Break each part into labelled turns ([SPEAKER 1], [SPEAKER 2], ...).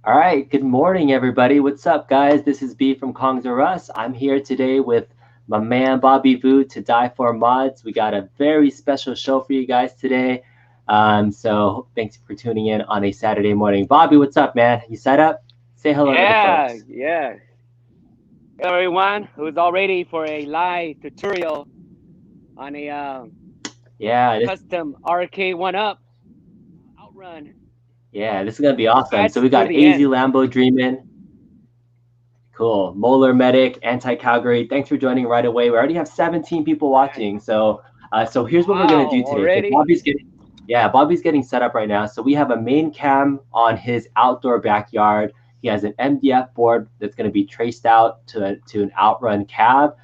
[SPEAKER 1] All right, good morning, everybody. What's up, guys? This is B from Kongs R Us. I'm here today with my man Bobby Vu to Die for Mods. We got a very special show for you guys today. So thanks for tuning in on a Saturday morning. Bobby, what's up, man? You set up? Say hello to the
[SPEAKER 2] Yeah,
[SPEAKER 1] folks.
[SPEAKER 2] yeah. Hello, everyone who's all ready for a live tutorial on a
[SPEAKER 1] Yeah,
[SPEAKER 2] custom Arcade1Up OutRun.
[SPEAKER 1] this is gonna be awesome. So
[SPEAKER 2] That's
[SPEAKER 1] we
[SPEAKER 2] to
[SPEAKER 1] got
[SPEAKER 2] the
[SPEAKER 1] AZ
[SPEAKER 2] end.
[SPEAKER 1] Lambo Dreamin'. Cool. Molar Medic, Anti Calgary. Thanks for joining right away. We already have 17 people watching. So here's what we're gonna
[SPEAKER 2] Wow,
[SPEAKER 1] do today. So
[SPEAKER 2] already?
[SPEAKER 1] Bobby's getting set up right now. So we have a main cam on his outdoor backyard. He has an MDF board that's gonna be traced out to an outrun cab.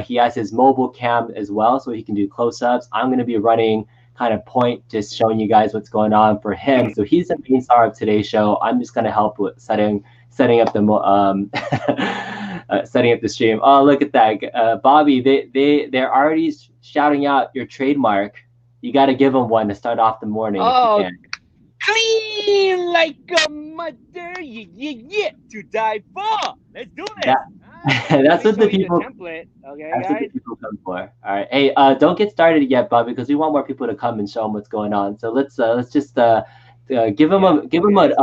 [SPEAKER 1] He has his mobile cam as well, so he can do close-ups. I'm gonna be running kind of point, just showing you guys what's going on for him. So he's the main star of today's show. I'm just gonna help with setting up the setting up the stream. Oh, look at that, Bobby. They're already shouting out your trademark. You got to give them one to start off the morning if you
[SPEAKER 2] Oh,
[SPEAKER 1] can.
[SPEAKER 2] clean like a mother. Yeah, to die for. Let's do
[SPEAKER 1] That
[SPEAKER 2] this. All right. Let
[SPEAKER 1] that's
[SPEAKER 2] me
[SPEAKER 1] what
[SPEAKER 2] show
[SPEAKER 1] the
[SPEAKER 2] you the
[SPEAKER 1] people.
[SPEAKER 2] template. Okay,
[SPEAKER 1] That's what the
[SPEAKER 2] guys?
[SPEAKER 1] people come for. All right. Hey, don't get started yet, Bobby, because we want more people to come and show them what's going on. So let's just give them
[SPEAKER 2] Yeah, okay, let's
[SPEAKER 1] a
[SPEAKER 2] wait a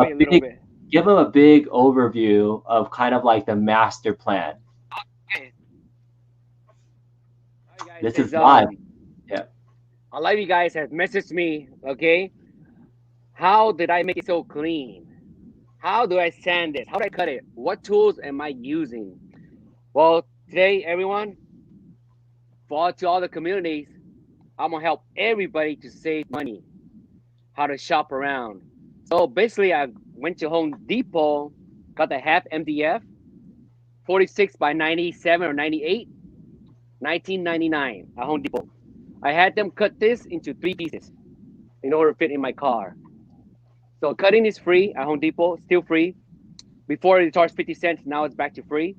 [SPEAKER 2] little
[SPEAKER 1] big
[SPEAKER 2] bit.
[SPEAKER 1] overview of kind of like the master plan.
[SPEAKER 2] Okay. All right, guys.
[SPEAKER 1] This is live. Yeah.
[SPEAKER 2] A lot of you guys have messaged me, okay? How did I make it so clean? How do I sand this? How do I cut it? What tools am I using? Well, today, everyone, to all the communities, I'm gonna help everybody to save money, how to shop around. So basically, I went to Home Depot, got the half MDF, 46 by 97 or 98, 1999 at Home Depot. I had them cut this into 3 pieces in order to fit in my car. So cutting is free at Home Depot, still free. Before it charged 50 cents, now it's back to free.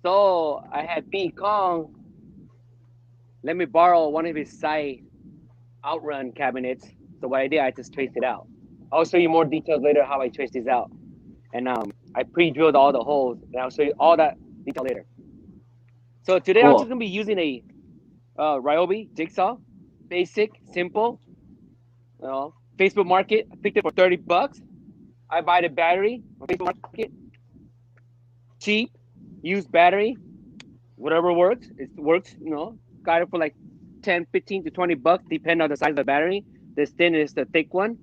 [SPEAKER 2] So I had B Kong let me borrow one of his side outrun cabinets. So what I did, I just traced it out. I'll show you more details later how I traced this out. And I pre-drilled all the holes, and I'll show you all that detail later. So today I'm just
[SPEAKER 1] Cool.
[SPEAKER 2] gonna be using a Ryobi jigsaw, basic, simple. You know, Facebook Market. I picked it for $30. I buy the battery on Facebook Market, cheap, used battery, whatever works. It works. Got it for like 10, 15 to $20, depending on the size of the battery. This thin is the thick one.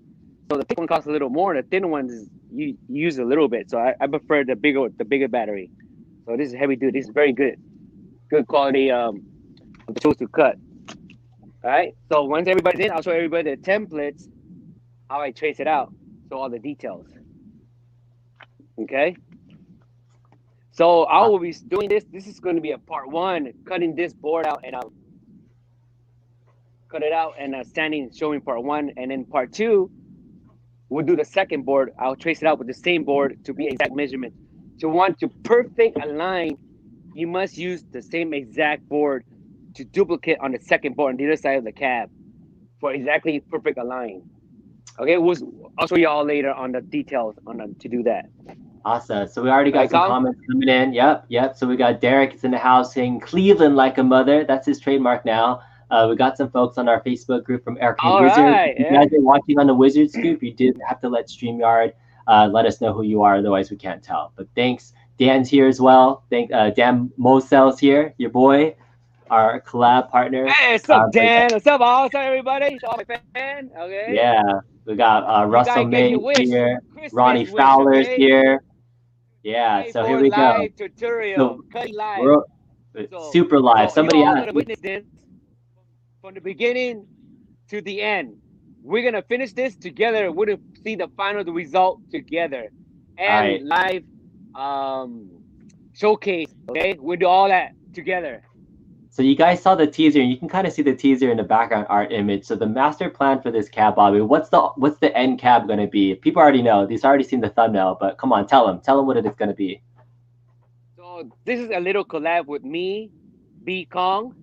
[SPEAKER 2] So the thick one costs a little more. The thin one is you use a little bit. So I prefer the bigger battery. So this is heavy duty. This is very good quality of the tools to cut. All right. So once everybody's in, I'll show everybody the templates, how I trace it out. So all the details. Okay. So I will be doing this. This is going to be a part one, cutting this board out and cut it out and standing, showing part one, and then part two, we'll do the second board. I'll trace it out with the same board to be exact measurement. To want to perfect align, you must use the same exact board to duplicate on the second board on the other side of the cab for exactly perfect align. Okay, I'll show you all later on the details to do that.
[SPEAKER 1] Awesome. So we already got
[SPEAKER 2] Right,
[SPEAKER 1] some
[SPEAKER 2] Kong?
[SPEAKER 1] comments coming in. Yep. So we got Derek is in the house saying Cleveland like a mother. That's his trademark now. We got some folks on our Facebook group from Arcade
[SPEAKER 2] All
[SPEAKER 1] Wizard.
[SPEAKER 2] right,
[SPEAKER 1] If you
[SPEAKER 2] yeah.
[SPEAKER 1] guys are watching on the Wizards group, you did have to let StreamYard let us know who you are. Otherwise, we can't tell. But thanks. Dan's here as well. Dan Mosel's here, your boy, our collab partner.
[SPEAKER 2] Hey, what's up, Dan? What's up, all? What's up, everybody? It's all my fan. Okay.
[SPEAKER 1] Yeah, we got
[SPEAKER 2] You
[SPEAKER 1] Russell
[SPEAKER 2] gotta get
[SPEAKER 1] May
[SPEAKER 2] your wish.
[SPEAKER 1] here. Ronnie
[SPEAKER 2] Christmas wish,
[SPEAKER 1] Fowler's
[SPEAKER 2] okay?
[SPEAKER 1] here. Yeah,
[SPEAKER 2] Today
[SPEAKER 1] so here
[SPEAKER 2] for
[SPEAKER 1] we go.
[SPEAKER 2] live tutorial,
[SPEAKER 1] So
[SPEAKER 2] cutting live.
[SPEAKER 1] we're
[SPEAKER 2] So,
[SPEAKER 1] super live.
[SPEAKER 2] so you
[SPEAKER 1] Somebody
[SPEAKER 2] all
[SPEAKER 1] asked.
[SPEAKER 2] gonna witness this from the beginning to the end. We're gonna finish this together. We're gonna see the final result together, and
[SPEAKER 1] All right.
[SPEAKER 2] live showcase. Okay, we do all that together.
[SPEAKER 1] So you guys saw the teaser, and you can kind of see the teaser in the background art image. So the master plan for this cab, Bobby, what's the end cab going to be? People already know. They've already seen the thumbnail, but come on, tell them what it is going to be.
[SPEAKER 2] So this is a little collab with me, B Kong,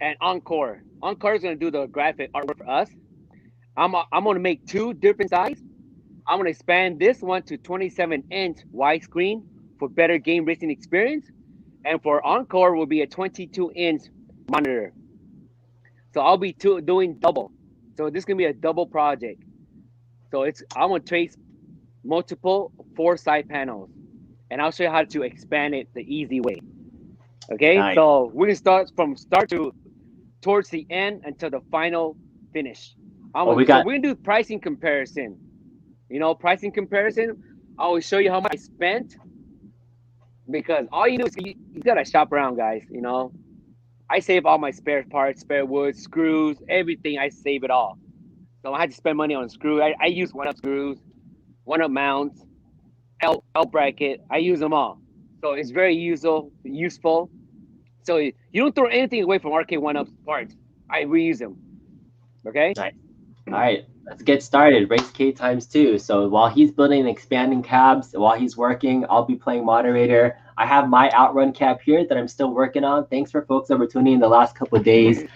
[SPEAKER 2] and Encore. Encore is gonna do the graphic artwork for us. I'm gonna make two different sides. I'm gonna expand this one to 27-inch widescreen for better game racing experience, and for Encore will be a 22-inch monitor. So I'll be doing double. So this is gonna be a double project. So I'm gonna trace multiple 4 side panels, and I'll show you how to expand it the easy way. Okay,
[SPEAKER 1] Nice.
[SPEAKER 2] so we're gonna start from start to towards the end until the final finish.
[SPEAKER 1] Well, we
[SPEAKER 2] So
[SPEAKER 1] got
[SPEAKER 2] we're gonna do pricing comparison. Pricing comparison. I will show you how much I spent, because all you do is you gotta shop around, guys. I save all my spare parts, spare wood, screws, everything. I save it all. So I had to spend money on screw. I use 1up screws, 1up mounts, L bracket. I use them all. So it's very useful. So you don't throw anything away from Arcade1Up parts. I reuse them. Okay.
[SPEAKER 1] nice. All right, let's get started. Race K times 2. So while he's building and expanding cabs, while he's working, I'll be playing moderator. I have my outrun cab here that I'm still working on. Thanks for folks that were tuning in the last couple of days.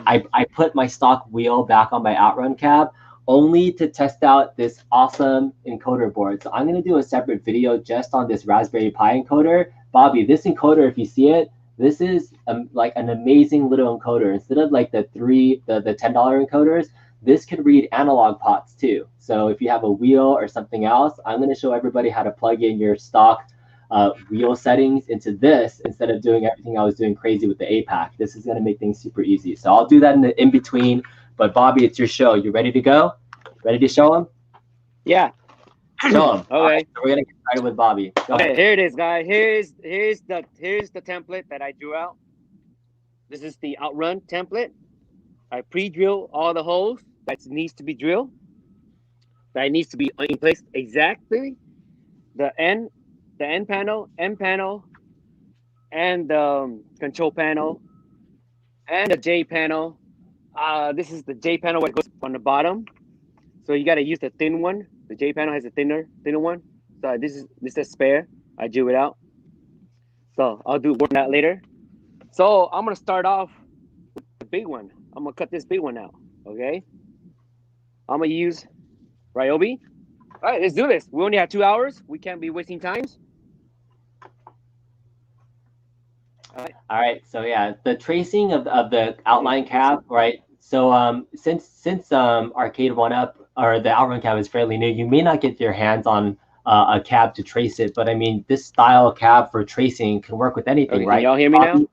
[SPEAKER 1] I put my stock wheel back on my outrun cab only to test out this awesome encoder board. So I'm going to do a separate video just on this Raspberry Pi encoder. Bobby, this encoder, if you see it, this is like an amazing little encoder. Instead of like the $10 encoders, this can read analog pots too. So if you have a wheel or something else, I'm going to show everybody how to plug in your stock wheel settings into this instead of doing everything I was doing crazy with the APAC. This is going to make things super easy. So I'll do that in between. But Bobby, it's your show. You ready to go? Ready to show them?
[SPEAKER 2] Yeah.
[SPEAKER 1] Show them.
[SPEAKER 2] Okay.
[SPEAKER 1] Right, so we're going to get started with Bobby. Go ahead.
[SPEAKER 2] Here it is, guys. Here's the template that I drew out. This is the outrun template. I pre-drill all the holes that needs to be drilled. That needs to be in place exactly. The end panel, M panel, and the control panel, and the J panel. This is the J panel where it goes on the bottom. So you got to use the thin one. The J panel has a thinner one. So this is spare. I drew it out. So I'll work on that later. So I'm gonna start off with the big one. I'm gonna cut this big one out. Okay. I'm gonna use Ryobi. All right, let's do this. We only have 2 hours. We can't be wasting times.
[SPEAKER 1] All right. So yeah, the tracing of the outline cab, right? So since Arcade1Up or the outrun cab is fairly new, you may not get your hands on a cab to trace it. But I mean, this style cab for tracing can work with anything,
[SPEAKER 2] Okay,
[SPEAKER 1] right?
[SPEAKER 2] can y'all hear me now?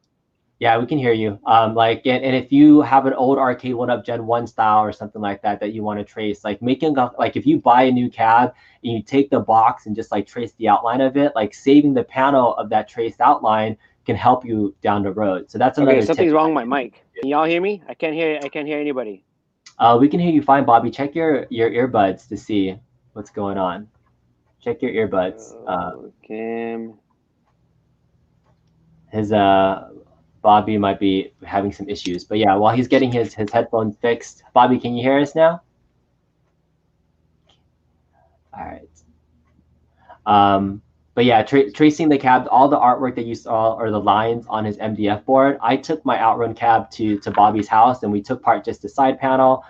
[SPEAKER 1] Yeah, we can hear you. And if you have an old Arcade1Up Gen 1 style or something like that you want to trace, like if you buy a new cab and you take the box and just like trace the outline of it, like saving the panel of that traced outline can help you down the road. So that's another
[SPEAKER 2] something's
[SPEAKER 1] tip.
[SPEAKER 2] wrong with my mic. Can y'all hear me? I can't hear anybody.
[SPEAKER 1] We can hear you fine, Bobby. Check your earbuds to see what's going on. Check your earbuds. His Bobby might be having some issues, but yeah, while he's getting his headphones fixed, Bobby, can you hear us now? All right. But yeah, tracing the cab, all the artwork that you saw or the lines on his MDF board, I took my outrun cab to Bobby's house and we took apart just the side panel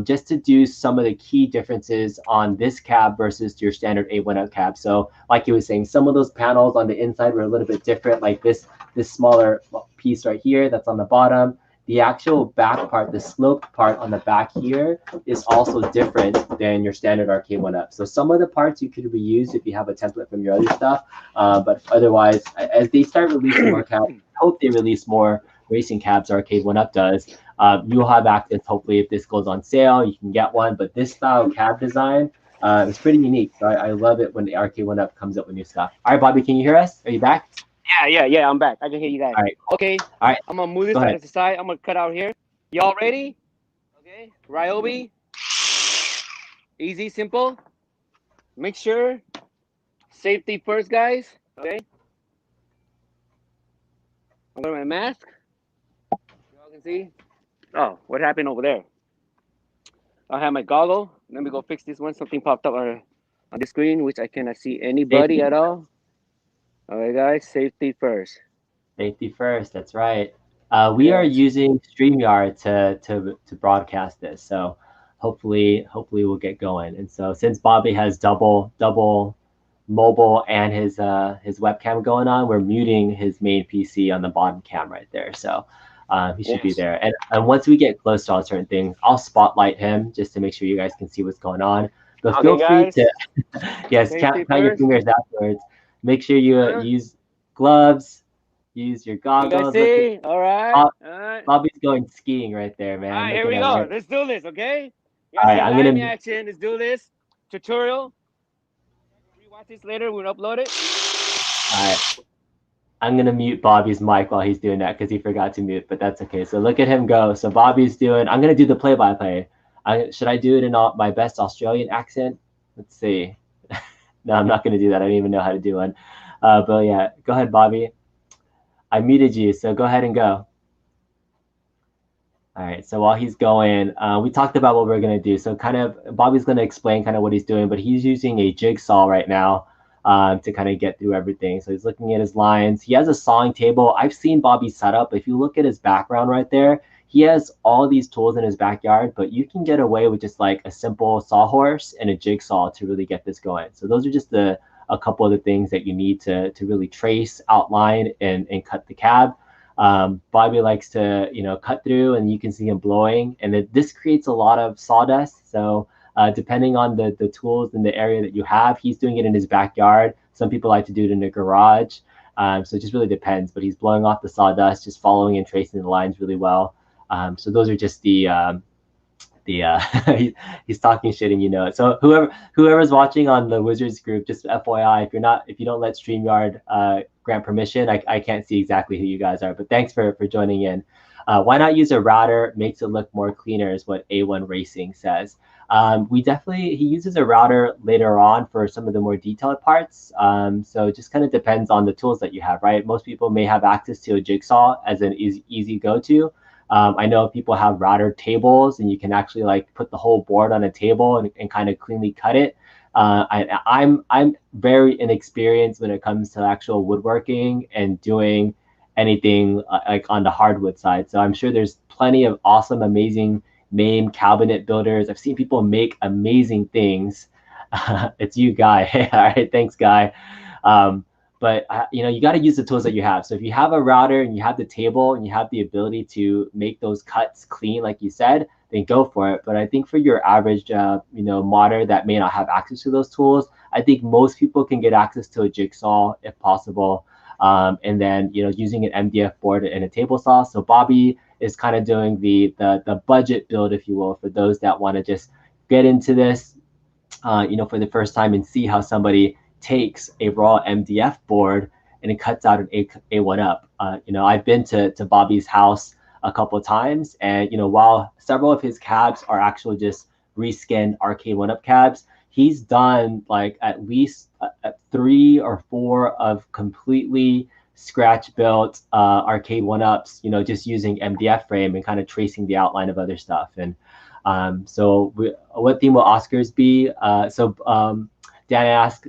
[SPEAKER 1] just to do some of the key differences on this cab versus your standard A1up cab. So like he was saying, some of those panels on the inside were a little bit different, like this smaller piece right here that's on the bottom. The actual back part, the sloped part on the back here is also different than your standard Arcade1Up. So some of the parts you could reuse if you have a template from your other stuff. But otherwise, as they start releasing more cabs, I hope they release more racing cabs Arcade1Up does. You'll have access, hopefully, if this goes on sale, you can get one. But this style cab design is pretty unique. So I love it when the Arcade1Up comes up with new stuff. All right, Bobby, can you hear us? Are you back?
[SPEAKER 2] Yeah, I'm back. I can hear you guys.
[SPEAKER 1] All right.
[SPEAKER 2] Okay.
[SPEAKER 1] All right.
[SPEAKER 2] I'm gonna move this out to the side. I'm gonna cut out here. Y'all ready? Okay. Ryobi. Easy, simple. Make sure. Safety first, guys. Okay. I'm wearing my mask. Y'all can see. Oh, what happened over there? I have my goggle. Let me go fix this one. Something popped up on the screen, which I cannot see anybody at all. All right, guys, safety first.
[SPEAKER 1] Safety first, that's right. We are using StreamYard to broadcast this, so hopefully we'll get going. And so since Bobby has double mobile and his webcam going on, we're muting his main PC on the bottom cam right there. So he should be there. And once we get close to all certain things, I'll spotlight him just to make sure you guys can see what's going on. But feel free to yes, count your fingers afterwards. Make sure you use gloves, use your goggles.
[SPEAKER 2] You guys see? All right.
[SPEAKER 1] Bobby's going skiing right there, man.
[SPEAKER 2] All right, here we go. Right. Let's do this, okay? You
[SPEAKER 1] all right, I'm gonna
[SPEAKER 2] action. Let's do this tutorial. Rewatch this later. We'll upload it.
[SPEAKER 1] All right. I'm gonna mute Bobby's mic while he's doing that because he forgot to mute, but that's okay. So look at him go. So Bobby's doing. I'm gonna do the play-by-play. Should I do it in my best Australian accent? Let's see. No, I'm not gonna do that. I don't even know how to do one. But yeah, go ahead, Bobby. I muted you, so go ahead and go. All right, so while he's going, we talked about what we're gonna do. So kind of, Bobby's gonna explain kind of what he's doing, but he's using a jigsaw right now to kind of get through everything. So he's looking at his lines. He has a sawing table. I've seen Bobby's setup. If you look at his background right there, he has all these tools in his backyard, but you can get away with just like a simple sawhorse and a jigsaw to really get this going. So those are just a couple of the things that you need to really trace, outline, and cut the cab. Bobby likes to, cut through, and you can see him blowing, and this creates a lot of sawdust. So depending on the tools in the area that you have, he's doing it in his backyard. Some people like to do it in the garage. So it just really depends, but he's blowing off the sawdust, just following and tracing the lines really well. So those are just the he's talking shit and you know it. So whoever's watching on the Wizards group, just FYI, if you don't let StreamYard grant permission, I can't see exactly who you guys are. But thanks for joining in. Why not use a router? Makes it look more cleaner, is what A1 Racing says. He uses a router later on for some of the more detailed parts. So it just kind of depends on the tools that you have, right? Most people may have access to a jigsaw as an easy go-to. I know people have router tables, and you can actually like put the whole board on a table and kind of cleanly cut it. I'm very inexperienced when it comes to actual woodworking and doing anything like on the hardwood side. So I'm sure there's plenty of awesome, amazing MAME cabinet builders. I've seen people make amazing things. It's you, Guy. All right, thanks, Guy. But you got to use the tools that you have. So if you have a router and you have the table and you have the ability to make those cuts clean, like you said, then go for it. But I think for your average, modder that may not have access to those tools, I think most people can get access to a jigsaw if possible. And then using an MDF board and a table saw. So Bobby is kind of doing the budget build, if you will, for those that want to just get into this, for the first time and see how somebody takes a raw MDF board and it cuts out an A1up. I've been to Bobby's house a couple of times, and while several of his cabs are actually just reskinned Arcade1Up cabs, he's done like at least 3 or 4 of completely scratch built Arcade1Ups, just using MDF frame and kind of tracing the outline of other stuff. And what theme will Oscar's be? Dan asked,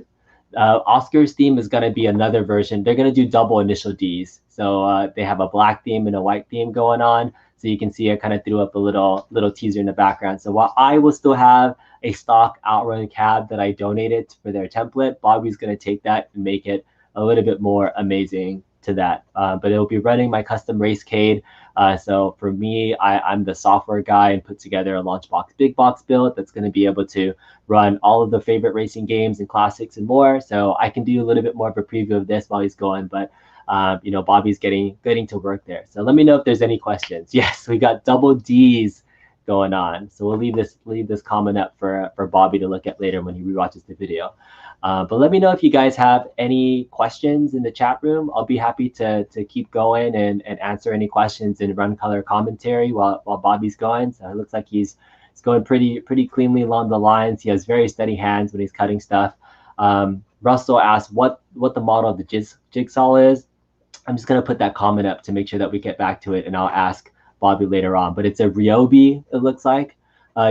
[SPEAKER 1] Oscar's theme is going to be another version. They're going to do double initial Ds. So they have a black theme and a white theme going on. So you can see I kind of threw up a little teaser in the background. So while I will still have a stock OutRun cab that I donated for their template, Bobby's going to take that and make it a little bit more amazing to that. But it'll be running my custom Racecade. So for me, I'm the software guy and put together a Launchbox big box build that's going to be able to run all of the favorite racing games and classics and more. So I can do a little bit more of a preview of this while he's going, but Bobby's getting to work there. So let me know if there's any questions. Yes, we got double D's going on. So we'll leave this comment up for Bobby to look at later when he rewatches the video. But let me know if you guys have any questions in the chat room. I'll be happy to keep going and answer any questions and run color commentary while Bobby's going. So it looks like he's going pretty cleanly along the lines. He has very steady hands when he's cutting stuff. Russell asked what the model of the jigsaw is. I'm just going to put that comment up to make sure that we get back to it, and I'll ask Bobby later on. But it's a Ryobi, it looks like,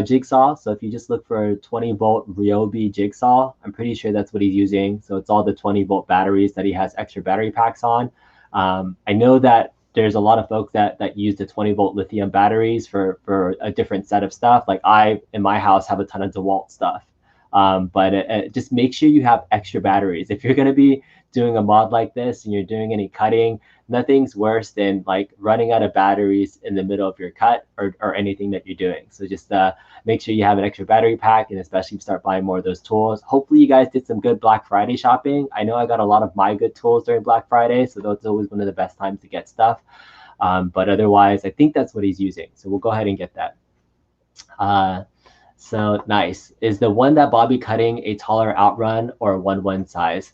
[SPEAKER 1] jigsaw. So if you just look for a 20-volt Ryobi jigsaw, I'm pretty sure that's what he's using. So it's all the 20-volt batteries that he has extra battery packs on. I know that there's a lot of folks that use the 20-volt lithium batteries for a different set of stuff. Like I, in my house, have a ton of DeWalt stuff. But just make sure you have extra batteries. If you're going to be doing a mod like this and you're doing any cutting, nothing's worse than like running out of batteries in the middle of your cut or anything that you're doing. So just make sure you have an extra battery pack, and especially start buying more of those tools. Hopefully you guys did some good Black Friday shopping. I know I got a lot of my good tools during Black Friday, so that's always one of the best times to get stuff. But otherwise, I think that's what he's using. So we'll go ahead and get that. So nice. Is the one that Bobby cutting a taller OutRun or 1/1 size?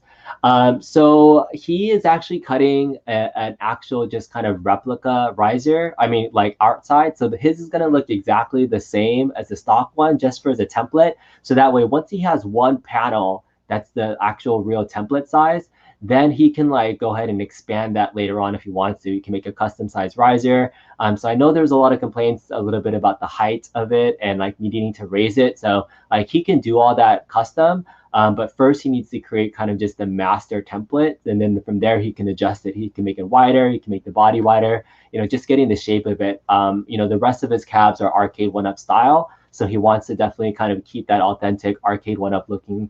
[SPEAKER 1] So he is actually cutting an actual just kind of replica riser. I mean, like outside. So his is going to look exactly the same as the stock one, just for the template. So that way, once he has one panel, that's the actual real template size, then he can like go ahead and expand that later on if he wants to. He can make a custom size riser. So I know there's a lot of complaints a little bit about the height of it and like needing to raise it. So like he can do all that custom. But first he needs to create kind of just the master template, and then from there he can adjust it. He can make it wider, he can make the body wider, just getting the shape of it. The rest of his cabs are Arcade1Up style, so he wants to definitely kind of keep that authentic Arcade1Up looking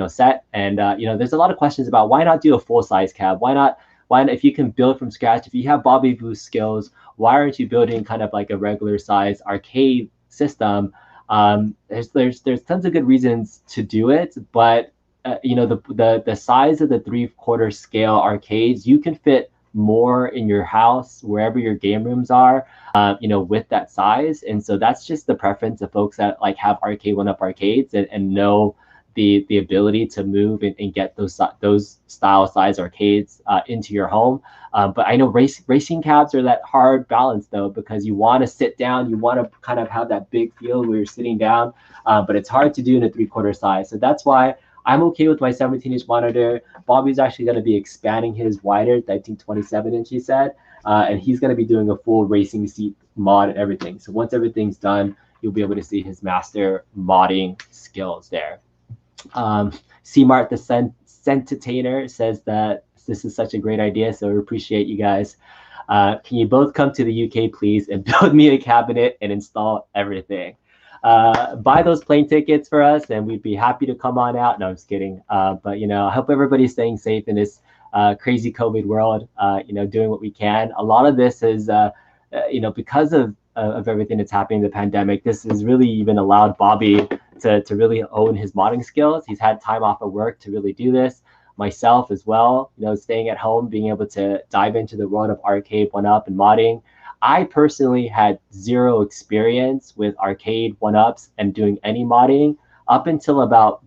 [SPEAKER 1] set. And there's a lot of questions about why not do a full size cab? Why not, if you can build from scratch, if you have Bobby Boost skills, why aren't you building kind of like a regular size arcade system? There's tons of good reasons to do it, but the size of the 3/4 scale arcades, you can fit more in your house wherever your game rooms are, with that size. And so that's just the preference of folks that like have Arcade1Up arcades and know the ability to move and get those style size arcades into your home. But I know racing cabs are that hard balance though, because you want to sit down, you want to kind of have that big feel where you're sitting down, but it's hard to do in a 3/4 size. So that's why I'm okay with my 17-inch monitor. Bobby's actually going to be expanding his wider, I think 27-inch he said, and he's going to be doing a full racing seat mod and everything. So once everything's done, you'll be able to see his master modding skills there. CMart the Sentitainer says that this is such a great idea, so we appreciate you guys. Can you both come to the UK, please, and build me a cabinet and install everything? Buy those plane tickets for us, and we'd be happy to come on out. No, I'm just kidding. But I hope everybody's staying safe in this crazy COVID world. Doing what we can. A lot of this is, because of everything that's happening in the pandemic. This has really even allowed Bobby to really own his modding skills. He's had time off of work to really do this. Myself as well, staying at home, being able to dive into the world of Arcade1Up and modding. I personally had zero experience with Arcade1Ups and doing any modding up until about,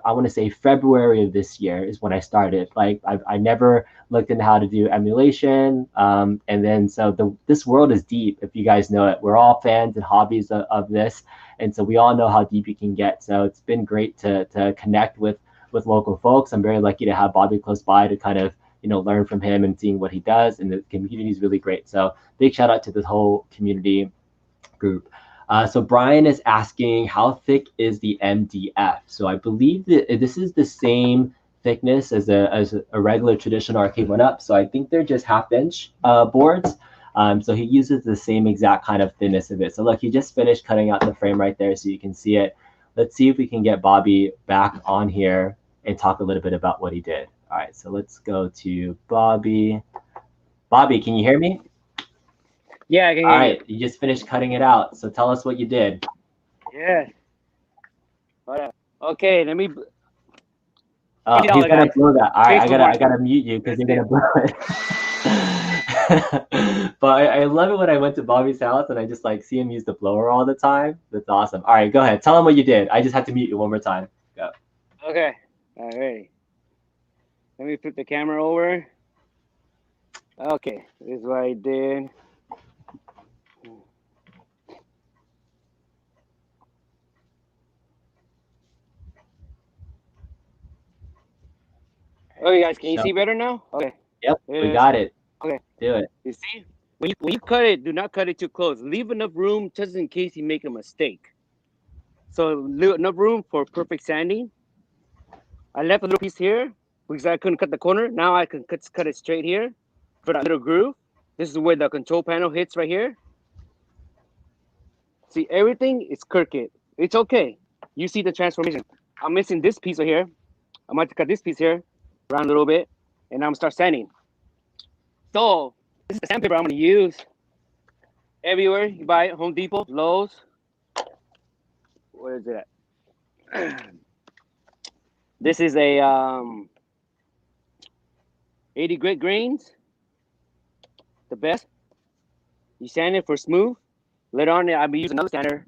[SPEAKER 1] I want to say February of this year is when I started. Like I never looked into how to do emulation. And then so this world is deep, if you guys know it. We're all fans and hobbies of this. And so we all know how deep you can get. So it's been great to connect with local folks. I'm very lucky to have Bobby close by to kind of, learn from him and seeing what he does. And the community is really great. So big shout out to this whole community group. So Brian is asking, how thick is the MDF? So I believe that this is the same thickness as a regular traditional Arcade1Up. So I think they're just 1/2-inch boards. So he uses the same exact kind of thinness of it. So look, he just finished cutting out the frame right there so you can see it. Let's see if we can get Bobby back on here and talk a little bit about what he did. All right, so let's go to Bobby. Bobby, can you hear me?
[SPEAKER 2] Yeah, I can hear
[SPEAKER 1] you. All right, you just finished cutting it out. So tell us what you did.
[SPEAKER 2] Yeah. Okay, let me.
[SPEAKER 1] He's gonna blow that. All right, I gotta mute you because you're gonna blow it. But I love it when I went to Bobby's house and I just like see him use the blower all the time. That's awesome. All right, go ahead. Tell him what you did. I just had to mute you one more time. Go.
[SPEAKER 2] Okay. All right. Let me flip the camera over. Okay, this is what I did. Okay, guys, can you see better now? Okay.
[SPEAKER 1] Yep, we got it.
[SPEAKER 2] Okay.
[SPEAKER 1] Do it.
[SPEAKER 2] You see? When you cut it, do not cut it too close. Leave enough room just in case you make a mistake. So leave enough room for perfect sanding. I left a little piece here because I couldn't cut the corner. Now I can cut it straight here for that little groove. This is where the control panel hits right here. See, everything is crooked. It's okay. You see the transformation. I'm missing this piece right here. I'm going to cut this piece here around a little bit, and I'm going to start sanding. So this is the sandpaper I'm going to use everywhere. You buy it, Home Depot, Lowe's. Where is it at? This is a 80 grit grains, the best. You sand it for smooth. Later on, I'll be using another sander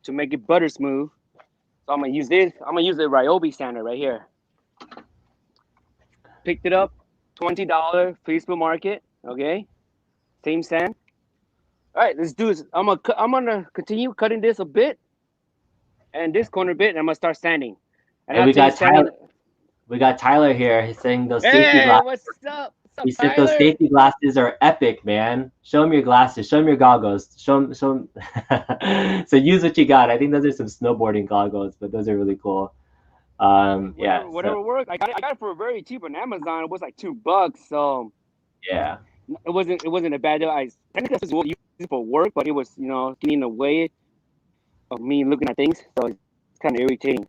[SPEAKER 2] to make it butter smooth. So I'm gonna use this. I'm gonna use the Ryobi sander right here. Picked it up, $20 Facebook Market. Okay, same sand. All right, let's do this. I'm gonna continue cutting this a bit, and this corner bit, and I'm gonna start sanding. And
[SPEAKER 1] hey, we got Tyler here. He's saying those safety glasses.
[SPEAKER 2] What's up?
[SPEAKER 1] He said those safety glasses are epic, man. Show him your glasses. Show him your goggles. Show him. So use what you got. I think those are some snowboarding goggles, but those are really cool. Yeah.
[SPEAKER 2] Whatever works. I got it for very cheap on Amazon. It was like $2. So
[SPEAKER 1] yeah.
[SPEAKER 2] It wasn't a bad deal. I technically was using it for work, but it was getting in the way of me looking at things. So it's kind of irritating.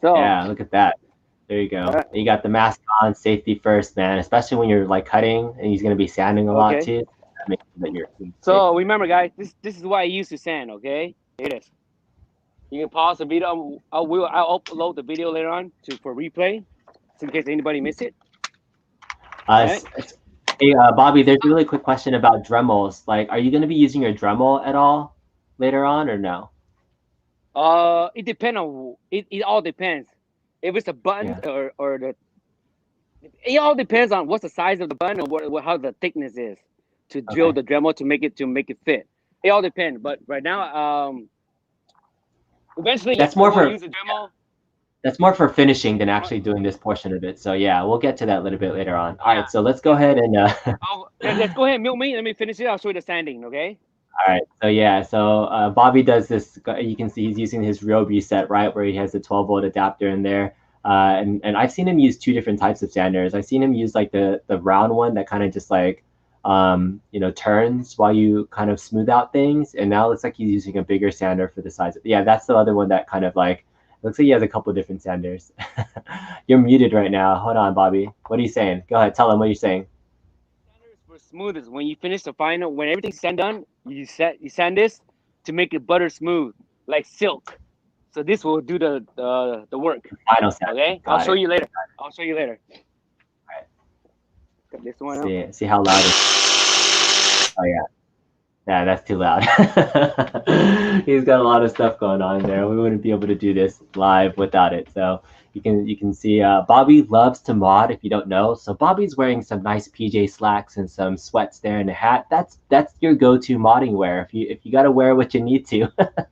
[SPEAKER 2] So
[SPEAKER 1] yeah, look at that. There you go. You got the mask on, safety first, man. Especially when you're like cutting and he's gonna be sanding a lot too. That you're
[SPEAKER 2] so remember, guys, this is what I used to sand. Okay, here it is. You can pause the video. I'll upload the video later on for replay, so in case anybody missed it.
[SPEAKER 1] Right. Hey, Bobby, there's a really quick question about Dremels. Like, are you gonna be using your Dremel at all later on or no?
[SPEAKER 2] It depends on it all depends. If it's a button or the, it all depends on what's the size of the button or how the thickness is to drill the Dremel to make it fit. It all depends. But right now, eventually
[SPEAKER 1] that's more for
[SPEAKER 2] use a Dremel.
[SPEAKER 1] That's more for finishing than actually doing this portion of it. So yeah, we'll get to that a little bit later on. All right, so let's go ahead and
[SPEAKER 2] let's go ahead and milk me. Let me finish it. I'll show you the sanding. Okay.
[SPEAKER 1] All right, so yeah, so Bobby does this. You can see he's using his Ryobi set, right, where he has the 12-volt adapter in there. And I've seen him use two different types of sanders. I've seen him use like the round one that kind of just like turns while you kind of smooth out things. And now it looks like he's using a bigger sander for the size. Yeah, that's the other one that kind of like looks like he has a couple different sanders. You're muted right now. Hold on, Bobby. What are you saying? Go ahead, tell him what you're saying.
[SPEAKER 2] For smoothest, when you finish the final, when everything's done, you sand this to make it butter smooth, like silk. So this will do the work.
[SPEAKER 1] Final sand.
[SPEAKER 2] Okay, I'll show you later. I'll show you later. All
[SPEAKER 1] right.
[SPEAKER 2] Cut this one out.
[SPEAKER 1] See how loud it is. Oh yeah. Yeah, that's too loud. He's got a lot of stuff going on there. We wouldn't be able to do this live without it. So you can see Bobby loves to mod, if you don't know. So Bobby's wearing some nice PJ slacks and some sweats there and a hat. That's your go-to modding wear. If you gotta wear what you need to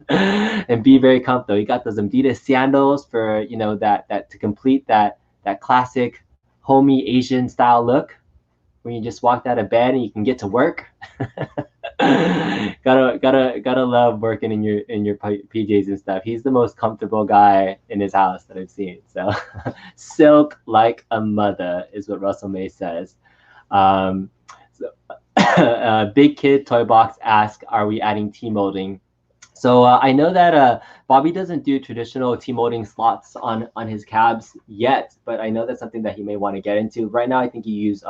[SPEAKER 1] and be very comfortable. You got those Adidas sandals for that to complete that classic homey Asian style look when you just walked out of bed and you can get to work. gotta love working in your PJs and stuff. He's the most comfortable guy in his house that I've seen. So silk like a mother is what Russell May says. Big Kid Toy Box asks, are we adding T-molding? So I know that Bobby doesn't do traditional T-molding slots on his cabs yet, but I know that's something that he may want to get into. Right now I think he use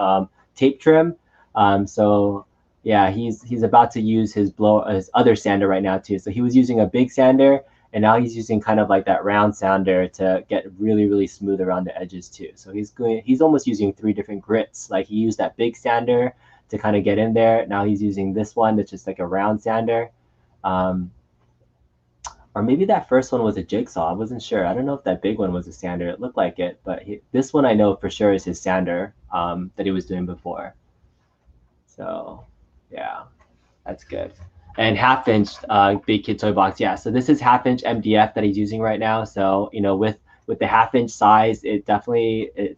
[SPEAKER 1] tape trim. So yeah, he's about to use his other sander right now too. So he was using a big sander, and now he's using kind of like that round sander to get really, really smooth around the edges too. So he's almost using 3 different grits. Like he used that big sander to kind of get in there. Now he's using this one that's just like a round sander. Or maybe that first one was a jigsaw. I wasn't sure. I don't know if that big one was a sander. It looked like it, but this one I know for sure is his sander that he was doing before. So yeah, that's good. And half-inch Big Kid Toy Box. Yeah, so this is half-inch MDF that he's using right now. So with the half-inch size, it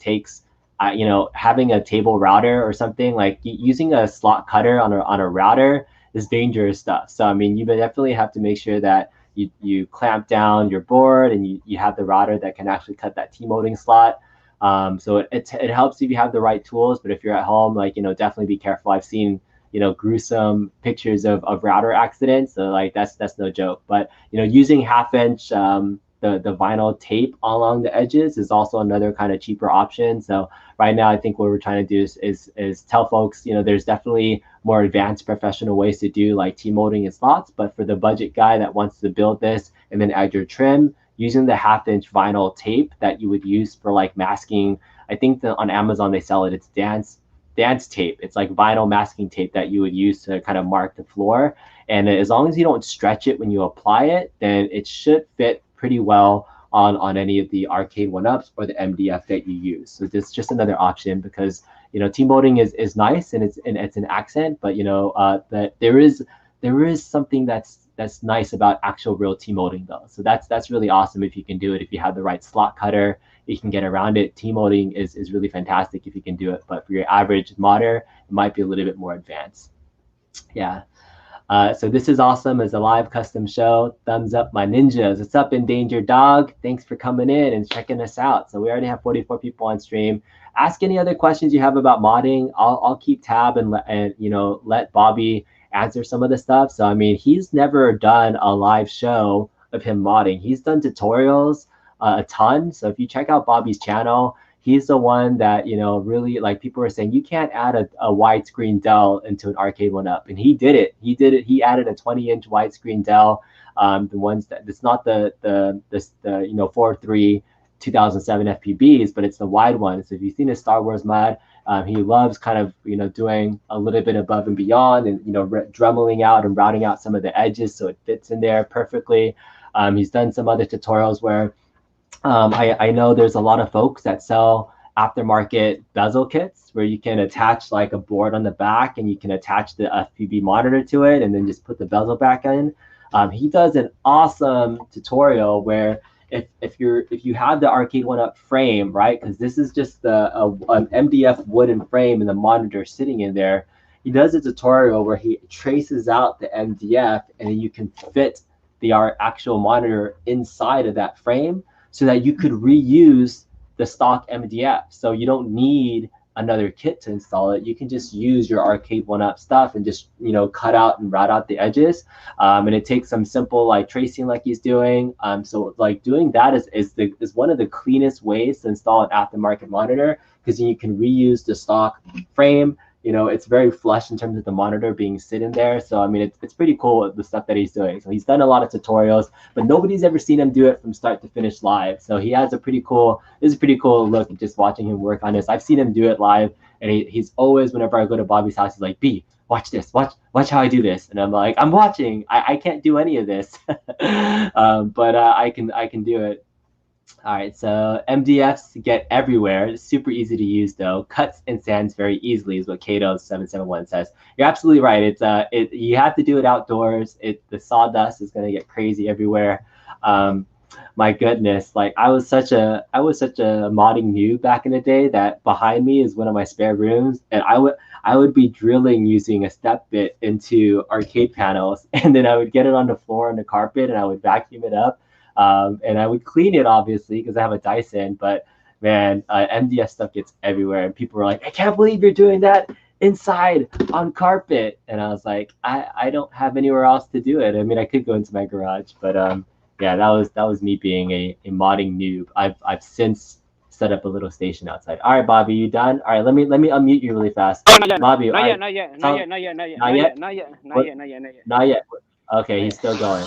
[SPEAKER 1] takes having a table router or something, like using a slot cutter on a router is dangerous stuff. So I mean, you definitely have to make sure that you clamp down your board and you have the router that can actually cut that T-molding slot. So it helps if you have the right tools, but if you're at home, definitely be careful. I've seen gruesome pictures of router accidents. So like that's no joke. But using 1/2 inch the vinyl tape along the edges is also another kind of cheaper option. So right now, I think what we're trying to do is tell folks, there's definitely more advanced professional ways to do like T-molding and slots, but for the budget guy that wants to build this and then add your trim, using the 1/2 inch vinyl tape that you would use for like masking. I think that on Amazon they sell it. It's dance tape. It's like vinyl masking tape that you would use to kind of mark the floor. And as long as you don't stretch it when you apply it, then it should fit pretty well on any of the Arcade1Ups or the MDF that you use. So this is just another option because T-molding is nice and it's an accent, but that there is something that's nice about actual real T-molding though. So that's really awesome if you can do it. If you have the right slot cutter, you can get around it. T-molding is really fantastic if you can do it, but for your average modder, it might be a little bit more advanced. Yeah. So this is awesome as a live custom show. Thumbs up, my ninjas. What's up, Endangered Dog? Thanks for coming in and checking us out. So we already have 44 people on stream. Ask any other questions you have about modding. I'll keep tab and let Bobby answer some of the stuff. So I mean, he's never done a live show of him modding. He's done tutorials a ton. So if you check out Bobby's channel, he's the one that really, like, people were saying you can't add a widescreen dowel into an Arcade1Up, and he did it. He added a 20-inch widescreen dowel. The ones that it's not the 4.3 2007 FPBs, but it's the wide one. So if you've seen his Star Wars mod, he loves kind of doing a little bit above and beyond, and dremeling out and routing out some of the edges so it fits in there perfectly. He's done some other tutorials where I know there's a lot of folks that sell aftermarket bezel kits where you can attach like a board on the back and you can attach the FPV monitor to it and then just put the bezel back in. He does an awesome tutorial where if you have the Arcade1Up frame, right, because this is just an MDF wooden frame and the monitor sitting in there, he does a tutorial where he traces out the MDF and then you can fit the actual monitor inside of that frame, so that you could reuse the stock MDF. So you don't need another kit to install it. You can just use your Arcade1Up stuff and just cut out and route out the edges. And it takes some simple like tracing like he's doing. So like doing that is one of the cleanest ways to install an aftermarket monitor, because you can reuse the stock frame. It's very flush in terms of the monitor being sitting there. So I mean, it's pretty cool, the stuff that he's doing. So he's done a lot of tutorials, but nobody's ever seen him do it from start to finish live. So he has this is a pretty cool look just watching him work on this. I've seen him do it live, and he's always, whenever I go to Bobby's house, he's like, B, watch this, watch how I do this. And I'm like, I'm watching. I can't do any of this, but I can do it. All right, so MDFs get everywhere. It's super easy to use though. Cuts and sands very easily is what Kato771 says. You're absolutely right. It's you have to do it outdoors. The sawdust is gonna get crazy everywhere. My goodness, like I was such a modding noob back in the day that behind me is one of my spare rooms, and I would be drilling using a step bit into arcade panels, and then I would get it on the floor on the carpet and I would vacuum it up. And I would clean it, obviously, because I have a Dyson, but man, MDF stuff gets everywhere. And people were like, I can't believe you're doing that inside on carpet. And I was like, I don't have anywhere else to do it. I mean, I could go into my garage, but yeah, that was me being a modding noob. I've since set up a little station outside. All right, Bobby, you done? All right, let me unmute you really fast. Bobby,
[SPEAKER 2] not yet.
[SPEAKER 1] Okay, he's still going.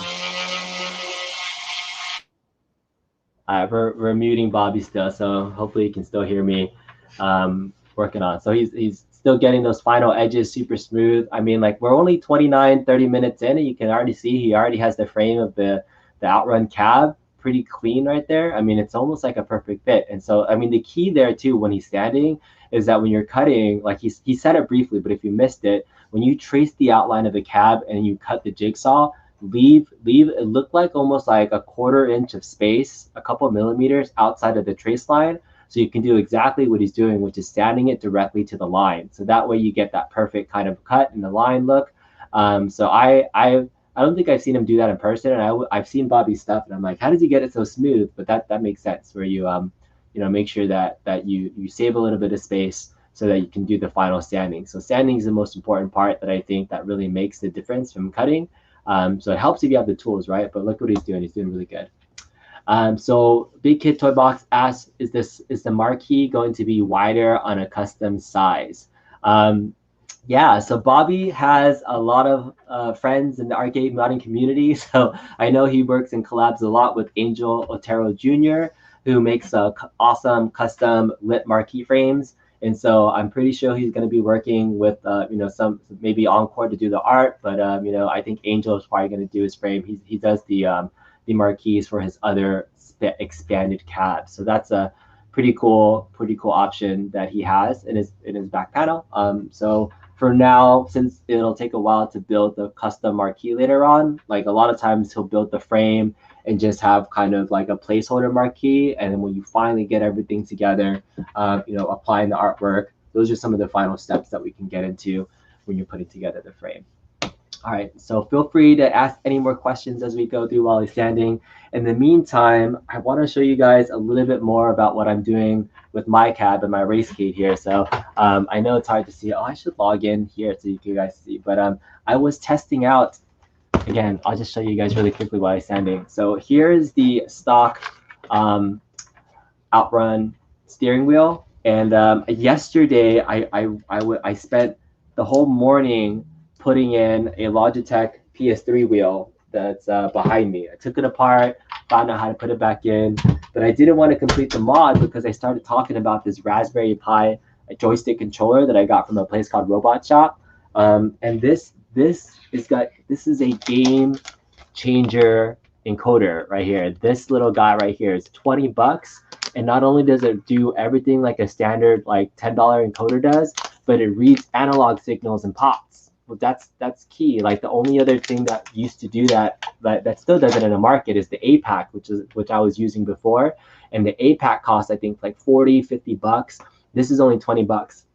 [SPEAKER 1] All right, we're muting Bobby still, so hopefully you can still hear me. Working on. So he's still getting those final edges super smooth. I mean, like, we're only 29, 30 minutes in, and you can already see he already has the frame of the OutRun cab pretty clean right there. I mean, it's almost like a perfect fit. And so, I mean, the key there too when he's standing is that when you're cutting, like he said it briefly, but if you missed it, when you trace the outline of the cab and you cut the jigsaw, leave it look like almost like a 1/4 inch of space, a couple of millimeters outside of the trace line, so you can do exactly what he's doing, which is standing it directly to the line. So that way you get that perfect kind of cut in the line look. So I don't think I've seen him do that in person, and I've seen Bobby's stuff, and I'm like, how does he get it so smooth? But that makes sense, where you make sure that you save a little bit of space so that you can do the final sanding. So sanding is the most important part that I think that really makes the difference from cutting. So it helps if you have the tools, right? But look what he's doing. He's doing really good. So Big Kid Toy Box asks, is the marquee going to be wider on a custom size? Yeah, so Bobby has a lot of friends in the arcade modding community. So I know he works and collabs a lot with Angel Otero Jr., who makes awesome custom lit marquee frames. And so I'm pretty sure he's going to be working with, some maybe Encore to do the art. But, I think Angel is probably going to do his frame. He does the marquees for his other expanded cabs. So that's a pretty cool option that he has in his back panel. So for now, since it'll take a while to build the custom marquee later on, like a lot of times he'll build the frame and just have kind of like a placeholder marquee. And then when you finally get everything together, applying the artwork, those are some of the final steps that we can get into when you're putting together the frame. All right, so feel free to ask any more questions as we go through while he's standing. In the meantime, I want to show you guys a little bit more about what I'm doing with my cab and my race kit here. So I know it's hard to see. Oh, I should log in here so you guys see. But I was testing out, again, I'll just show you guys really quickly while I'm standing. So here's the stock OutRun steering wheel. And yesterday, I spent the whole morning putting in a Logitech PS3 wheel that's behind me. I took it apart, found out how to put it back in, but I didn't want to complete the mod because I started talking about this Raspberry Pi joystick controller that I got from a place called Robot Shop. And this is a game changer encoder right here. This little guy right here is 20 bucks. And not only does it do everything like a standard like $10 encoder does, but it reads analog signals and pops. Well, that's key. Like the only other thing that used to do that still does it in the market is the APAC, which I was using before. And the APAC costs, I think, like 40, 50 bucks. This is only 20 bucks.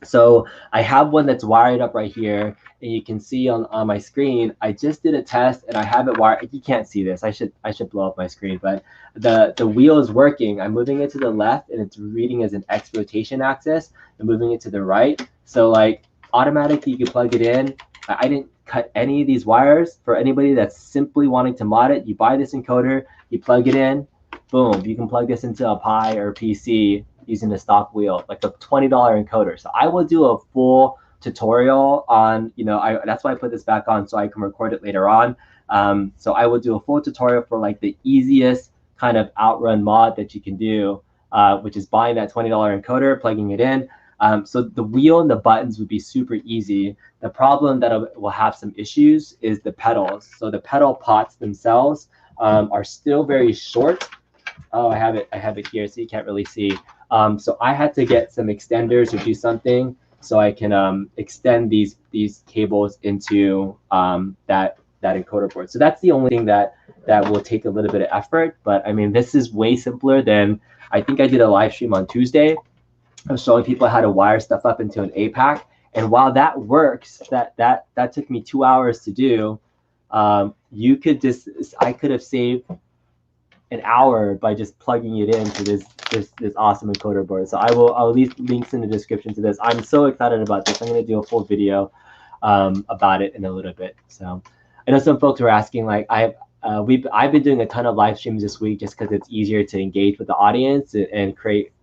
[SPEAKER 1] So I have one that's wired up right here, and you can see on my screen, I just did a test and I have it wired. You can't see this. I should blow up my screen, but the wheel is working. I'm moving it to the left and it's reading as an X rotation axis and moving it to the right. So like automatically you can plug it in. I didn't cut any of these wires. For anybody that's simply wanting to mod it, you buy this encoder, you plug it in, boom, you can plug this into a Pi or a PC using the stock wheel, like a $20 encoder. So I will do a full tutorial on, that's why I put this back on so I can record it later on. So I will do a full tutorial for like the easiest kind of OutRun mod that you can do, which is buying that $20 encoder, plugging it in. So the wheel and the buttons would be super easy. The problem that will have some issues is the pedals. So the pedal pots themselves are still very short. Oh, I have it here, so you can't really see. So I had to get some extenders or do something so I can extend these cables into that encoder board. So that's the only thing that will take a little bit of effort. But I mean, this is way simpler than, I think I did a live stream on Tuesday. I was showing people how to wire stuff up into an APAC. And while that works, that took me 2 hours to do. I could have saved an hour by just plugging it into this awesome encoder board. So I'll leave links in the description to this. I'm so excited about this. I'm going to do a full video about it in a little bit. So I know some folks were asking, like, I've been doing a ton of live streams this week just because it's easier to engage with the audience and create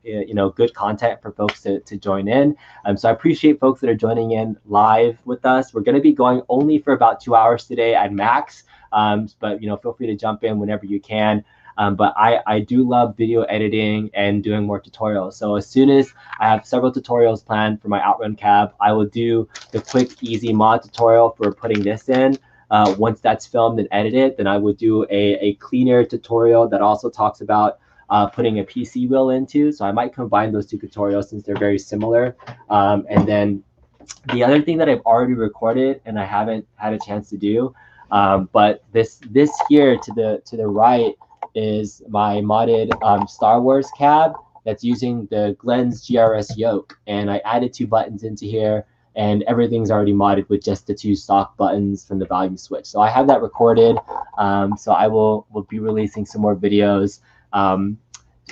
[SPEAKER 1] good content for folks to join in. So I appreciate folks that are joining in live with us. We're going to be going only for about 2 hours today at max, but feel free to jump in whenever you can. But I do love video editing and doing more tutorials. So as soon as I have several tutorials planned for my OutRun cab, I will do the quick, easy mod tutorial for putting this in. Once that's filmed and edited, then I would do a cleaner tutorial that also talks about putting a PC wheel into. So I might combine those two tutorials since they're very similar. And then the other thing that I've already recorded and I haven't had a chance to do, but this here to the right is my modded Star Wars cab that's using the Glenn's GRS yoke. And I added 2 buttons into here, and everything's already modded with just the 2 stock buttons from the volume switch. So I have that recorded. So I will be releasing some more videos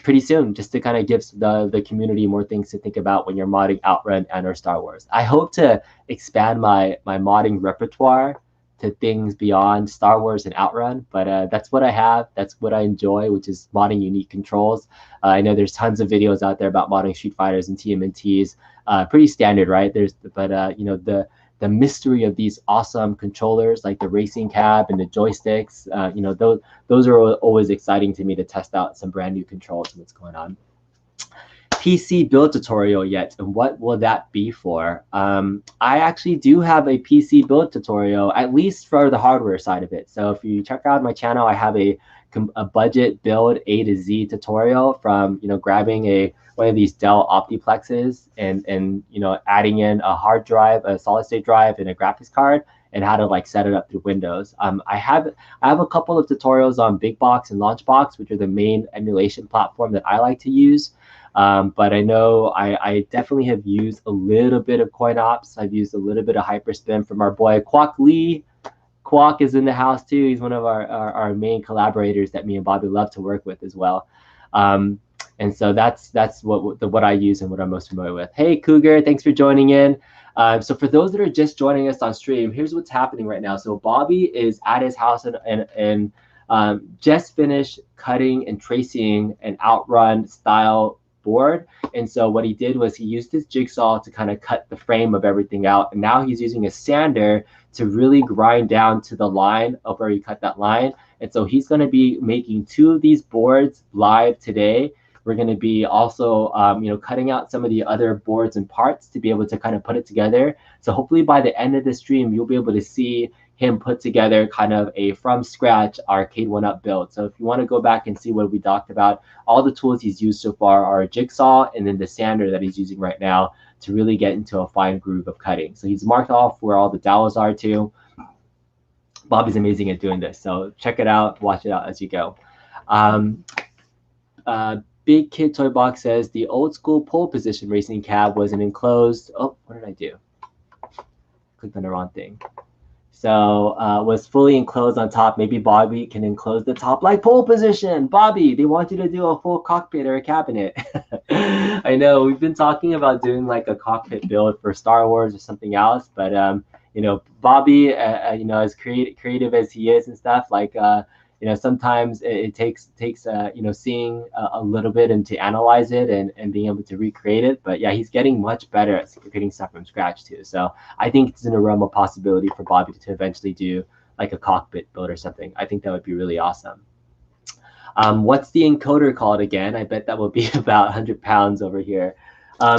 [SPEAKER 1] pretty soon, just to kind of give the community more things to think about when you're modding Outrun and or Star Wars. I hope to expand my modding repertoire to things beyond Star Wars and Outrun, but that's what I have. That's what I enjoy, which is modding unique controls. I know there's tons of videos out there about modding Street Fighters and TMNTs. Pretty standard, right? But you know, the mystery of these awesome controllers like the racing cab and the joysticks, you know, those are always exciting to me to test out some brand new controls and what's going on. PC build tutorial yet, and what will that be for? I actually do have a PC build tutorial, at least for the hardware side of it. So if you check out my channel, I have a budget build A to Z tutorial, from, you know, grabbing one of these Dell Optiplexes and you know, adding in a hard drive, a solid state drive, and a graphics card, and how to like set it up through Windows. I have a couple of tutorials on Big Box and Launchbox, which are the main emulation platform that I like to use. But I know I definitely have used a little bit of CoinOps. I've used a little bit of Hyperspin from our boy Kwok Lee. Kwok is in the house too. He's one of our main collaborators that me and Bobby love to work with as well. And so that's what I use and what I'm most familiar with. Hey Cougar, thanks for joining in. So for those that are just joining us on stream, here's what's happening right now. So Bobby is at his house and just finished cutting and tracing an Outrun style board. And so what he did was he used his jigsaw to kind of cut the frame of everything out. And now he's using a sander to really grind down to the line of where he cut that line. And so he's going to be making 2 of these boards live today. We're going to be also, you know, cutting out some of the other boards and parts to be able to kind of put it together. So hopefully by the end of the stream, you'll be able to see him put together kind of a from scratch Arcade1Up build. So if you want to go back and see what we talked about, all the tools he's used so far are a jigsaw and then the sander that he's using right now to really get into a fine groove of cutting. So he's marked off where all the dowels are too. Bobby's amazing at doing this. So check it out, watch it out as you go. Big Kid Toy Box says the old school pole position racing cab was an enclosed. Oh, what did I do? Clicked on the wrong thing. So was fully enclosed on top. Maybe Bobby can enclose the top like pole position. Bobby, they want you to do a full cockpit or a cabinet. I know we've been talking about doing like a cockpit build for Star Wars or something else, but you know, Bobby, you know, as creative as he is and stuff, like you know, sometimes it takes you know, seeing a little bit and to analyze it and being able to recreate it. But yeah, he's getting much better at creating stuff from scratch too. So I think it's in a realm of possibility for Bobby to eventually do like a cockpit build or something. I think that would be really awesome. What's the encoder called again? I bet that will be about 100 pounds over here.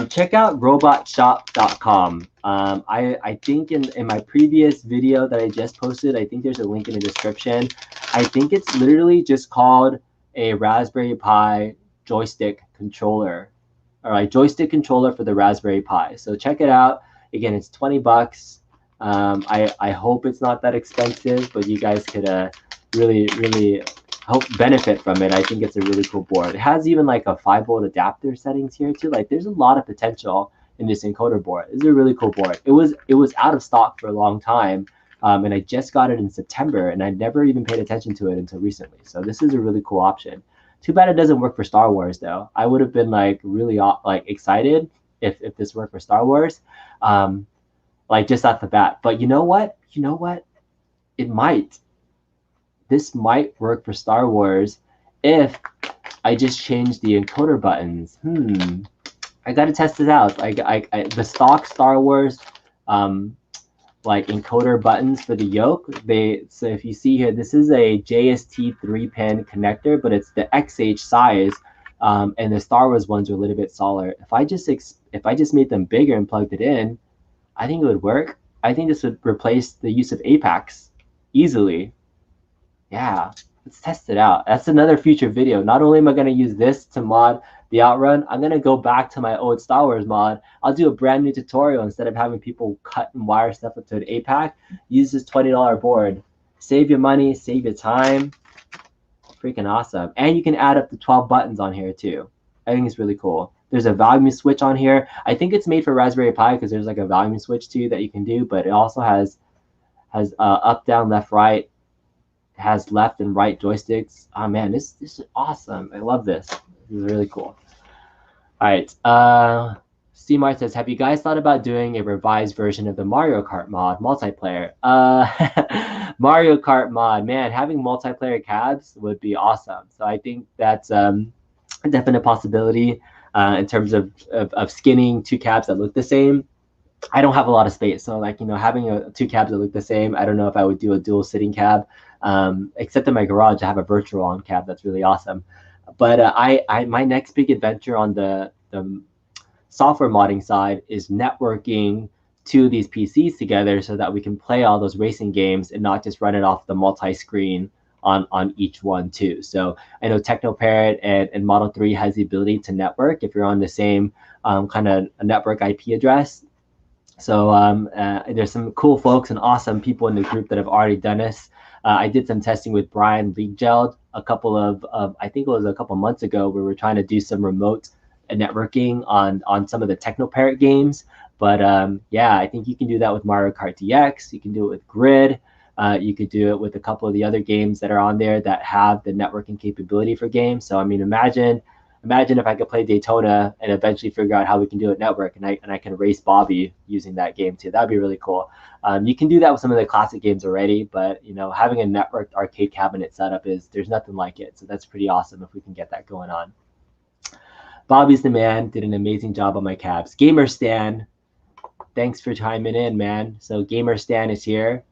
[SPEAKER 1] Check out robotshop.com. I think in my previous video that I just posted, I think there's a link in the description. I think it's literally just called a Raspberry Pi joystick controller, or like joystick controller for the Raspberry Pi. So check it out. Again, it's 20 bucks. I hope it's not that expensive, but you guys could really help benefit from it. I think it's a really cool board. It has even like a 5-volt adapter settings here too. Like there's a lot of potential in this encoder board. This is a really cool board. It was out of stock for a long time, and I just got it in September, and I never even paid attention to it until recently. So this is a really cool option. Too bad it doesn't work for Star Wars though. I would have been like really like excited if this worked for Star Wars, like just off the bat. But you know what? You know what? It might. This might work for Star Wars if I just change the encoder buttons. I gotta test it out. The stock Star Wars like encoder buttons for the yoke. So if you see here, this is a JST 3-pin connector, but it's the XH size, and the Star Wars ones are a little bit smaller. If I just made them bigger and plugged it in, I think it would work. I think this would replace the use of Apex easily. Yeah, let's test it out. That's another future video. Not only am I going to use this to mod the Outrun, I'm going to go back to my old Star Wars mod. I'll do a brand new tutorial instead of having people cut and wire stuff up to an APAC. Use this $20 board. Save your money, save your time. Freaking awesome. And you can add up to 12 buttons on here too. I think it's really cool. There's a volume switch on here. I think it's made for Raspberry Pi because there's like a volume switch too that you can do, but it also has up, down, left, right. Has left and right joysticks. Oh man, this is awesome. I love this. was really cool. All right. C-Mart says, have you guys thought about doing a revised version of the Mario Kart mod multiplayer? Mario Kart mod, man, having multiplayer cabs would be awesome. So I think that's a definite possibility in terms of skinning two cabs that look the same. I don't have a lot of space, so like having two cabs that look the same, I don't know if I would do a dual sitting cab. Except in my garage, I have a virtual on cab that's really awesome. But my next big adventure on the software modding side is networking two of these PCs together so that we can play all those racing games and not just run it off the multi-screen on each one too. So I know TechnoParrot and Model 3 has the ability to network if you're on the same kind of network IP address. So there's some cool folks and awesome people in the group that have already done this. I did some testing with Brian Leaggeld I think it was a couple months ago, where we're trying to do some remote networking on some of the TechnoParrot games. But yeah, I think you can do that with Mario Kart DX. You can do it with Grid. You could do it with a couple of the other games that are on there that have the networking capability for games. So I mean, imagine if I could play Daytona and eventually figure out how we can do it network, and I can race Bobby using that game too. That'd be really cool. You can do that with some of the classic games already, but having a networked arcade cabinet setup there's nothing like it. So that's pretty awesome if we can get that going on. Bobby's the man, did an amazing job on my cabs. Gamer Stan, thanks for chiming in, man. So Gamer Stan is here.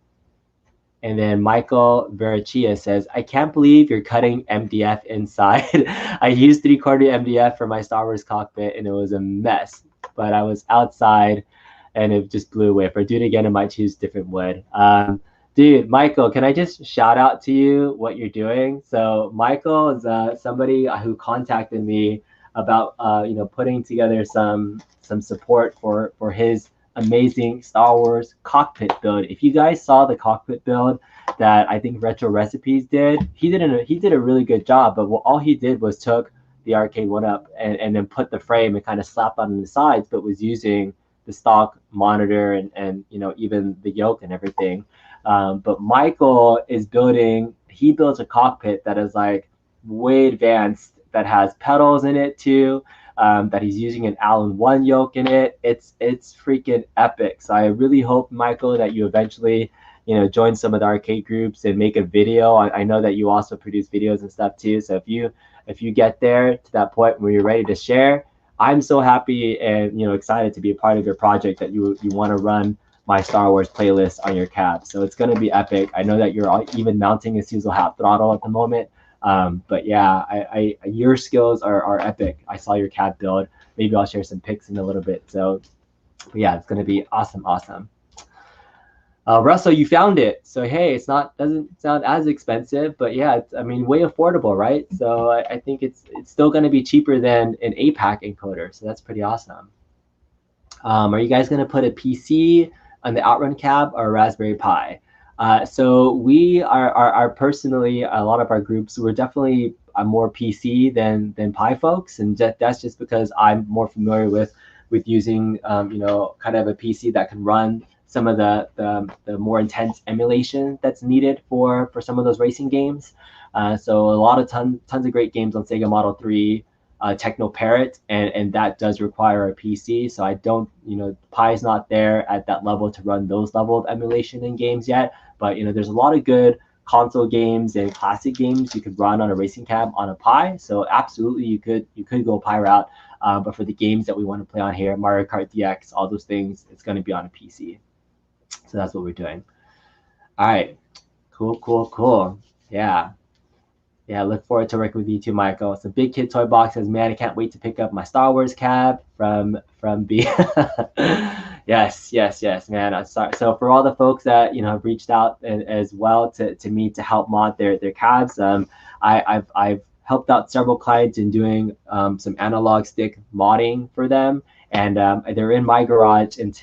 [SPEAKER 1] And then Michael Verachia says, I can't believe you're cutting MDF inside. I used 3/4 MDF for my Star Wars cockpit and it was a mess. But I was outside and it just blew away. If I do it again, I might choose different wood. Dude, Michael, can I just shout out to you what you're doing? So Michael is somebody who contacted me about putting together some support for his amazing Star Wars cockpit build. If you guys saw the cockpit build that I think Retro Recipes did, he did a really good job. But all he did was took the Arcade1Up and then put the frame and kind of slapped on the sides, but was using the stock monitor and even the yoke and everything. But Michael he builds a cockpit that is like way advanced, that has pedals in it too. That he's using an Allen 1 yoke in it. It's freaking epic. So I really hope, Michael, that you eventually, join some of the arcade groups and make a video. I know that you also produce videos and stuff too. So if you get there to that point where you're ready to share, I'm so happy and excited to be a part of your project that you want to run my Star Wars playlist on your cab. So it's going to be epic. I know that you're even mounting a Cecil half throttle at the moment. But yeah, your skills are epic. I saw your cab build. Maybe I'll share some pics in a little bit. So yeah, it's gonna be awesome. Russell, you found it. So hey, doesn't sound as expensive, but yeah, it's way affordable, right? So I think it's still gonna be cheaper than an APAC encoder. So that's pretty awesome. Are you guys gonna put a PC on the OutRun cab or a Raspberry Pi? So we are personally, a lot of our groups, we're definitely more PC than Pi folks, and that's just because I'm more familiar with using kind of a PC that can run some of the more intense emulation that's needed for some of those racing games. So a lot of tons of great games on Sega Model 3, TechnoParrot, and that does require a PC. So I don't, Pi is not there at that level to run those level of emulation in games yet. But there's a lot of good console games and classic games you could run on a racing cab on a Pi. So absolutely, you could go Pi route. But for the games that we want to play on here, Mario Kart DX, all those things, it's going to be on a PC. So that's what we're doing. All right, cool. Yeah, look forward to working with you too, Michael. It's a Big Kid Toy Box says, man, I can't wait to pick up my Star Wars cab from B. Yes, man. I'm sorry. So for all the folks that have reached out as well to me to help mod their cabs, I've helped out several clients in doing some analog stick modding for them, and they're in my garage. And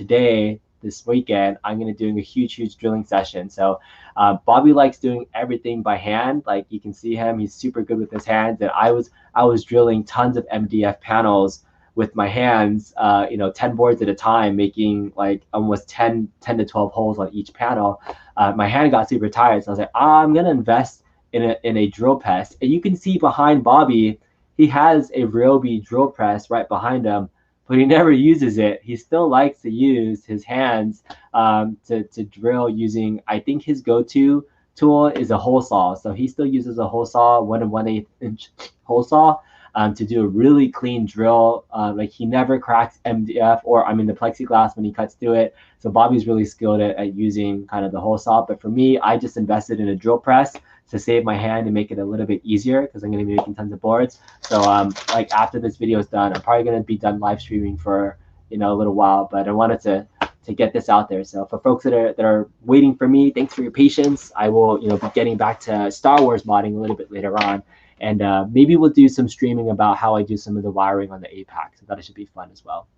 [SPEAKER 1] this weekend, I'm going to be doing a huge drilling session. So Bobby likes doing everything by hand. Like you can see him, he's super good with his hands. And I was drilling tons of MDF panels with my hands, 10 boards at a time, making like almost 10 to 12 holes on each panel. My hand got super tired. So I was like, I'm going to invest in a drill press. And you can see behind Bobby, he has a Ryobi drill press right behind him, but he never uses it. He still likes to use his hands to drill using, I think his go-to tool is a hole saw. So he still uses a hole saw, 1 1/8 inch hole saw, to do a really clean drill. Like he never cracks MDF or I mean the plexiglass when he cuts through it. So Bobby's really skilled at using kind of the hole saw. But for me, I just invested in a drill press to save my hand and make it a little bit easier because I'm going to be making tons of boards. So like after this video is done, I'm probably going to be done live streaming for a little while. But I wanted to get this out there. So for folks that are waiting for me, thanks for your patience. I will be getting back to Star Wars modding a little bit later on. And maybe we'll do some streaming about how I do some of the wiring on the APAC. So that should be fun as well.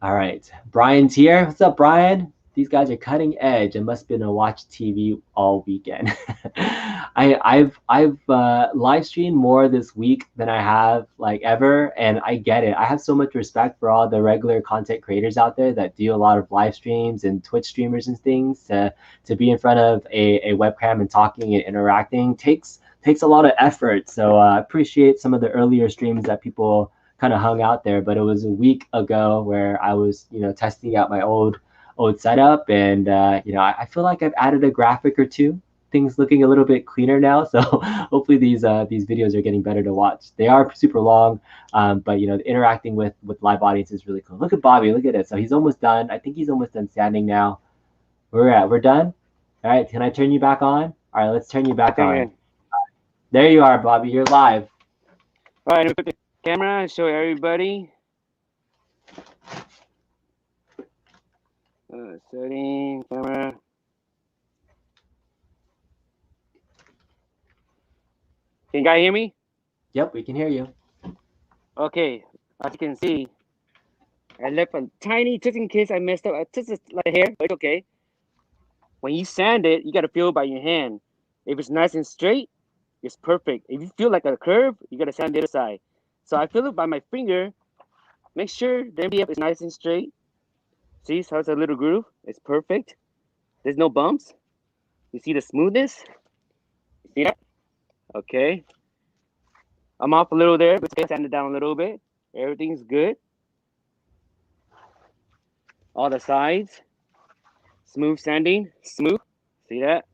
[SPEAKER 1] All right, Brian's here. What's up, Brian? These guys are cutting edge. I must have been to watch TV all weekend. I've live streamed more this week than I have like ever, and I get it. I have so much respect for all the regular content creators out there that do a lot of live streams and Twitch streamers and things. To be in front of a webcam and talking and interacting takes a lot of effort. So I appreciate some of the earlier streams that people kind of hung out there, but it was a week ago where I was testing out my old setup, and I feel like I've added a graphic or two, things looking a little bit cleaner now. So hopefully these videos are getting better to watch. They are super long, but interacting with live audience is really cool. Look at Bobby, look at it. So he's almost done. I think he's almost done sanding now. We're done. All right, can I turn you back on? All right, let's turn you back on. There you are, Bobby. You're live.
[SPEAKER 2] All right, put the camera and show everybody. Setting camera. Can you guys hear me?
[SPEAKER 1] Yep, we can hear you.
[SPEAKER 2] Okay, as you can see, I left a tiny, just in case I messed up, just like here, but it's okay. When you sand it, you got to feel it by your hand. If it's nice and straight, it's perfect. If you feel like a curve, you got to sand the other side. So I feel it by my finger. Make sure the MDF is nice and straight. See, so it's a little groove. It's perfect. There's no bumps. You see the smoothness? You see that? Okay. I'm off a little there, but okay, sand it down a little bit. Everything's good. All the sides. Smooth sanding. Smooth. See that?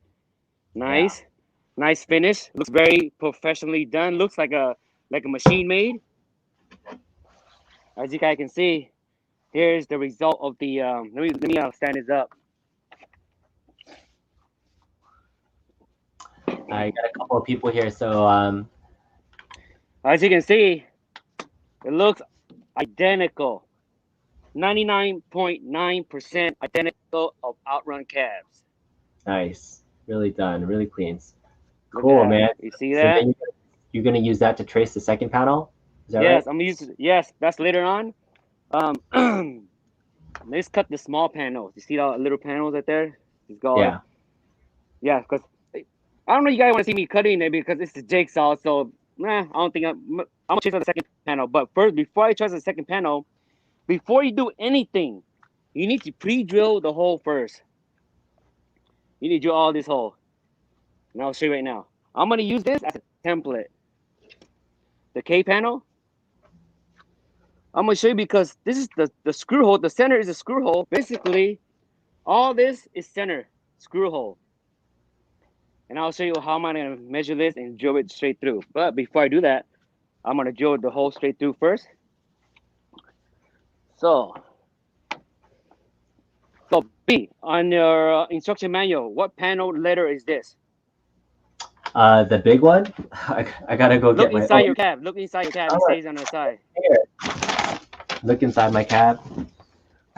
[SPEAKER 2] Nice. Yeah. Nice finish. Looks very professionally done. Looks like a machine made. As you guys can see, here's the result of the let me stand this up.
[SPEAKER 1] I got a couple of people here, so
[SPEAKER 2] as you can see, it looks identical. 99.9% identical of OutRun cabs.
[SPEAKER 1] Nice. Really done. Really clean. Cool, man.
[SPEAKER 2] You see that?
[SPEAKER 1] So you're gonna use that to trace the second panel? Is that
[SPEAKER 2] yes,
[SPEAKER 1] right?
[SPEAKER 2] I'm gonna use it. Yes, that's later on. Let's cut the small panels. You see the little panels right there? Yeah, because I don't know you guys want to see me cutting it because it's the jigsaw. So I don't think I'm gonna trace on the second panel. But first, before I trace the second panel, before you do anything, you need to pre-drill the hole first. You need to drill all this hole. And I'll show you right now. I'm gonna use this as a template. The K panel. I'm gonna show you because this is the screw hole. The center is a screw hole. Basically, all this is center screw hole. And I'll show you how I'm gonna measure this and drill it straight through. But before I do that, I'm gonna drill the hole straight through first. So B, on your instruction manual, what panel letter is this?
[SPEAKER 1] The big one. I gotta go
[SPEAKER 2] Look
[SPEAKER 1] get my.
[SPEAKER 2] inside your cab. Look inside your cab. It stays on the side.
[SPEAKER 1] Here. Look inside my cab.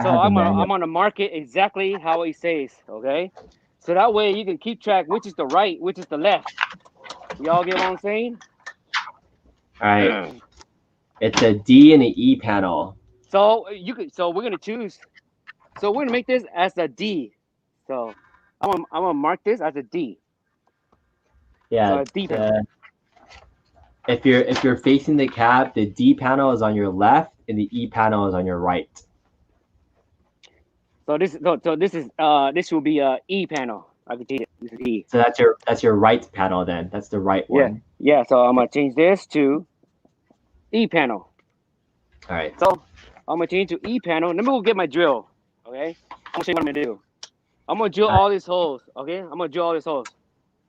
[SPEAKER 2] So I'm gonna mark it exactly how it says. Okay. So that way you can keep track which is the right, which is the left. Y'all get what I'm saying?
[SPEAKER 1] All right. It's a D and an E panel.
[SPEAKER 2] So we're gonna choose. So we're gonna make this as a D. So I'm gonna mark this as a D.
[SPEAKER 1] Yeah.
[SPEAKER 2] So a D panel.
[SPEAKER 1] If you're facing the cab, the D panel is on your left and the E panel is on your right.
[SPEAKER 2] So this will be a E panel. I can change it. This is E.
[SPEAKER 1] So that's your right panel then. That's the right
[SPEAKER 2] Yeah,
[SPEAKER 1] one.
[SPEAKER 2] yeah. So I'm gonna change this to E panel.
[SPEAKER 1] All right.
[SPEAKER 2] So I'm gonna change to E panel. Let me go get my drill. Okay. I'm gonna show you what I'm gonna do. I'm gonna drill
[SPEAKER 1] All right.
[SPEAKER 2] all these holes. Okay. I'm gonna drill all these holes.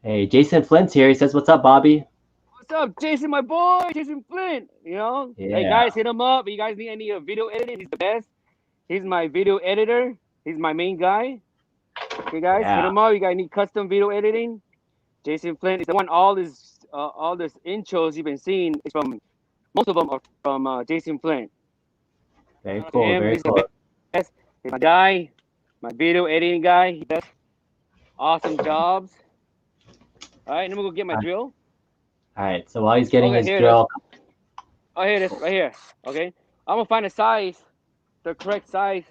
[SPEAKER 1] Hey, Jason Flint's here. He says, "What's up, Bobby?"
[SPEAKER 2] What's up, Jason, my boy, Jason Flint? You know, hey
[SPEAKER 1] Yeah.
[SPEAKER 2] guys, hit him up. If you guys need any video editing, he's the best. He's my video editor. He's my main guy. Okay, guys, hit
[SPEAKER 1] Yeah.
[SPEAKER 2] him up. You guys need custom video editing. Jason Flint is the one. All this intros you've been seeing is from, most of them are from Jason Flint.
[SPEAKER 1] Very
[SPEAKER 2] Shout out to
[SPEAKER 1] cool.
[SPEAKER 2] him.
[SPEAKER 1] Very
[SPEAKER 2] He's the
[SPEAKER 1] cool.
[SPEAKER 2] best. He's my guy, my video editing guy. He does awesome jobs. All right, let me go get my drill.
[SPEAKER 1] All right. So while he's getting
[SPEAKER 2] Okay,
[SPEAKER 1] his
[SPEAKER 2] here it is.
[SPEAKER 1] drill,
[SPEAKER 2] Oh, here it is, right here. Okay, I'm gonna find a size, the correct size.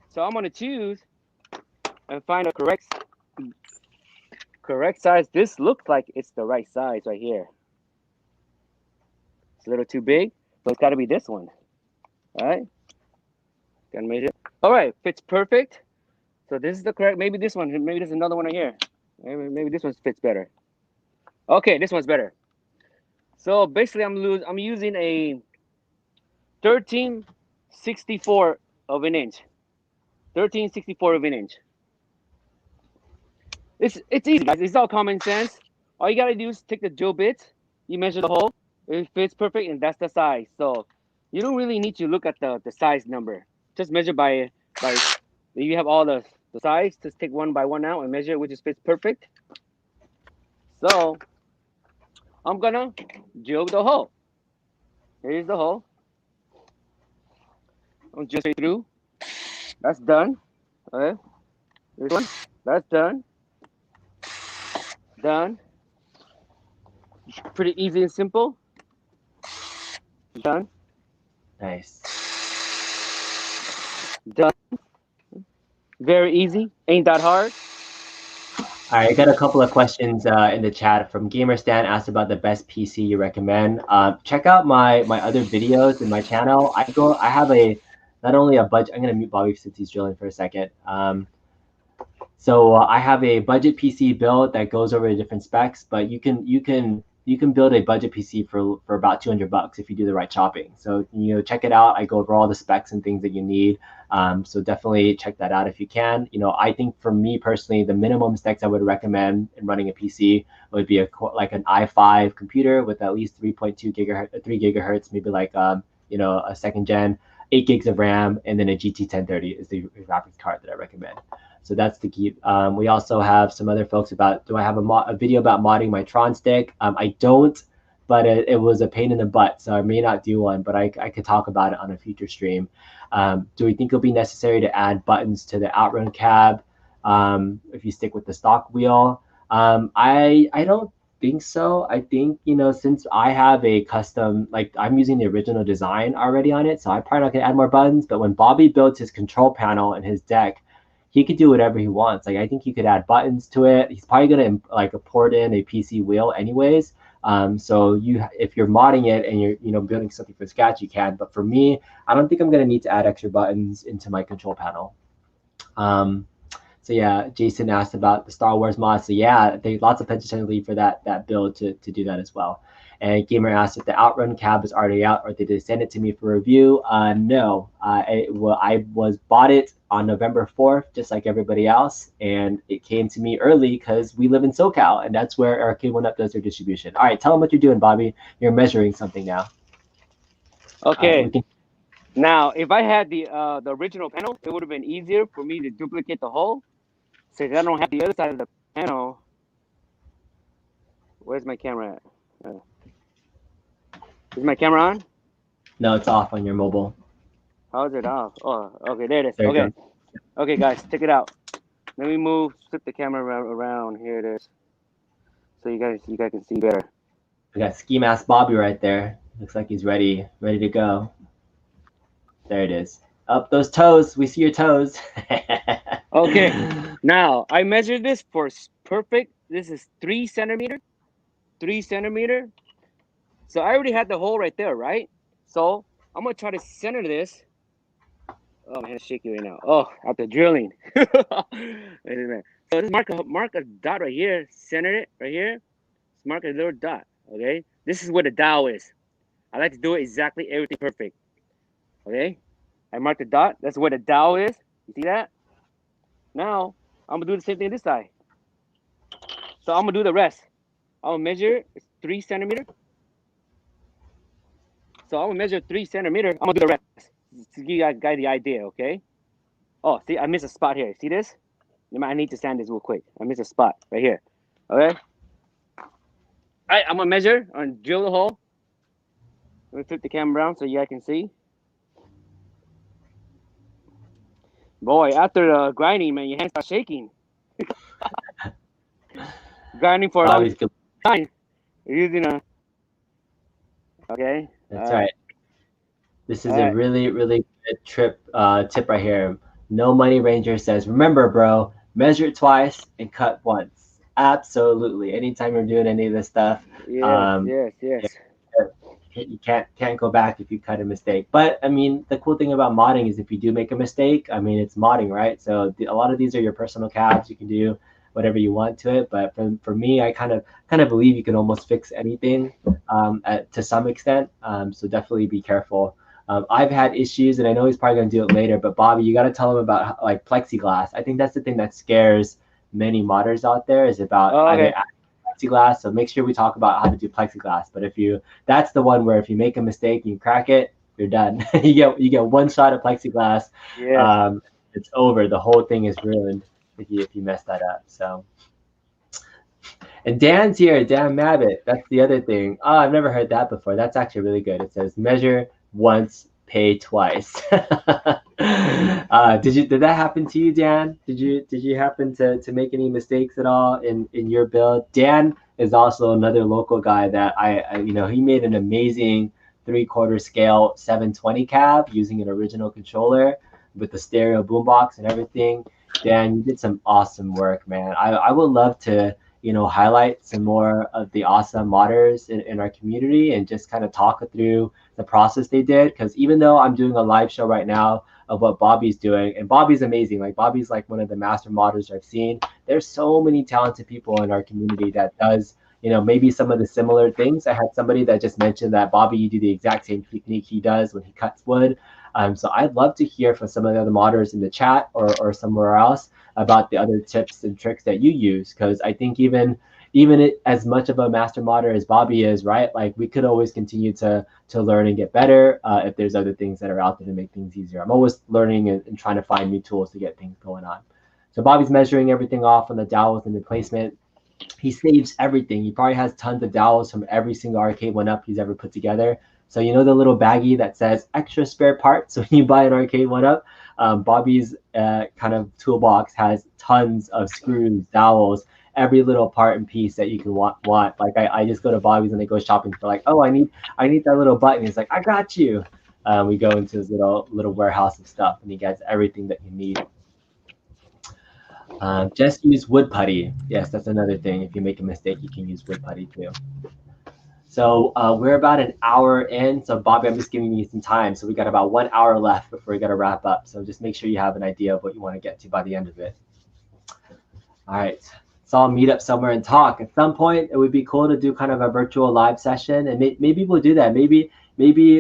[SPEAKER 2] So I'm gonna choose and find a correct size. This looks like it's the right size right here. It's a little too big, so it's got to be this one. All right, gotta measure. All right, fits perfect. So this is the correct. Maybe this one. Maybe there's another one right here. Maybe this one fits better. Okay, this one's better. So basically, I'm using a 13/64 of an inch. 13/64 of an inch. It's easy, guys. It's all common sense. All you gotta do is take the drill bit, you measure the hole, it fits perfect, and that's the size. So you don't really need to look at the size number. Just measure by you have all the size. Just take one by one out and measure which is fits perfect. So I'm gonna drill the hole. Here's the hole. I'm just straight through. That's done. Okay. This one. That's done. Done. Pretty easy and simple. Done.
[SPEAKER 1] nice.
[SPEAKER 2] Done. Very easy. Ain't that hard.
[SPEAKER 1] All right, I got a couple of questions in the chat from Gamer Stan asked about the best PC you recommend. Check out my other videos in my channel. I have a not only a budget. I'm gonna mute Bobby since he's drilling for a second. So I have a budget PC build that goes over the different specs, but you can build a budget PC for about $200 if you do the right shopping. So check it out. I go over all the specs and things that you need. So definitely check that out if you can. I think for me personally, the minimum specs I would recommend in running a PC would be like an i5 computer with at least 3.2 gigahertz, 3 gigahertz, maybe like a second gen, 8 gigs of RAM, and then a GT 1030 is the graphics card that I recommend. So that's the key. We also have some other folks about, do I have a video about modding my Tron stick? I don't, but it was a pain in the butt, so I may not do one, but I could talk about it on a future stream. Do we think it'll be necessary to add buttons to the OutRun cab if you stick with the stock wheel? I don't think so. I think, since I have a custom, like I'm using the original design already on it, so I'm probably not gonna add more buttons, but when Bobby builds his control panel and his deck, he could do whatever he wants. Like I think he could add buttons to it. He's probably gonna like port in a PC wheel anyways. So if you're modding it and you're building something from scratch, you can. But for me, I don't think I'm gonna need to add extra buttons into my control panel. So yeah, Jason asked about the Star Wars mod. So yeah, there's lots of potential for that build to do that as well. And Gamer asked if the OutRun cab is already out or did they send it to me for review? No, I bought it on November 4th, just like everybody else, and it came to me early because we live in SoCal, and that's where Arcade1Up does their distribution. All right, tell them what you're doing, Bobby. You're measuring something now.
[SPEAKER 2] Okay. Now, if I had the original panel, it would have been easier for me to duplicate the hole. Since I don't have the other side of the panel. Where's my camera at? Is my camera on?
[SPEAKER 1] No, it's off on your mobile.
[SPEAKER 2] How is it off? Oh, okay, there it is.
[SPEAKER 1] There
[SPEAKER 2] Okay. Okay, guys, check it out. Let me flip the camera around. Here it is. So you guys can see better.
[SPEAKER 1] We got Ski Mask Bobby right there. Looks like he's ready to go. There it is. Up those toes. We see your toes.
[SPEAKER 2] Okay. Now I measured this for perfect. This is 3 centimeter. 3 centimeter. So I already had the hole right there, right? So I'm gonna try to center this. Oh, my hand is shaky right now. Oh, after drilling. Wait a minute. So just mark a dot right here. Center it right here. Just mark a little dot. Okay. This is where the dowel is. I like to do it exactly everything perfect. Okay. I mark the dot. That's where the dowel is. You see that? Now I'm gonna do the same thing this side. So I'm gonna do the rest. I'm gonna measure 3 centimeter. So I'm gonna measure 3 centimeter. I'm gonna do the rest to give you guys the idea. Okay. Oh, see, I missed a spot here. See this? I need to sand this real quick. I missed a spot right here. Okay. All right, I'm gonna measure and drill the hole. Let me flip the camera around so you guys can see. Boy, after the grinding, man, your hands start shaking. Grinding for a long time. You're using a. Okay.
[SPEAKER 1] That's right. This is a really, really good tip right here. No Money Ranger says, remember, bro, measure twice and cut once. Absolutely. Anytime you're doing any of this stuff,
[SPEAKER 2] yes.
[SPEAKER 1] you can't go back if you cut a mistake. But I mean, the cool thing about modding is if you do make a mistake, I mean, it's modding, right? So a lot of these are your personal cabs. You can do whatever you want to it. But for me, I kind of believe you can almost fix anything to some extent. So definitely be careful. I've had issues, and I know he's probably going to do it later, but Bobby, you got to tell him about like plexiglass. I think that's the thing that scares many modders out there is about either plexiglass. So make sure we talk about how to do plexiglass. But that's the one where if you make a mistake, you crack it, you're done. you get one shot of plexiglass.
[SPEAKER 2] Yes.
[SPEAKER 1] It's over. The whole thing is ruined if you mess that up. So. And Dan's here, Dan Mabbit. That's the other thing. Oh, I've never heard that before. That's actually really good. It says measure once, pay twice. Did that happen to you, Dan? Did you happen to make any mistakes at all in your build? Dan is also another local guy that he made an amazing 3/4 scale 720 cab using an original controller with the stereo boombox and everything. Dan, you did some awesome work, man. I would love to highlight some more of the awesome modders in our community and just kind of talk through the process they did. Because even though I'm doing a live show right now of what Bobby's doing, and Bobby's amazing. Like Bobby's like one of the master modders I've seen. There's so many talented people in our community that does, maybe some of the similar things. I had somebody that just mentioned that Bobby, you do the exact same technique he does when he cuts wood. So I'd love to hear from some of the other modders in the chat or somewhere else about the other tips and tricks that you use, because I think even as much of a master modder as Bobby is, right? Like we could always continue to learn and get better if there's other things that are out there to make things easier. I'm always learning and trying to find new tools to get things going on. So Bobby's measuring everything off on the dowels and the placement. He saves everything. He probably has tons of dowels from every single Arcade1Up he's ever put together. So the little baggie that says extra spare parts when you buy an Arcade1Up, Bobby's kind of toolbox has tons of screws, dowels, every little part and piece that you can want. Like I just go to Bobby's and I go shopping for like, oh, I need that little button. He's like, I got you. We go into his little warehouse of stuff, and he gets everything that you need. Just use wood putty. Yes, that's another thing. If you make a mistake, you can use wood putty too. So we're about an hour in. So Bobby, I'm just giving you some time. So we got about 1 hour left before we got to wrap up. So just make sure you have an idea of what you want to get to by the end of it. All right. So I'll meet up somewhere and talk. At some point, it would be cool to do kind of a virtual live session, and maybe we'll do that. Maybe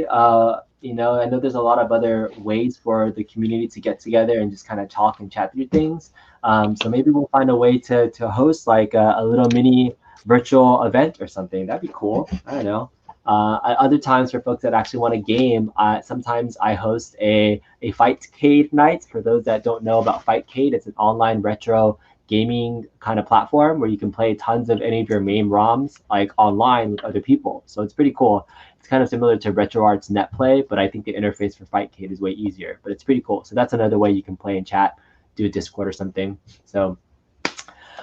[SPEAKER 1] I know there's a lot of other ways for the community to get together and just kind of talk and chat through things. So maybe we'll find a way to host like a little mini virtual event or something. That'd be cool. I don't know. Other times for folks that actually want a game, sometimes I host a Fightcade night. For those that don't know about Fightcade, it's an online retro gaming kind of platform where you can play tons of any of your main ROMs like online with other people. So it's pretty cool. It's kind of similar to RetroArts NetPlay, but I think the interface for Fightcade is way easier. But it's pretty cool. So that's another way you can play and chat, do a Discord or something. So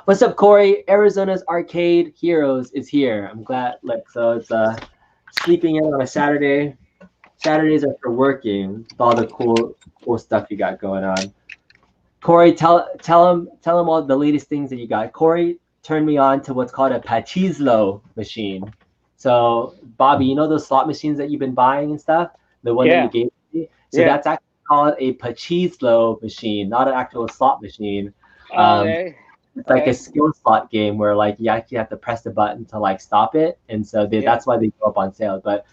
[SPEAKER 1] what's up, Corey? Arizona's Arcade Heroes is here. I'm glad. So it's sleeping in on a Saturday. Saturdays are for working with all the cool stuff you got going on. Corey, tell him all the latest things that you got. Corey turned me on to what's called a Pachizlo machine. So Bobby, those slot machines that you've been buying and stuff, the one that you gave me. So that's actually called a Pachislo machine, not an actual slot machine.
[SPEAKER 2] Oh,
[SPEAKER 1] Um,
[SPEAKER 2] okay.
[SPEAKER 1] it's like a
[SPEAKER 2] Okay.
[SPEAKER 1] skill slot game where like you actually have to press the button to like stop it, and so
[SPEAKER 2] Yeah.
[SPEAKER 1] that's why they go up on sale. But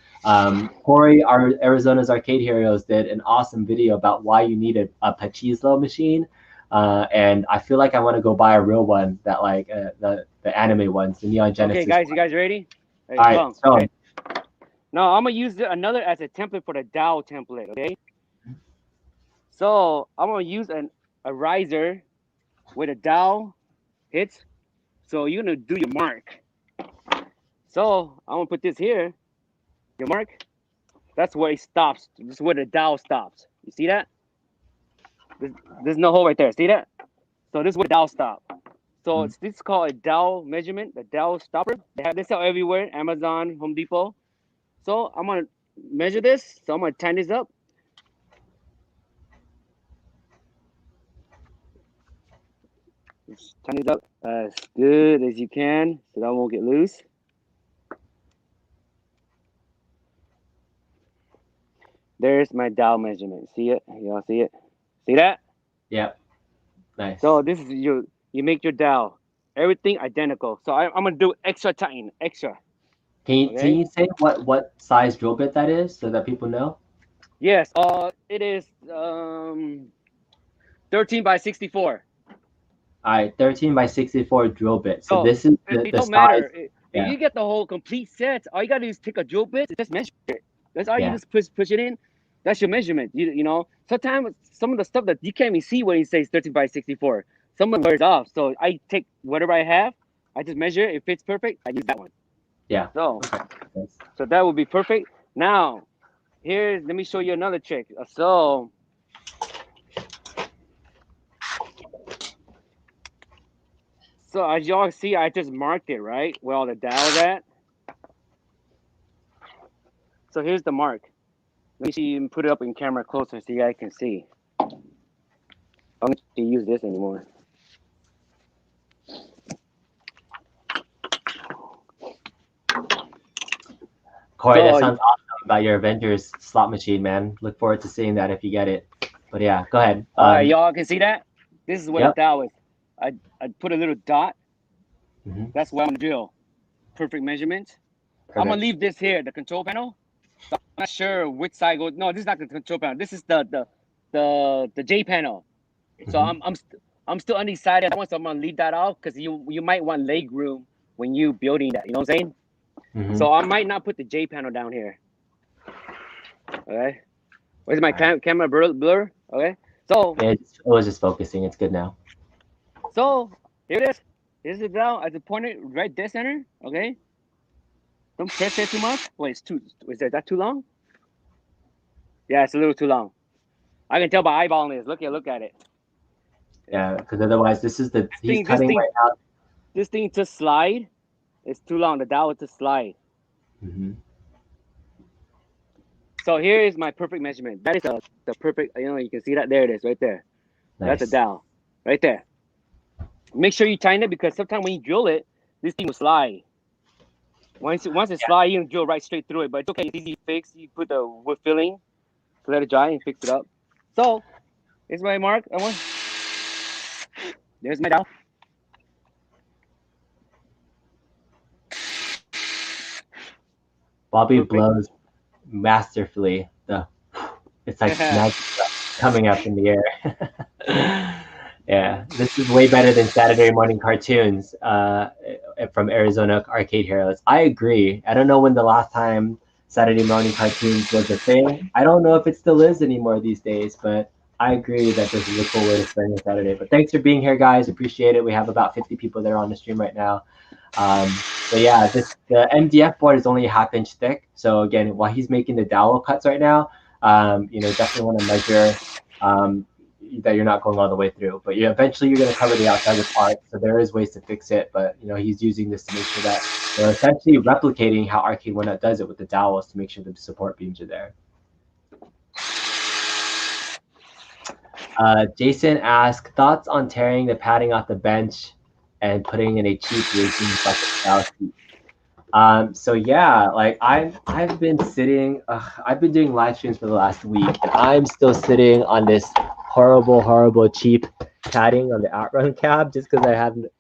[SPEAKER 1] Corey, our Arizona's Arcade Heroes, did an awesome video about why you need a Pachislo machine, and I feel like I want to go buy a real one that like the anime ones, the Neon
[SPEAKER 2] Okay,
[SPEAKER 1] Genesis
[SPEAKER 2] guys, you
[SPEAKER 1] one.
[SPEAKER 2] guys ready? Hey,
[SPEAKER 1] All right,
[SPEAKER 2] boom.
[SPEAKER 1] so
[SPEAKER 2] Okay. Now I'm gonna use another as a template for the dowel template. Okay. So I'm gonna use a riser with a dowel hits. So you're gonna do your mark. So I'm gonna put this here. Your mark. That's where it stops. This is where the dowel stops. You see that? There's no hole right there. See that? So this is where the dowel stop. So this is called a dowel measurement, the dowel stopper. They have this out everywhere, Amazon, Home Depot. So I'm gonna measure this. So I'm gonna tighten this up. Just tighten it up as good as you can so that won't get loose. There's my dowel measurement. See it? Y'all see it? See that?
[SPEAKER 1] yeah, nice.
[SPEAKER 2] So this is you make your dowel. Everything identical. So I'm gonna do extra tighten, extra.
[SPEAKER 1] Can
[SPEAKER 2] Okay.
[SPEAKER 1] you say what size drill bit that is so that people know?
[SPEAKER 2] Yes. It is 13 by 64.
[SPEAKER 1] All right, 13 by 64 drill bit. So
[SPEAKER 2] So
[SPEAKER 1] this is
[SPEAKER 2] it
[SPEAKER 1] the
[SPEAKER 2] don't
[SPEAKER 1] size.
[SPEAKER 2] matter. If
[SPEAKER 1] Yeah,
[SPEAKER 2] you get the whole complete set, all you gotta do is take a drill bit and just measure it. That's all you
[SPEAKER 1] yeah,
[SPEAKER 2] just push it in. That's your measurement. You know, sometimes some of the stuff that you can't even see when it says 13 by 64. Some of it wears off. So I take whatever I have, I just measure it. If it's perfect, I use that one.
[SPEAKER 1] yeah.
[SPEAKER 2] So
[SPEAKER 1] Okay. Nice.
[SPEAKER 2] so that would be perfect. Now, let me show you another trick. So as y'all see, I just marked it, right? Where all the dowels at. So here's the mark. Let me see you put it up in camera closer so you guys can see. I don't need to use this anymore.
[SPEAKER 1] Corey, that
[SPEAKER 2] So
[SPEAKER 1] sounds awesome about your Avengers slot machine, man. Look forward to seeing that if you get it. But yeah, go ahead.
[SPEAKER 2] y'all can see that? This is where the
[SPEAKER 1] Yep.
[SPEAKER 2] dowel is. I put a little dot.
[SPEAKER 1] Hmm.
[SPEAKER 2] That's where I'm gonna drill. Perfect measurement. I'm gonna
[SPEAKER 1] Perfect.
[SPEAKER 2] leave this here, the control panel. So I'm not sure which side goes. No, this is not the control panel. This is the J panel. So
[SPEAKER 1] Hmm.
[SPEAKER 2] I'm still undecided. So I'm gonna leave that off because you might want leg room when you building that. You know what I'm saying?
[SPEAKER 1] Hmm.
[SPEAKER 2] So I might not put the J panel down here. Okay. Where's my
[SPEAKER 1] All right.
[SPEAKER 2] camera blur? Okay. So
[SPEAKER 1] Yeah, it was just focusing. It's good now.
[SPEAKER 2] here it is. Here's the down. I just point it right dead center. Okay. Don't press it too much. Wait, it's too. Is that too long? Yeah, it's a little too long. I can tell by eyeballing this. Look at it.
[SPEAKER 1] Yeah, because otherwise, he's
[SPEAKER 2] This
[SPEAKER 1] cutting
[SPEAKER 2] thing,
[SPEAKER 1] right now.
[SPEAKER 2] this thing to slide. It's too long. The dowel to slide.
[SPEAKER 1] Hmm.
[SPEAKER 2] So here is my perfect measurement. That is the perfect. You can see that. There it is, right there. That's a
[SPEAKER 1] Nice.
[SPEAKER 2] dowel, right there. Make sure you tighten it because sometimes when you drill it, this thing will slide. Once it slides, you can drill right straight through it. But it's okay. It's easy to fix. You put the wood filling, let it dry, and fix it up. So here's my mark. There's my dowel.
[SPEAKER 1] Bobby
[SPEAKER 2] Perfect.
[SPEAKER 1] blows masterfully. It's like magic coming up in the air. Yeah, this is way better than Saturday morning cartoons from Arizona Arcade Heroes. I agree. I don't know when the last time Saturday morning cartoons was a thing. I don't know if it still is anymore these days, but I agree that this is a cool way to spend your Saturday. But thanks for being here, guys. Appreciate it. We have about 50 people there on the stream right now. But yeah, the MDF board is only a ½ inch thick. So again, while he's making the dowel cuts right now, definitely want to measure that you're not going all the way through. But eventually you're going to cover the outside with art. So there is ways to fix it. But he's using this to make sure that they're essentially replicating how Arcade1Up does it with the dowels to make sure the support beams are there. Jason asked, thoughts on tearing the padding off the bench and putting in a cheap racing bucket style seat? So yeah, like I've been sitting, I've been doing live streams for the last week, and I'm still sitting on this horrible cheap padding on the OutRun cab just because I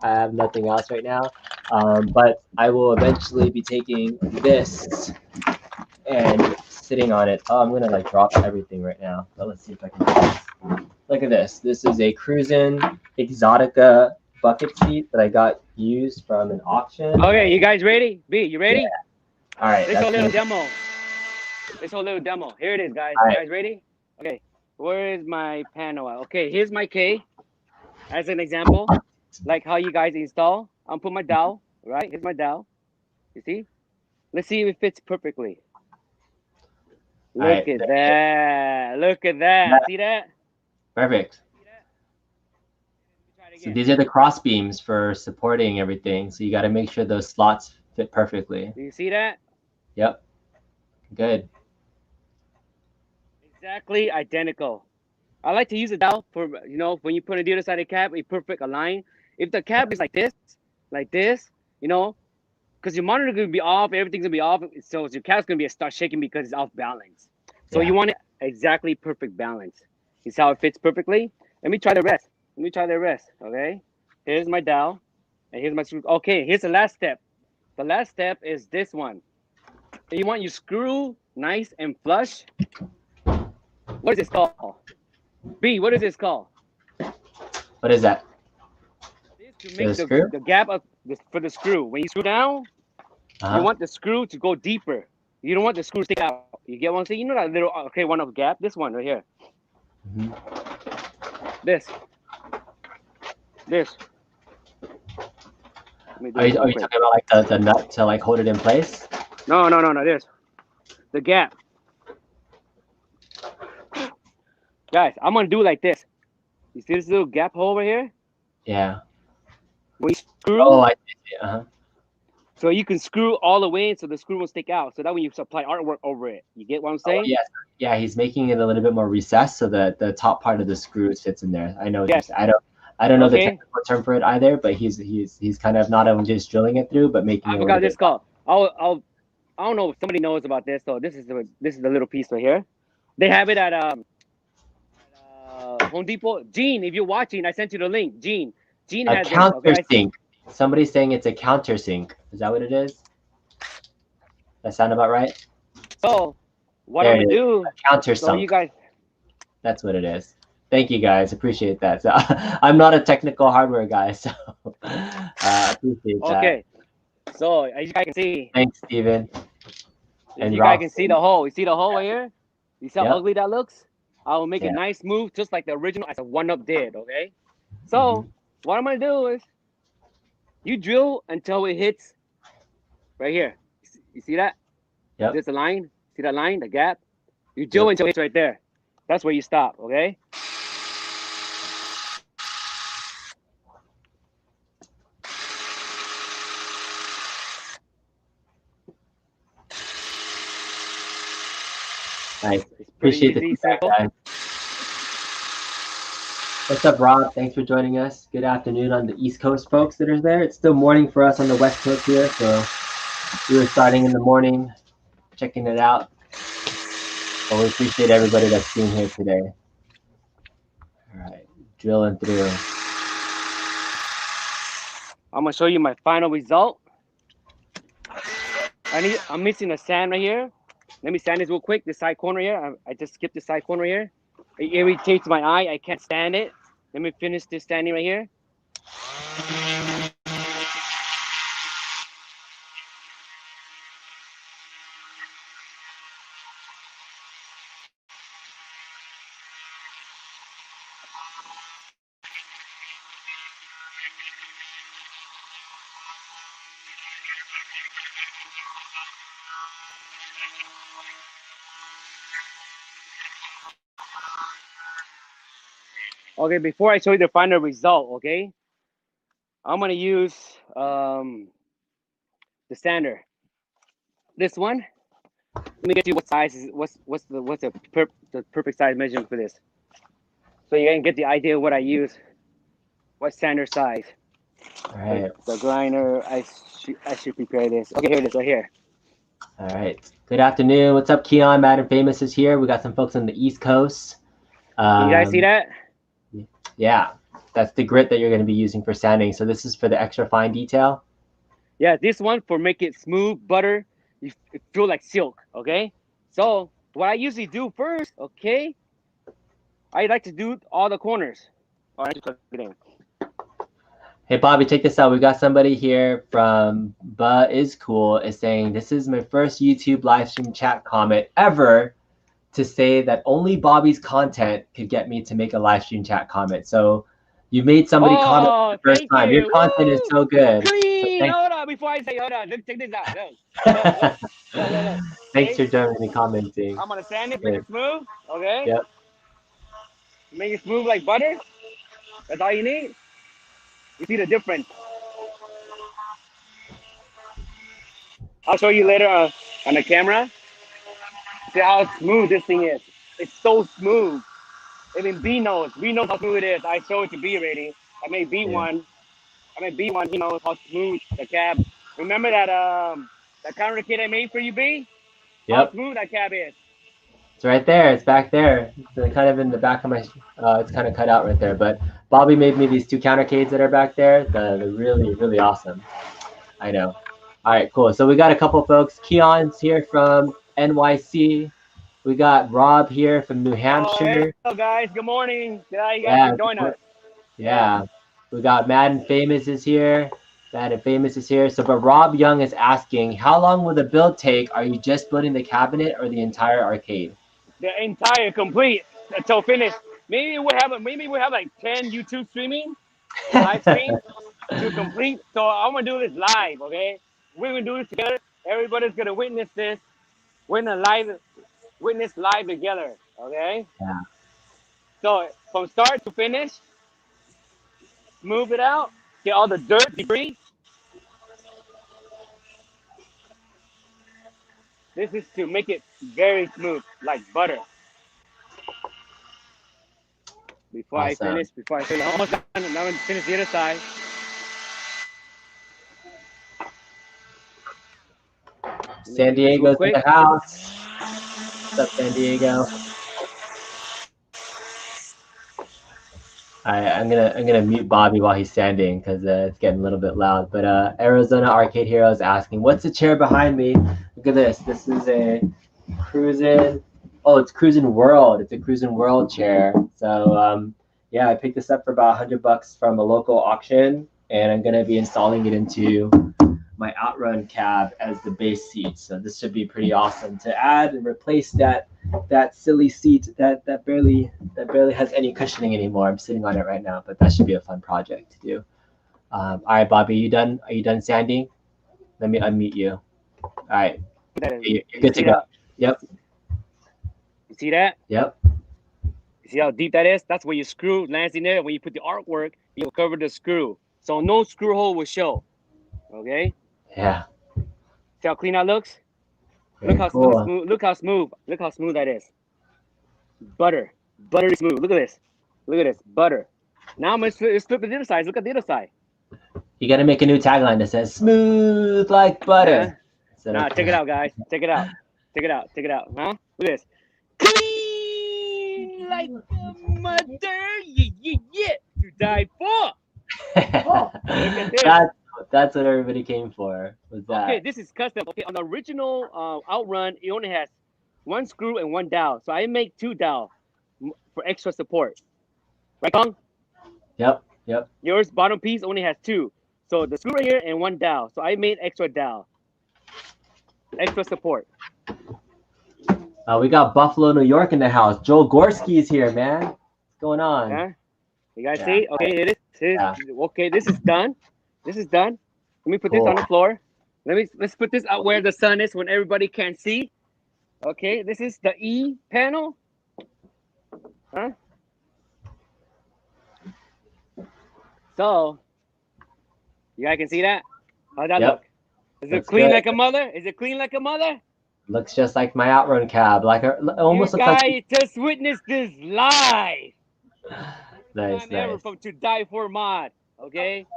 [SPEAKER 1] have nothing else right now. But I will eventually be taking this and sitting on it. Oh, I'm gonna like drop everything right now. But let's see if I can do this. Look at this. This is a Cruisin' Exotica bucket seat that I got used from an auction.
[SPEAKER 2] Okay, you guys ready? B, you ready?
[SPEAKER 1] Yeah. All right.
[SPEAKER 2] Let's do a little demo. Let's do a little demo. Here it is, guys.
[SPEAKER 1] All
[SPEAKER 2] You
[SPEAKER 1] right.
[SPEAKER 2] guys ready? Okay. Where is my panel at? Okay, here's my K as an example, like how you guys install. I'll put my dowel, right? Here's my dowel. You see? Let's see if it fits perfectly. Look at that. Look at that. See that?
[SPEAKER 1] Perfect. So these are the cross beams for supporting everything. So you got to make sure those slots fit perfectly.
[SPEAKER 2] Do you see that?
[SPEAKER 1] Yep. Good.
[SPEAKER 2] Exactly identical. I like to use a dowel for, when you put it the other side of the cab, a perfect align. If the cab is like this, because your monitor going to be off, everything's going to be off, so your cab's going to start shaking because it's off balance. So you want it exactly perfect balance. You see how it fits perfectly? Let me try the rest. Okay? Here's my dowel, and here's my screw. Okay, here's the last step. The last step is this one. You want your screw nice and flush. What is this called? B, what is this called?
[SPEAKER 1] What is that?
[SPEAKER 2] This to make the gap for the screw. When you screw down, you want the screw to go deeper. You don't want the screw to stick out. You get what I'm saying? You know that little Arcade1Up gap? This one right here. This.
[SPEAKER 1] Are you talking about like the nut to like hold it in place?
[SPEAKER 2] No. This. The gap. Guys, I'm gonna do it like this. You see this little gap hole over here?
[SPEAKER 1] Yeah.
[SPEAKER 2] When you screw.
[SPEAKER 1] Oh, I see.
[SPEAKER 2] So you can screw all the way in so the screw will stick out. So that when you apply artwork over it. You get what I'm saying?
[SPEAKER 1] Oh, yes. Yeah, he's making it a little bit more recessed so that the top part of the screw fits in there. I know. Yes. I don't know the technical term for it either, but he's kind of not only just drilling it through, but making it.
[SPEAKER 2] I forgot this called. I don't know if somebody knows about this. So this is the little piece right here. They have it at Home Depot. Gene, if you're watching, I sent you the link. Gene has
[SPEAKER 1] a countersink. Somebody's saying it's a countersink. Is that what it is? That sound about right?
[SPEAKER 2] So what I'm gonna do?
[SPEAKER 1] Countersunk.
[SPEAKER 2] So you guys.
[SPEAKER 1] That's what it is. Thank you guys. Appreciate that. So I'm not a technical hardware guy, so appreciate that.
[SPEAKER 2] Okay. So as you guys can see.
[SPEAKER 1] Thanks, Steven.
[SPEAKER 2] And you guys can see the hole. You see the hole right here? You see how ugly that looks? I will make it nice, smooth, just like the original as A1up did, okay? So what I'm gonna do is you drill until it hits right here. You see that?
[SPEAKER 1] Yep.
[SPEAKER 2] There's a line. See that line, the gap? You drill until it's right there. That's where you stop, okay?
[SPEAKER 1] Nice. Appreciate the feedback, guys. What's up, Rob? Thanks for joining us. Good afternoon on the East Coast folks that are there. It's still morning for us on the West Coast here, so we were starting in the morning, checking it out. But we appreciate everybody that's being here today. All right, drilling through.
[SPEAKER 2] I'm gonna show you my final result. I'm missing a sand right here. Let me sand this real quick. This side corner here. I just skipped the side corner here. It irritates my eye. I can't stand it. Let me finish this standing right here. Okay, before I show you the final result, okay, I'm gonna use the sander. This one. Let me get you what size is what's the perfect size measurement for this, so you can get the idea of what I use, what sander size.
[SPEAKER 1] All right.
[SPEAKER 2] The grinder. I should prepare this. Okay, here it is, right here.
[SPEAKER 1] All right. Good afternoon. What's up, Keon? Madam Famous is here. We got some folks on the East Coast.
[SPEAKER 2] Can you guys see that?
[SPEAKER 1] Yeah, that's the grit that you're going to be using for sanding. So this is for the extra fine detail.
[SPEAKER 2] Yeah, this one for make it smooth, butter. You feel like silk. Okay. So what I usually do first, okay, I like to do all the corners. All right, plug it in.
[SPEAKER 1] Hey, Bobby, check this out. We got somebody here from Ba Is Cool is saying, this is my first YouTube live stream chat comment ever to say that only Bobby's content could get me to make a live stream chat comment. So you made somebody comment for the first time.
[SPEAKER 2] You.
[SPEAKER 1] Your content is so good.
[SPEAKER 2] Clean.
[SPEAKER 1] So
[SPEAKER 2] hold on, before I say, hold on. Look, check this out. Look.
[SPEAKER 1] Thanks for joining me commenting.
[SPEAKER 2] I'm gonna sand it, make it smooth. Okay.
[SPEAKER 1] Yep.
[SPEAKER 2] Make it smooth like butter. That's all you need. You see the difference. I'll show you later on the camera. See how smooth this thing is. It's so smooth. Even B knows. B knows how smooth it is. I showed it to B already. I made B1. He knows how smooth the cab. Remember that counter kit I made for you, B?
[SPEAKER 1] Yep.
[SPEAKER 2] How smooth that cab is.
[SPEAKER 1] It's right there. It's back there. It's kind of in the back of my. It's kind of cut out right there. But Bobby made me these two countercades that are back there. They're really, really awesome. I know. All right, cool. So we got a couple folks. Keon's here from NYC. We got Rob here from New Hampshire.
[SPEAKER 2] Hello, guys. Good morning. Glad you guys can join us.
[SPEAKER 1] Yeah. We got Madden Famous is here. So, but Rob Young is asking, how long will the build take? Are you just building the cabinet or the entire arcade?
[SPEAKER 2] The entire complete until finished. Maybe we have like 10 YouTube streaming, live stream to complete. So I'm gonna do this live, okay? We're gonna do this together. Everybody's gonna witness this. We're gonna witness live together, okay?
[SPEAKER 1] Yeah.
[SPEAKER 2] So from start to finish, smooth it out, get all the dirt, debris. This is to make it very smooth, like butter. Before I finish, almost done. Now I'm gonna finish the other side.
[SPEAKER 1] San Diego's in the house. What's up, San Diego? I'm gonna mute Bobby while he's standing because it's getting a little bit loud. But Arizona Arcade Hero is asking, what's the chair behind me? Look at this. This is a Cruisin'. Oh, it's Cruisin' World. It's a Cruisin' World chair. So yeah, I picked this up for about $100 from a local auction, and I'm gonna be installing it into my OutRun cab as the base seat. So this should be pretty awesome to add and replace that silly seat that barely has any cushioning anymore. I'm sitting on it right now, but that should be a fun project to do. All right, Bobby, are you done sanding? Let me unmute you. All right, you're good to go. Yep.
[SPEAKER 2] You see that?
[SPEAKER 1] Yep.
[SPEAKER 2] You see how deep that is? That's where your screw lands in there. When you put the artwork, you'll cover the screw, so no screw hole will show. Okay.
[SPEAKER 1] Yeah.
[SPEAKER 2] See how clean that looks?
[SPEAKER 1] Very
[SPEAKER 2] look how
[SPEAKER 1] cool.
[SPEAKER 2] smooth. Look how smooth that is. Buttery smooth. Look at this. Butter. Now let's flip the other side. Look at the other side.
[SPEAKER 1] You gotta make a new tagline that says "smooth like butter."
[SPEAKER 2] Now check it out, guys. Check it out. Huh? Look at this. Clean like a mother. Yeah. To die for. Look at this.
[SPEAKER 1] That's what everybody came for. Was that?
[SPEAKER 2] Okay, this is custom. Okay, on the original OutRun, it only has one screw and one dowel. So I make two dowel for extra support. Right, Kong?
[SPEAKER 1] Yep.
[SPEAKER 2] Yours bottom piece only has two. So the screw right here and one dowel. So I made extra dowel. Extra support.
[SPEAKER 1] We got Buffalo, New York in the house. Joel Gorski is here, man. What's going on?
[SPEAKER 2] Yeah. You guys see? Okay, it is. Okay, this is done. Let me put this on the floor. Let's put this out where the sun is when everybody can see. Okay, this is the E panel. Huh? So you guys can see that? How's that look? Is it clean like a mother?
[SPEAKER 1] Looks just like my OutRun cab. Almost looks like.
[SPEAKER 2] You guys just witnessed this live.
[SPEAKER 1] Nice.
[SPEAKER 2] Ever from To Die For mod. Okay.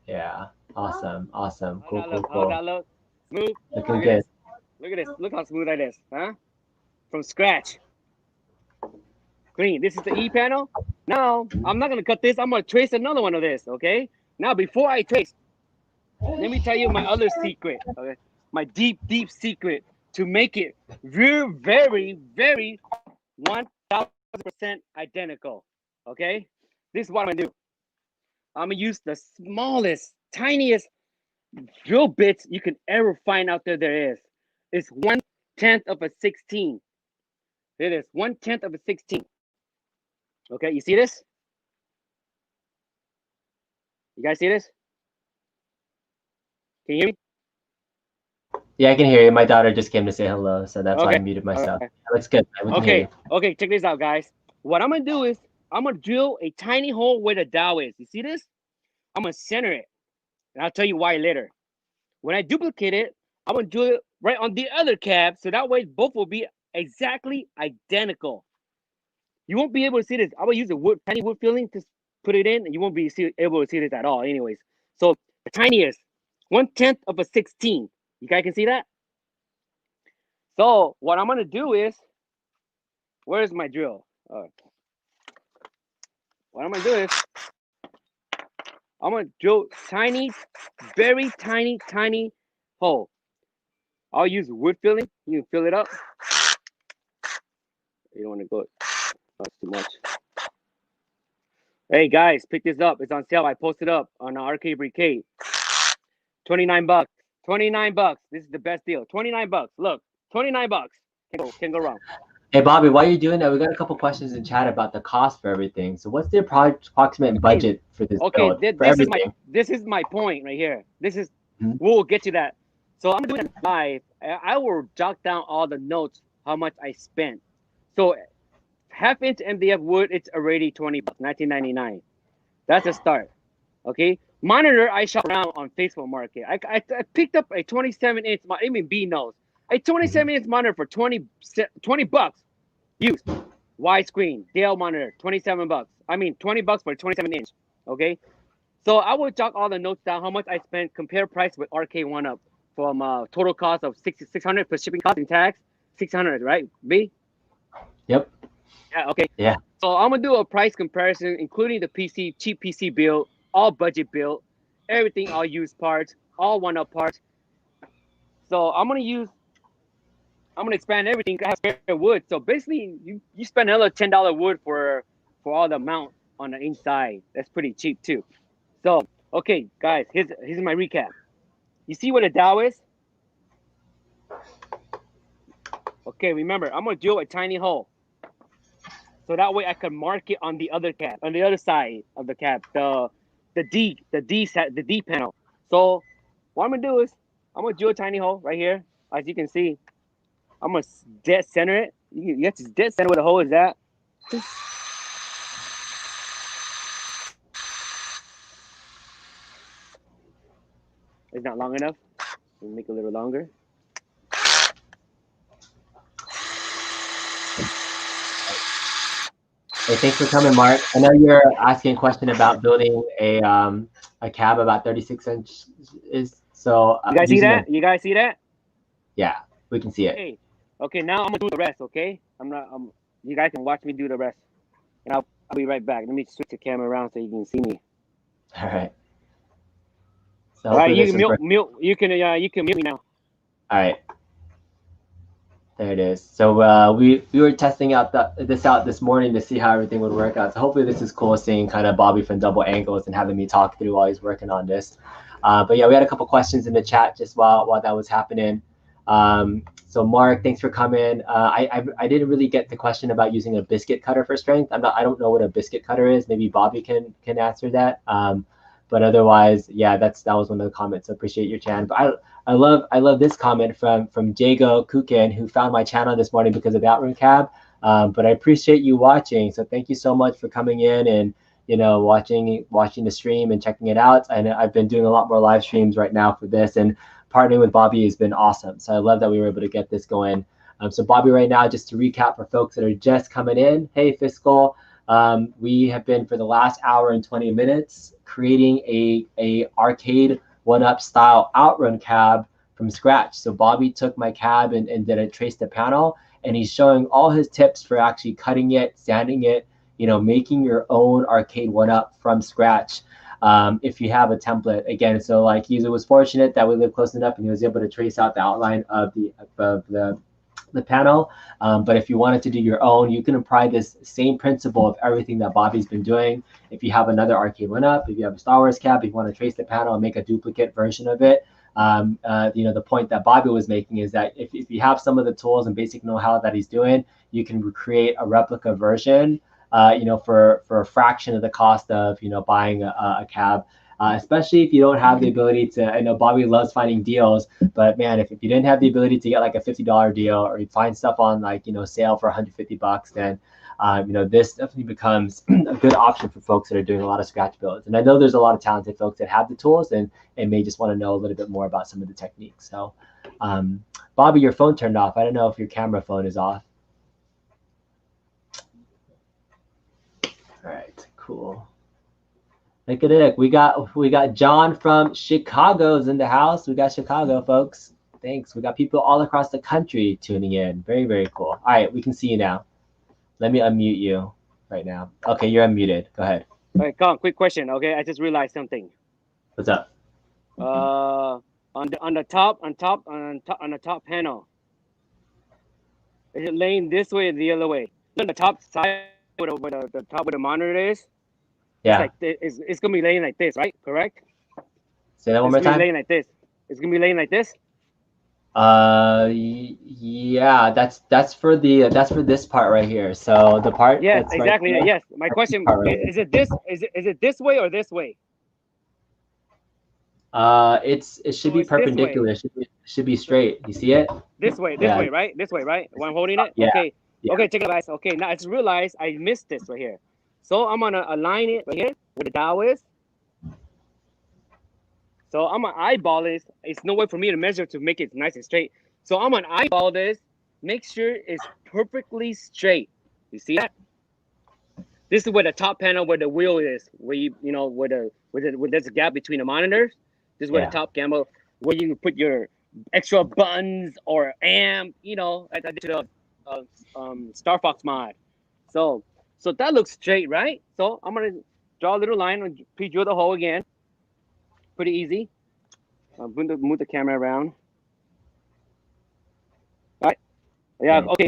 [SPEAKER 1] Yeah. Awesome. Awesome.
[SPEAKER 2] How
[SPEAKER 1] Cool,
[SPEAKER 2] that
[SPEAKER 1] cool,
[SPEAKER 2] look? How
[SPEAKER 1] cool.
[SPEAKER 2] that look? Smooth.
[SPEAKER 1] Looking
[SPEAKER 2] Look at
[SPEAKER 1] good.
[SPEAKER 2] this. Look at this. Look how smooth that is, huh? From scratch. Clean. This is the E panel. Now, I'm not gonna cut this. I'm gonna trace another one of this, okay? Now, before I trace, let me tell you my other secret, okay? My deep, deep secret to make it very, very, very 1000% identical, okay? This is what I'm gonna do. I'm gonna use the smallest, tiniest drill bits you can ever find out there is. It's 1/10 of a 16. It is 1/10 of a 16. Okay, you see this? You guys see this? Can you hear me?
[SPEAKER 1] Yeah, I can hear you. My daughter just came to say hello, so that's why I
[SPEAKER 2] Okay.
[SPEAKER 1] muted myself.
[SPEAKER 2] Okay.
[SPEAKER 1] That looks good. We can hear you.
[SPEAKER 2] Okay, check this out, guys. What I'm gonna do is I'm gonna drill a tiny hole where the dowel is. You see this? I'm gonna center it, and I'll tell you why later. When I duplicate it, I'm gonna drill it right on the other cab, so that way both will be exactly identical. You won't be able to see this. I'm gonna use a tiny wood filling to put it in, and you won't be able to see this at all. Anyways, so the tiniest 1/10 of a 16. You guys can see that. So what I'm gonna do is, where's my drill? What I'm gonna do is, I'm gonna drill tiny, very tiny, tiny hole. I'll use wood filling. You can fill it up. You don't want to go. That's too much. Hey guys, pick this up. It's on sale. I posted up on Arcade1Up. 29 bucks. 29 bucks. This is the best deal. 29 bucks. Look, 29 bucks. Can't go wrong.
[SPEAKER 1] Hey, Bobby, while you're doing that, we got a couple questions in chat about the cost for everything. So what's the approximate budget for this build? For everything?
[SPEAKER 2] This is my point right here. This is,
[SPEAKER 1] Mhm.
[SPEAKER 2] we'll get to that. So I'm doing it live. I will jot down all the notes, how much I spent. So half-inch MDF wood, it's already 20 bucks, 19.99. That's a start. Okay. Monitor, I shop around on Facebook Market. I picked up a 27-inch, even B knows, a 27-inch monitor for 20 bucks used. Widescreen, Dell monitor, 27 bucks. I mean, 20 bucks for a 27-inch. Okay. So I will jot all the notes down, how much I spent, compare price with Arcade1Up from total cost of 600 plus shipping cost and tax, 600, right? B?
[SPEAKER 1] Yep.
[SPEAKER 2] Yeah, okay.
[SPEAKER 1] Yeah.
[SPEAKER 2] So I'm gonna do a price comparison, including the PC, cheap PC build, all budget build, everything, all used parts, all 1up parts. So I'm gonna expand everything. I have spare wood. So basically, you spend another $10 wood for all the mount on the inside. That's pretty cheap too. So okay, guys, here's my recap. You see where the dowel is? Okay, remember, I'm gonna drill a tiny hole, so that way I can mark it on the other cab, on the other side of the cab, the D panel. So what I'm gonna do is I'm gonna drill a tiny hole right here. As you can see, I'm gonna dead center it. You have to dead center where the hole is at. It's not long enough. We'll make it a little longer.
[SPEAKER 1] Hey, thanks for coming, Mark. I know you're asking a question about building a cab about 36 inches. So
[SPEAKER 2] You guys see that? You guys see that?
[SPEAKER 1] Yeah, we can see it.
[SPEAKER 2] Okay, now I'm gonna do the rest. Okay, you guys can watch me do the rest, and I'll be right back. Let me switch the camera around so you can see me.
[SPEAKER 1] All right. So
[SPEAKER 2] all right, you can mute me now.
[SPEAKER 1] All right. There it is. So we were testing out this out this morning to see how everything would work out. So hopefully this is cool, seeing kind of Bobby from double angles and having me talk through while he's working on this. But yeah, we had a couple questions in the chat just while that was happening. So Mark, thanks for coming. I didn't really get the question about using a biscuit cutter for strength. I don't know what a biscuit cutter is. Maybe Bobby can answer that. But otherwise, yeah, that was one of the comments. So appreciate your chat. But I love this comment from Jago Kukin, who found my channel this morning because of the OutRun cab. But I appreciate you watching. So thank you so much for coming in and watching the stream and checking it out. And I've been doing a lot more live streams right now for this, and partnering with Bobby has been awesome. So I love that we were able to get this going. So Bobby, right now, just to recap for folks that are just coming in, hey Fiscal, We have been for the last hour and 20 minutes creating a Arcade1Up style OutRun cab from scratch. So Bobby took my cab and did a trace the panel, and he's showing all his tips for actually cutting it, sanding it, making your own Arcade1Up from scratch. If you have a template, again, so like he was fortunate that we live close enough and he was able to trace out the outline of the panel. But if you wanted to do your own, you can apply this same principle of everything that Bobby's been doing. If you have another Arcade1Up, if you have a Star Wars cab, if you want to trace the panel and make a duplicate version of it, the point that Bobby was making is that if you have some of the tools and basic know-how that he's doing, you can create a replica version, for a fraction of the cost of, buying a cab. Especially if you don't have the ability to, I know Bobby loves finding deals, but man, if you didn't have the ability to get like a $50 deal, or you find stuff on like, sale for $150, then, this definitely becomes a good option for folks that are doing a lot of scratch builds. And I know there's a lot of talented folks that have the tools and may just want to know a little bit more about some of the techniques. So, Bobby, your phone turned off. I don't know if your camera phone is off. All right, cool. Look at it. We got John from Chicago's in the house. We got Chicago, folks. Thanks. We got people all across the country tuning in. Very, very cool. All right, we can see you now. Let me unmute you right now. Okay, you're unmuted. Go ahead.
[SPEAKER 2] All right, Colin, quick question. Okay, I just realized something.
[SPEAKER 1] What's up?
[SPEAKER 2] On the top panel, is it laying this way or the other way? On the top side where the top where the monitor is.
[SPEAKER 1] Yeah.
[SPEAKER 2] It's gonna be laying like this, right? Correct.
[SPEAKER 1] Say that one more time.
[SPEAKER 2] It's gonna be laying like this. It's gonna be laying like this.
[SPEAKER 1] Yeah, that's for this part right here. So the part.
[SPEAKER 2] Yes,
[SPEAKER 1] that's
[SPEAKER 2] exactly.
[SPEAKER 1] Right,
[SPEAKER 2] yes. My question is it this? Is it this way or this way?
[SPEAKER 1] It should be perpendicular. It should be straight. You see it?
[SPEAKER 2] This way, right? This way, right? When I'm holding it.
[SPEAKER 1] Yeah.
[SPEAKER 2] Okay.
[SPEAKER 1] Yeah.
[SPEAKER 2] Okay, check it out, guys. Okay, now I just realized I missed this right here. So I'm gonna align it right here where the dowel is. So I'm gonna eyeball this. It's no way for me to measure to make it nice and straight. So I'm gonna eyeball this. Make sure it's perfectly straight. You see that? This is where the top panel, where the wheel is, where where there's a gap between the monitors. This is where the top camera, where you can put your extra buttons or amp. I did to the Star Fox mod. So that looks straight, right? So I'm gonna draw a little line and pre-drill the hole again. Pretty easy. I'm going to move the camera around. All right. Yeah. Okay.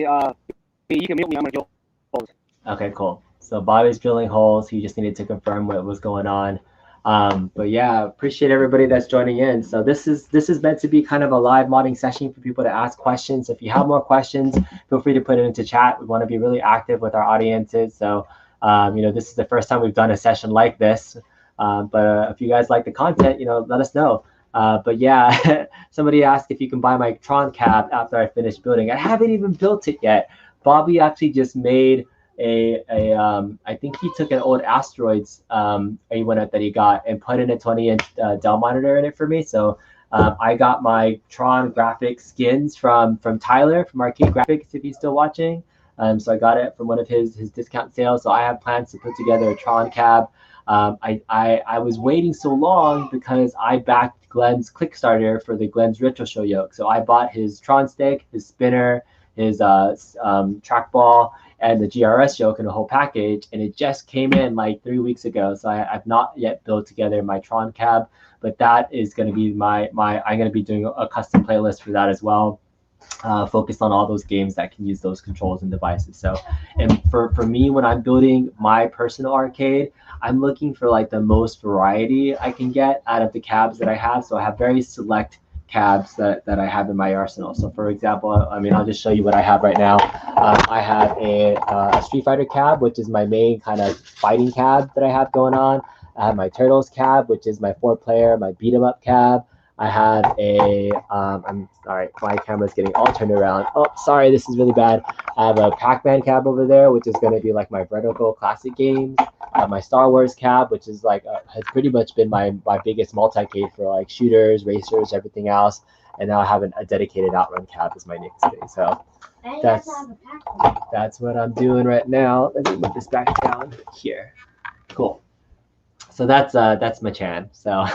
[SPEAKER 2] You can mute me. I'm gonna drill holes.
[SPEAKER 1] Okay. Cool. So Bobby's drilling holes. He just needed to confirm what was going on. But yeah, appreciate everybody that's joining in. So this is meant to be kind of a live modding session for people to ask questions. If you have more questions, feel free to put it into chat. We want to be really active with our audiences. So this is the first time we've done a session like this. But if you guys like the content, let us know. But yeah, somebody asked if you can buy my Tron cab after I finish building. I haven't even built it yet. Bobby actually just made I think he took an old Asteroids A1up that he got and put in a 20-inch Dell monitor in it for me. So I got my Tron graphics skins from Tyler from Arcade Graphics, if he's still watching. So I got it from one of his discount sales. So I have plans to put together a Tron cab. I was waiting so long because I backed Glenn's Kickstarter for the Glenn's Retro Show yoke. So I bought his Tron stick, his spinner, his trackball, and the GRS yoke in a whole package, and it just came in like 3 weeks ago. So I've not yet built together my Tron cab, but that is going to be I'm going to be doing a custom playlist for that as well, focused on all those games that can use those controls and devices. So, and for me, when I'm building my personal arcade, I'm looking for like the most variety I can get out of the cabs that I have. So I have very select cabs that I have in my arsenal. So for example, I'll just show you what I have right now. I have a Street Fighter cab, which is my main kind of fighting cab that I have going on. I have my Turtles cab, which is my 4-player, my beat 'em up cab. I have I'm sorry, my camera's getting all turned around. Oh, sorry, this is really bad. I have a Pac-Man cab over there, which is going to be like my vertical classic games. I have my Star Wars cab, which is like has pretty much been my biggest multi-cade for like shooters, racers, everything else. and now I have a dedicated OutRun cab as my next thing. So that's what I'm doing right now. Let me put this back down here. Cool. So that's my chan. So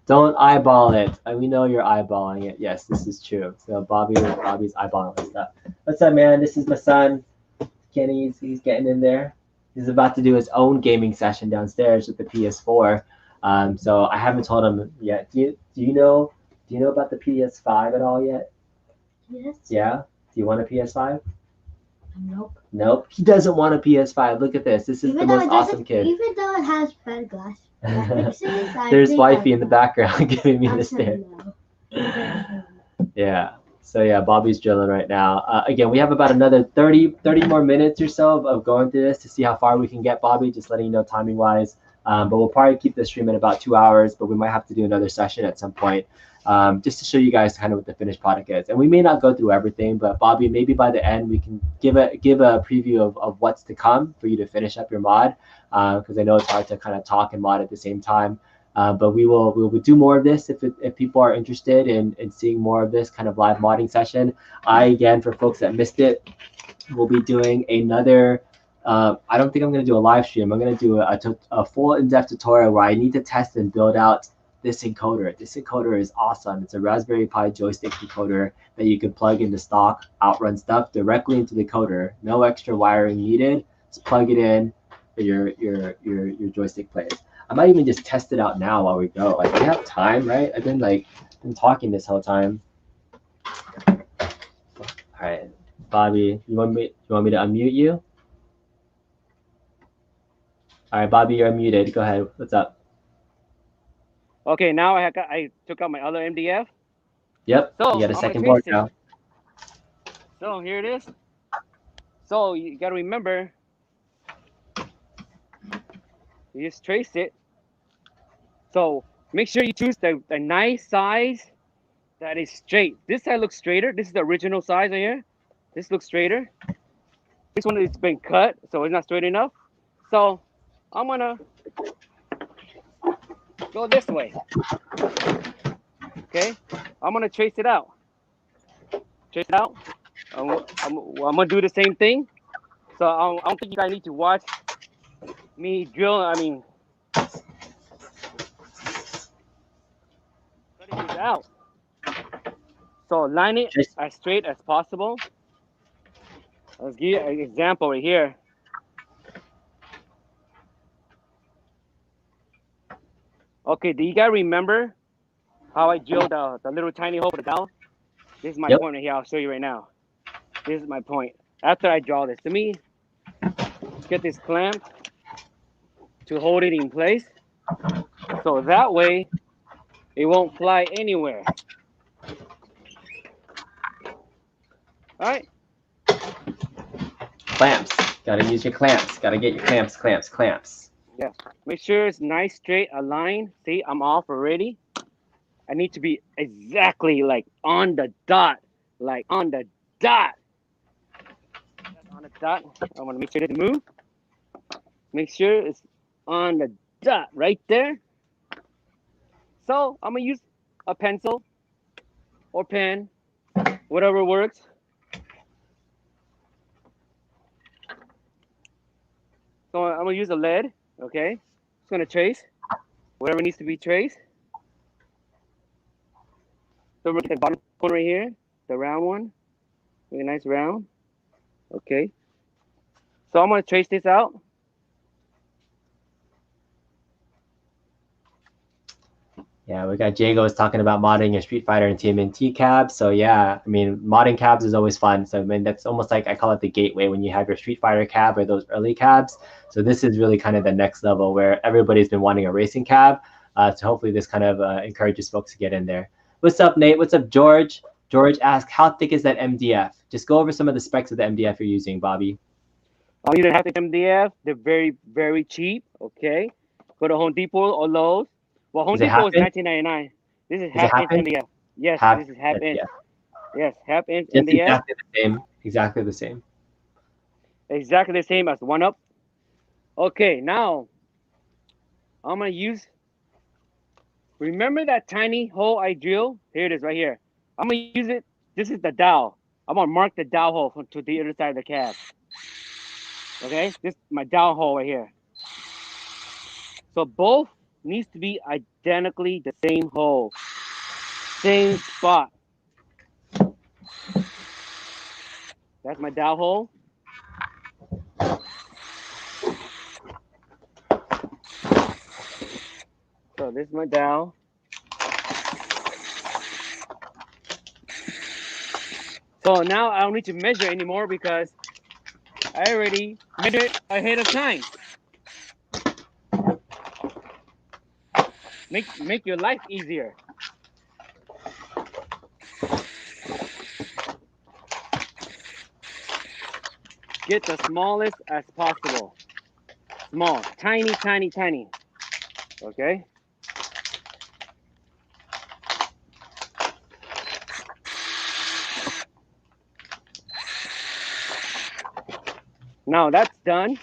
[SPEAKER 1] don't eyeball it. We know you're eyeballing it. Yes, this is true. So Bobby's eyeballing stuff. What's up, man? This is my son. Kenny's he's getting in there. He's about to do his own gaming session downstairs with the PS4. So I haven't told him yet. Do you know about the PS5 at all yet?
[SPEAKER 3] Yes.
[SPEAKER 1] Yeah. Do you want a PS5?
[SPEAKER 3] Nope.
[SPEAKER 1] Nope. He doesn't want a PS5. Look at this. This is the most awesome kid.
[SPEAKER 3] Even though it has red glass.
[SPEAKER 1] There's wifey in the background giving me the stare. Yeah. So yeah, Bobby's drilling right now. Again, we have about another 30 more minutes or so of going through this to see how far we can get, Bobby, just letting you know timing wise. But we'll probably keep the stream at about 2 hours, but we might have to do another session at some point just to show you guys kind of what the finished product is. And we may not go through everything, but Bobby, maybe by the end we can give a preview of what's to come for you to finish up your mod, because I know it's hard to kind of talk and mod at the same time. But we will do more of this if people are interested in seeing more of this kind of live modding session. Again, for folks that missed it, we'll be doing another. I don't think I'm going to do a live stream. I'm going to do a full in-depth tutorial where I need to test and build out this encoder. This encoder is awesome. It's a Raspberry Pi joystick encoder that you can plug into stock OutRun stuff directly into the encoder. No extra wiring needed. Just plug it in for your joystick plays. I might even just test it out now while we go. Like, we have time, right? I've been talking this whole time. All right, Bobby, you want me to unmute you? All right, Bobby, you're unmuted. Go ahead. What's up?
[SPEAKER 2] Okay, now I took out my other MDF.
[SPEAKER 1] Yep.
[SPEAKER 2] So
[SPEAKER 1] you got a second board now.
[SPEAKER 2] So here it is. So you got to remember, you just trace it. So make sure you choose the nice size that is straight. This side looks straighter. This is the original size right here. This looks straighter. This one has been cut, so it's not straight enough. So I'm gonna go this way. Okay, I'm gonna trace it out. Trace it out. I'm gonna do the same thing. So I don't think you guys need to watch me drill. I mean, cutting this out. So line it as straight as possible. Let's give you an example right here. Okay, do you guys remember how I drilled the little tiny hole for the dowel? This is my point right here. I'll show you right now. This is my point. After I draw this, let me get this clamp to hold it in place. So that way, it won't fly anywhere. All right.
[SPEAKER 1] Clamps. Gotta use your clamps. Gotta get your clamps.
[SPEAKER 2] Yeah. Make sure it's nice, straight, aligned. See, I'm off already. I need to be exactly like on the dot. Like on the dot. On the dot. I want to make sure it doesn't move. Make sure it's on the dot right there. So I'm going to use a pencil or pen, whatever works. So I'm going to use a lead, okay? Just going to trace whatever needs to be traced. So we're at the bottom corner right here, the round one. Really nice round. Okay. So I'm going to trace this out.
[SPEAKER 1] Yeah, we got Jago was talking about modding your Street Fighter and TMNT cabs. So yeah, I mean, modding cabs is always fun. So I mean, that's almost like, I call it the gateway when you have your Street Fighter cab or those early cabs. So this is really kind of the next level where everybody's been wanting a racing cab. So hopefully this kind of encourages folks to get in there. What's up, Nate? What's up, George? George asked, how thick is that MDF? Just go over some of the specs of the MDF you're using, Bobby.
[SPEAKER 2] You don't have the MDF. They're very, very cheap. Okay. Go to Home Depot or Lowe's. Well, Home Depot is $19.99. This is half-inch MDF. Yes, this is half-inch. Yes, half-inch MDF.
[SPEAKER 1] Exactly the same. Exactly the same.
[SPEAKER 2] Exactly the same as A1up. Okay, now I'm going to use, remember that tiny hole I drilled? Here it is right here. I'm gonna use it. This is the dowel. I'm gonna mark the dowel hole to the other side of the cab. Okay, this is my dowel hole right here. So both needs to be identically the same hole, same spot. That's my dowel hole. So this is my dowel. So now I don't need to measure anymore because I already measured it ahead of time. Make your life easier. Get the smallest as possible. Small, tiny, tiny, tiny. Okay. Now that's done.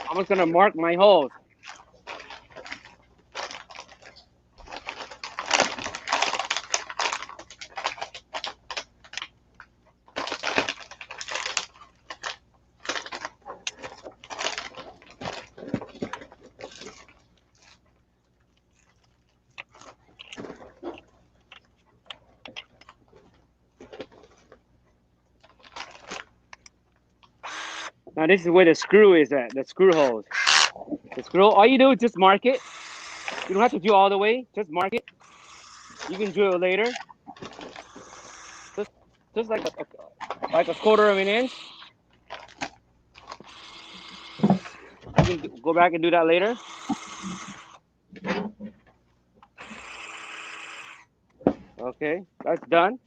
[SPEAKER 2] I'm just gonna mark my holes. Now this is where the screw is at, the screw holes. The screw, all you do is just mark it. You don't have to do all the way, just mark it. You can drill it later. Just like a quarter of an inch. You can go back and do that later. Okay, that's done.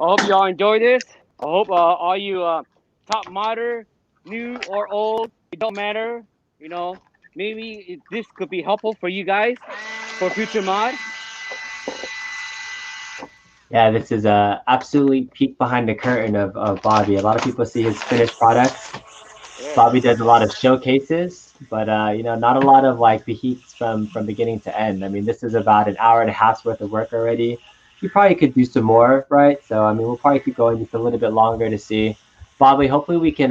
[SPEAKER 2] I hope y'all enjoy this. I hope all you top modder, new or old, it don't matter. You know, maybe this could be helpful for you guys for future mod.
[SPEAKER 1] Yeah, this is a absolutely peek behind the curtain of Bobby. A lot of people see his finished products.
[SPEAKER 2] Yeah.
[SPEAKER 1] Bobby does a lot of showcases, but you know, not a lot of like the heats from beginning to end. I mean, this is about an hour and a half's worth of work already. You probably could do some more, right? So I mean, we'll probably keep going just a little bit longer to see. Bobby, hopefully we can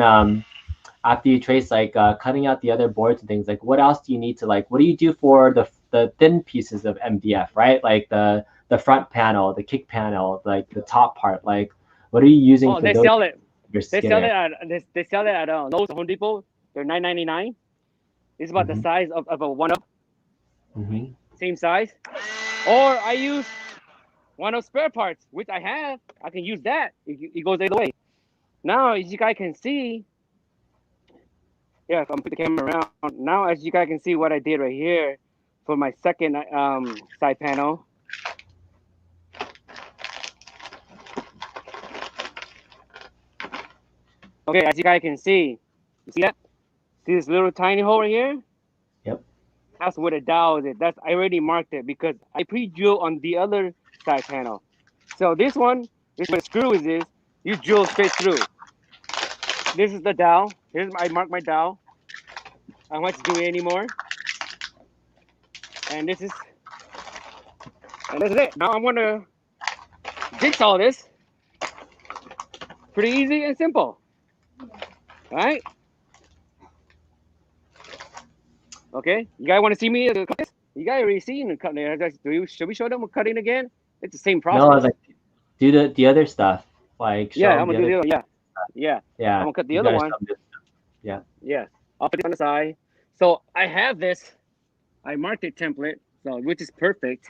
[SPEAKER 1] after you trace like cutting out the other boards and things, like what else do you need to like what do you do for the thin pieces of MDF, right? Like the front panel, the kick panel, like the top part, like what are you using for
[SPEAKER 2] they
[SPEAKER 1] those?
[SPEAKER 2] sell it.
[SPEAKER 1] Your
[SPEAKER 2] They sell it
[SPEAKER 1] Skinner.
[SPEAKER 2] at they sell it at Lowe's, Home Depot. They're $9.99. It's about the size of a 1-up, same size. Or I use 1-up spare parts, which I have. I can use that. It goes either way. Now, as you guys can see, yeah, if I'm put the camera around. Now, as you guys can see what I did right here for my second side panel. Okay, as you guys can see, you see that? See this little tiny hole right here?
[SPEAKER 1] Yep.
[SPEAKER 2] That's where the dowel is. I already marked it because I pre-drill on the other side panel. So this one, this where the screw is, you drill straight through. This is the dowel. I mark my dowel. I don't have to do it anymore. And this is it. Now I'm gonna jigsaw this. Pretty easy and simple. All right? Okay, you guys want to see me cut this? You guys already seen the cutting. Should we show them cutting again? It's the same process.
[SPEAKER 1] No, I was like, do the other stuff. Like, show
[SPEAKER 2] I'm gonna do the other. Yeah.
[SPEAKER 1] Yeah.
[SPEAKER 2] I'm gonna cut the other one.
[SPEAKER 1] Yeah.
[SPEAKER 2] Yeah. I'll put it on the side. So I have this. I marked it template, so which is perfect.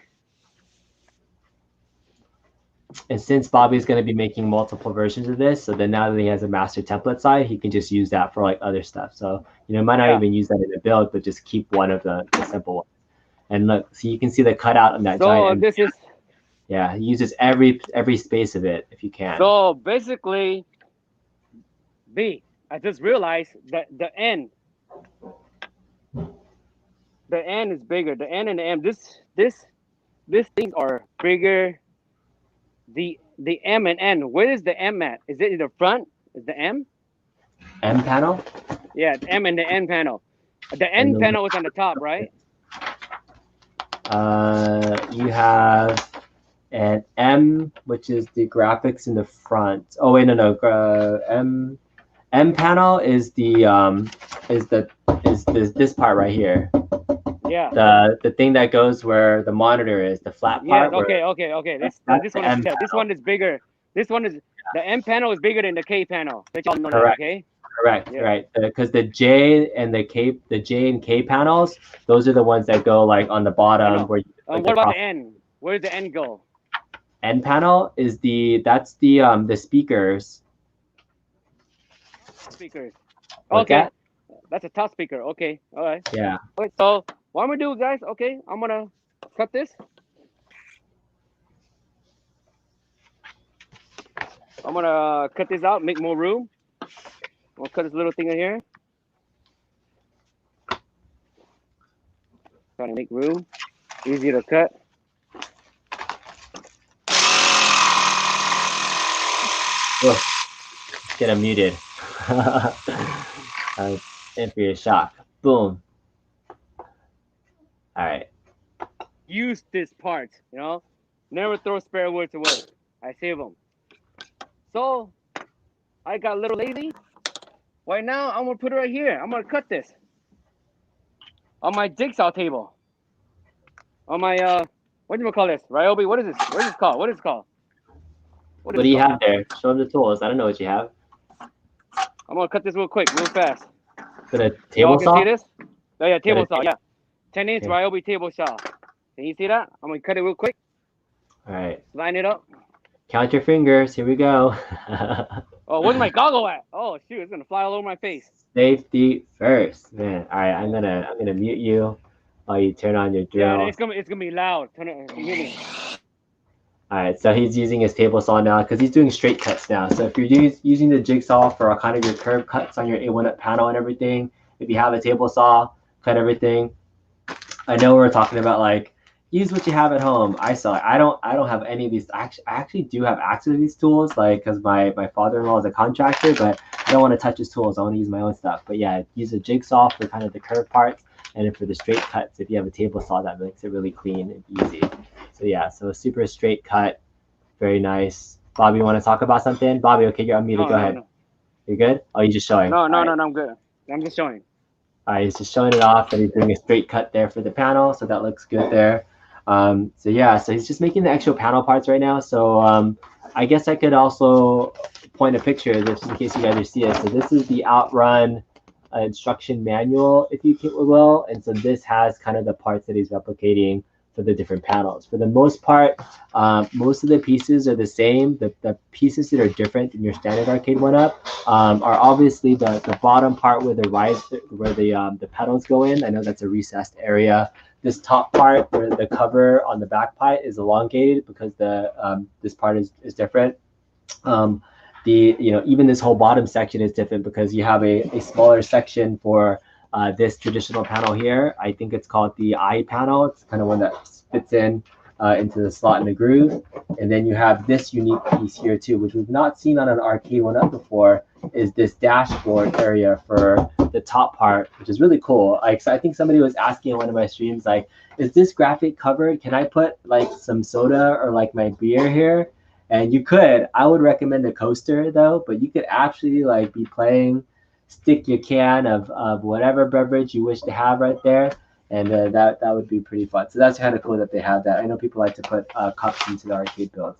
[SPEAKER 1] And since Bobby's going to be making multiple versions of this, so then now that he has a master template side, he can just use that for like other stuff. So, you know, might not even use that in the build, but just keep one of the simple ones. And look, so you can see the cutout on that giant.
[SPEAKER 2] This is.
[SPEAKER 1] Yeah, he uses every space of it if you can.
[SPEAKER 2] So basically, I just realized that the N is bigger. The N and the M. These things are bigger. The M and N. Where is the M at? Is it in the front? Is the M?
[SPEAKER 1] M panel?
[SPEAKER 2] Yeah, the M and the N panel. The N panel is on the top, right?
[SPEAKER 1] You have an M, which is the graphics in the front. Oh wait, no. M panel is this part right here.
[SPEAKER 2] Yeah.
[SPEAKER 1] The thing that goes where the monitor is, the flat part.
[SPEAKER 2] Yes. Okay. This one is bigger. This one is the M panel is bigger than the K panel. Let y'all know
[SPEAKER 1] Correct.
[SPEAKER 2] that. Okay.
[SPEAKER 1] Correct.
[SPEAKER 2] Yeah.
[SPEAKER 1] Right. Because the J and the K panels, those are the ones that go like on the bottom where. Like
[SPEAKER 2] what about the N? Where does the N go?
[SPEAKER 1] N panel is the speakers.
[SPEAKER 2] Speakers.
[SPEAKER 1] What's
[SPEAKER 2] Okay.
[SPEAKER 1] that?
[SPEAKER 2] That's a top speaker. Okay. All right.
[SPEAKER 1] Yeah.
[SPEAKER 2] Wait. So what I'm gonna do, guys? Okay, I'm gonna cut this. I'm gonna cut this out, make more room. I'll cut this little thing in here. Trying to make room. Easy to cut.
[SPEAKER 1] Oh, get him muted. In for your shock. Boom. All right.
[SPEAKER 2] Use this part, you know. Never throw spare wood away. I save them. So I got a little lazy. Right now, I'm gonna put it right here. I'm gonna cut this on my jigsaw table. On my what do you call this? Ryobi? What is this? What is this called? What is it called?
[SPEAKER 1] What do you have there? Show them the tools. I don't know what you have.
[SPEAKER 2] I'm gonna cut this real quick, real fast.
[SPEAKER 1] With a table saw?
[SPEAKER 2] Can see this? Oh yeah, table saw. Yeah, 10-inch Ryobi table saw. Can you see that? I'm gonna cut it real quick.
[SPEAKER 1] All right.
[SPEAKER 2] Line it up.
[SPEAKER 1] Count your fingers. Here we go.
[SPEAKER 2] Oh, where's my goggle at? Oh shoot, it's gonna fly all over my face.
[SPEAKER 1] Safety first, man. All right, I'm gonna mute you while you turn on your drill.
[SPEAKER 2] Yeah, it's gonna be loud. Turn it. Mute me.
[SPEAKER 1] All right, so he's using his table saw now because he's doing straight cuts now. So if you're using the jigsaw for kind of your curve cuts on your A1up panel and everything, if you have a table saw, cut everything. I know we're talking about like use what you have at home. I don't have any of these. I actually do have access to these tools, like because my father-in-law is a contractor, but I don't want to touch his tools. I want to use my own stuff. But yeah, use a jigsaw for kind of the curve parts, and then for the straight cuts, if you have a table saw, that makes it really clean and easy. So yeah, so a super straight cut, very nice. Bobby, you want to talk about something? Bobby, okay, you're unmuted. Go ahead. No. You're good? Oh, you're just showing.
[SPEAKER 2] No, I'm good. I'm just showing.
[SPEAKER 1] All right, he's just showing it off, and he's doing a straight cut there for the panel, so that looks good there. So yeah, so he's just making the actual panel parts right now. So I guess I could also point a picture just in case you guys see it. So this is the OutRun instruction manual, if you will, and so this has kind of the parts that he's replicating for the different panels. For the most part, most of the pieces are the same. The pieces that are different than your standard Arcade1Up are obviously the bottom part where the pedals go in. I know that's a recessed area. This top part where the cover on the back part is elongated because this part is different. Even this whole bottom section is different because you have a smaller section for this traditional panel here. I think it's called the I panel. It's kind of one that fits in into the slot in the groove. And then you have this unique piece here too, which we've not seen on an Arcade1Up before, is this dashboard area for the top part, which is really cool. So I think somebody was asking in one of my streams, like, is this graphic covered? Can I put like some soda or like my beer here? And you could. I would recommend a coaster though, but you could actually like be playing, stick your can of whatever beverage you wish to have right there, and that would be pretty fun. So that's kind of cool that they have that. I know people like to put cups into the arcade builds.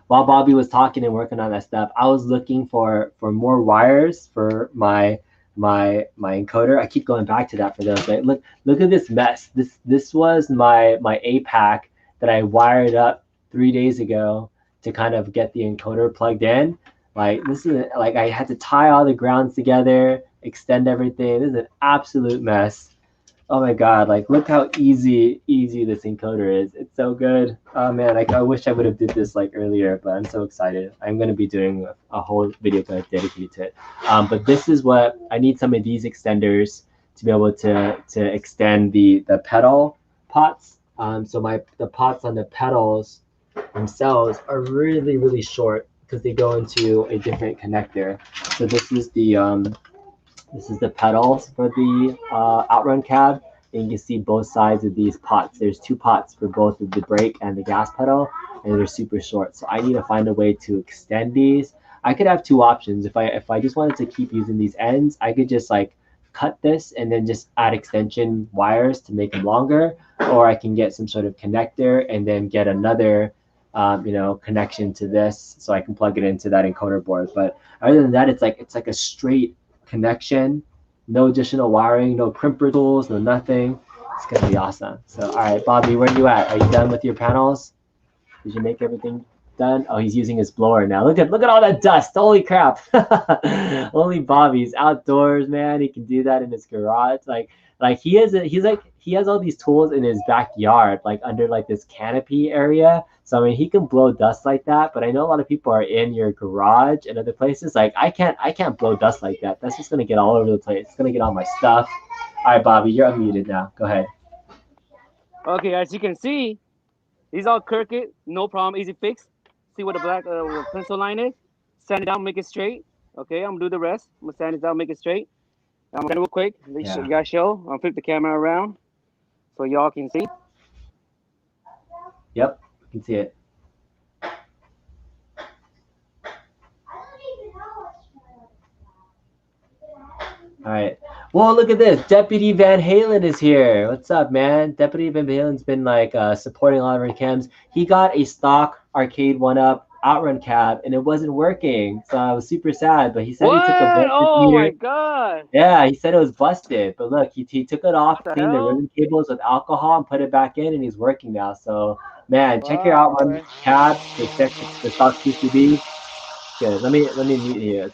[SPEAKER 1] While Bobby was talking and working on that stuff, I was looking for more wires for my encoder. I keep going back to that for those. Right? Look at this mess. This was my APAC that I wired up 3 days ago to kind of get the encoder plugged in. Like this is like I had to tie all the grounds together, extend everything. This is an absolute mess. Oh my god, like look how easy this encoder is. It's so good. Oh man, I wish I would have did this like earlier, but I'm so excited. I'm going to be doing a whole video dedicated to it. But this is what I need, some of these extenders to be able to extend the pedal pots. So the pots on the pedals themselves are really short because they go into a different connector. So this is the pedals for the OutRun cab. and you can see both sides of these pots. There's two pots for both of the brake and the gas pedal, and they're super short. So I need to find a way to extend these. I could have two options. If I just wanted to keep using these ends, I could just like cut this and then just add extension wires to make them longer, or I can get some sort of connector and then get another connection to this so I can plug it into that encoder board. But other than that, it's like a straight connection, no additional wiring, no crimper tools, no nothing. It's gonna be awesome. So all right, Bobby, where are you at? Are you done with your panels? Did you make everything done? Oh, he's using his blower now. Look at all that dust. Holy crap. Only Bobby's outdoors, man. He can do that in his garage. Like he has all these tools in his backyard, like under like this canopy area. So I mean he can blow dust like that, but I know a lot of people are in your garage and other places. Like I can't blow dust like that. That's just gonna get all over the place. It's gonna get all my stuff. All right, Bobby, you're unmuted now. Go ahead.
[SPEAKER 2] Okay, as you can see, these are crooked, no problem, easy fix. See what the black pencil line is? Sand it down, make it straight. Okay, I'm gonna do the rest. I'm gonna sand it down, make it straight. I'm gonna real quick.
[SPEAKER 1] Yeah.
[SPEAKER 2] You guys show. I'll flip the camera around so y'all can see.
[SPEAKER 1] Yep, you can see it. All right. Well, look at this. Deputy Van Halen is here. What's up, man? Deputy Van Halen's been like supporting a lot of our cams. He got a stock Arcade1Up OutRun cab and it wasn't working. So I was super sad, but he said
[SPEAKER 2] What?
[SPEAKER 1] he took a voltage
[SPEAKER 2] Oh
[SPEAKER 1] meter.
[SPEAKER 2] my god.
[SPEAKER 1] Yeah, he said it was busted. But look, he took it off,
[SPEAKER 2] What the
[SPEAKER 1] cleaned the
[SPEAKER 2] hell?
[SPEAKER 1] ribbon cables with alcohol and put it back in and he's working now. So man, check your
[SPEAKER 2] Wow.
[SPEAKER 1] OutRun cab, the stock PCB. Good. Let me mute you.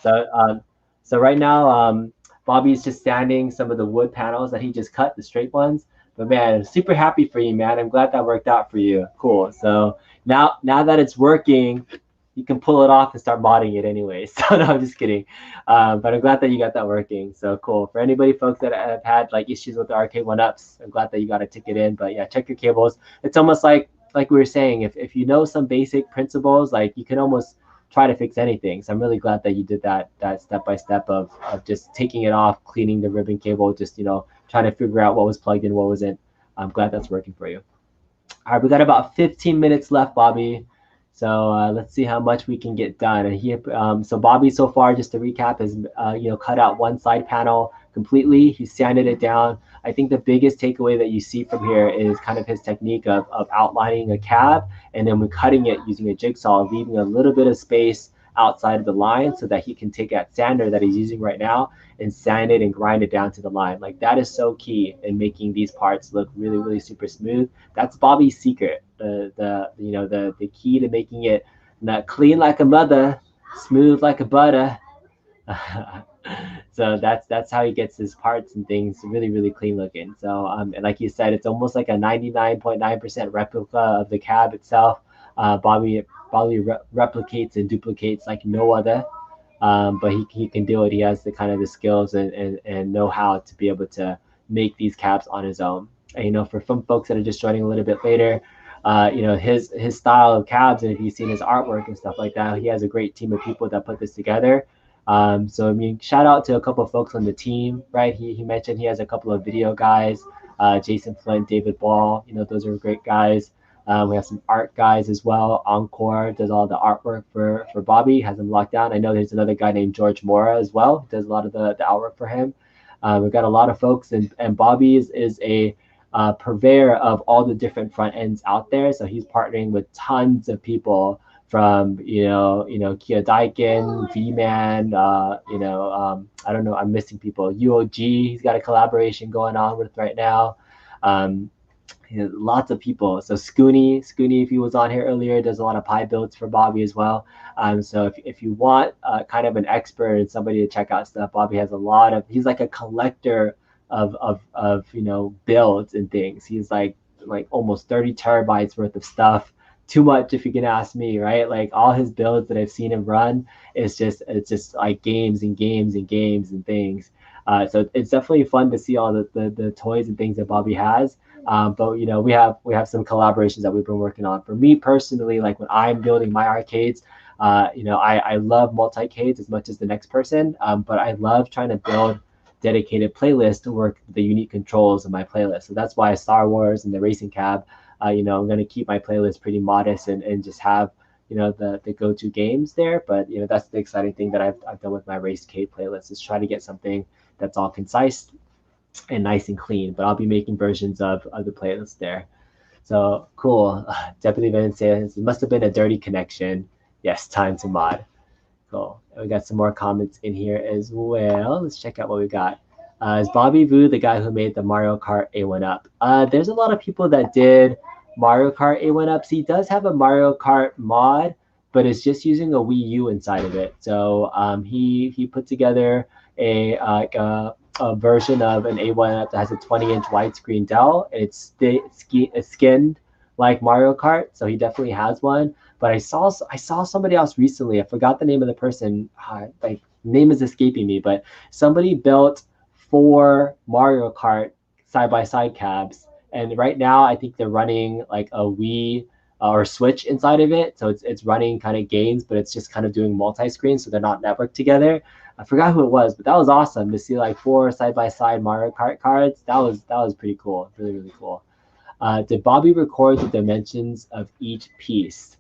[SPEAKER 1] So right now, Bobby's just sanding some of the wood panels that he just cut, the straight ones. But man, super happy for you, man. I'm glad that worked out for you. Cool. So now that it's working, you can pull it off and start modding it anyway. So no, I'm just kidding. But I'm glad that you got that working. So cool. For anybody folks that have had like issues with the Arcade1Ups, I'm glad that you got a ticket in. But yeah, check your cables. It's almost like we were saying, if you know some basic principles, like you can almost try to fix anything. So I'm really glad that you did that step by step of just taking it off, cleaning the ribbon cable, just trying to figure out what was plugged in, what wasn't. I'm glad that's working for you. All right, we got about 15 minutes left, Bobby. So let's see how much we can get done. And so Bobby so far, just to recap, has cut out one side panel completely. He sanded it down. I think the biggest takeaway that you see from here is kind of his technique of outlining a cab and then when cutting it using a jigsaw, leaving a little bit of space outside of the line so that he can take that sander that he's using right now and sand it and grind it down to the line. Like that is so key in making these parts look really, really super smooth. That's Bobby's secret. The key to making it not clean like a mother, smooth like a butter. So that's how he gets his parts and things really, really clean looking. So and like you said, it's almost like a 99.9% replica of the cab itself. Bobby replicates and duplicates like no other. But he can do it. He has the skills and know-how to be able to make these cabs on his own. And for some folks that are just joining a little bit later, his style of cabs, and if you've seen his artwork and stuff like that, he has a great team of people that put this together. So I mean, shout out to a couple of folks on the team, right? He mentioned he has a couple of video guys, Jason Flint, David Ball. Those are great guys. We have some art guys as well. Encore does all the artwork for Bobby, has him locked down. I know there's another guy named George Mora as well, does a lot of the artwork for him. We've got a lot of folks, and Bobby is a purveyor of all the different front ends out there. So he's partnering with tons of people from Kia Daikin, V-Man, I don't know, I'm missing people. UOG, he's got a collaboration going on with right now. Lots of people. So Scooney, if he was on here earlier, does a lot of pie builds for Bobby as well. So if you want kind of an expert and somebody to check out stuff, Bobby has he's like a collector of builds and things. He's like almost 30 terabytes worth of stuff. Too much if you can ask me, right? Like all his builds that I've seen him run, it's just like games and games and games and things. So it's definitely fun to see all the toys and things that Bobby has. But we have some collaborations that we've been working on. For me personally, like when I'm building my arcades, I love multi-cades as much as the next person. But I love trying to build dedicated playlist to work the unique controls of my playlist. So that's why Star Wars and the racing cab, I'm going to keep my playlist pretty modest and just have the go-to games there. But that's the exciting thing that I've done with my Racecade playlist, is try to get something that's all concise and nice and clean. But I'll be making versions of the playlist there. So cool. Deputy Van says it must have been a dirty connection. Yes, time to mod. Cool. And we got some more comments in here as well. Let's check out what we got. Is Bobby Vu the guy who made the Mario Kart A1up? There's a lot of people that did Mario Kart A1up. He does have a Mario Kart mod, but it's just using a Wii U inside of it. So he put together a version of an A1up that has a 20-inch widescreen dowel. It's skinned like Mario Kart, so he definitely has one. But I saw somebody else recently. I forgot the name of the person. Like, name is escaping me, but somebody built 4 Mario Kart side-by-side cabs, and right now I think they're running like a Wii or Switch inside of it. So it's running kind of games, but it's just kind of doing multi-screen, so they're not networked together. I forgot who it was, but that was awesome to see, like 4 side-by-side Mario Kart cards. That was pretty cool. Really, really cool. Did Bobby record the dimensions of each piece?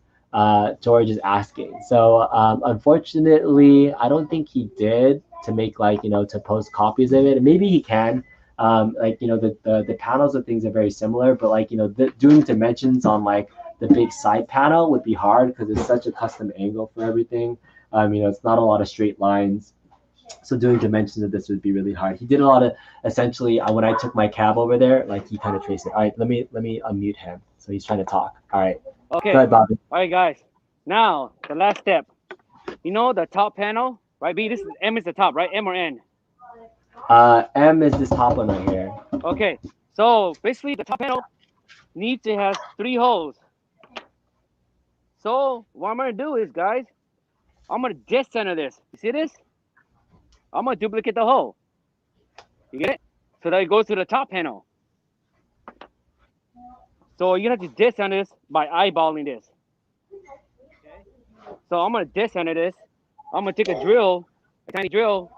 [SPEAKER 1] George is asking. So unfortunately, I don't think he did, to make to post copies of it. And maybe he can. The panels of things are very similar, but doing dimensions on the big side panel would be hard because it's such a custom angle for everything. It's not a lot of straight lines. So doing dimensions of this would be really hard. He did a lot of, essentially, when I took my cab over there, he kind of traced it. All right, let me unmute him. So he's trying to talk. All right.
[SPEAKER 2] Okay.
[SPEAKER 1] Go ahead, Bobby.
[SPEAKER 2] All right, guys. Now, the last step. The top panel, right? B, this is M is the top, right? M or N?
[SPEAKER 1] M is this top one right here.
[SPEAKER 2] Okay. So basically, the top panel needs to have 3 holes. So what I'm going to do is, guys, I'm going to dead center this. You see this? I'm going to duplicate the hole. You get it? So that it goes to the top panel. So you're going to have to dead center this by eyeballing this. Okay. So I'm going to dead center this. I'm going to take a drill, a tiny drill.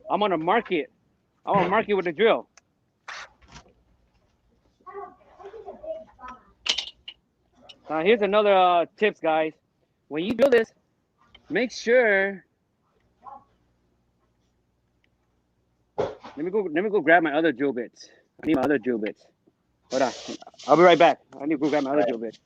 [SPEAKER 2] I'm going to mark it. I'm going to mark it with a drill. Now here's another tips, guys. When you drill this, make sure. Let me go grab my other drill bits. I need my other drill bits. Hold on. I'll be right back. I need to go grab my other drill bits.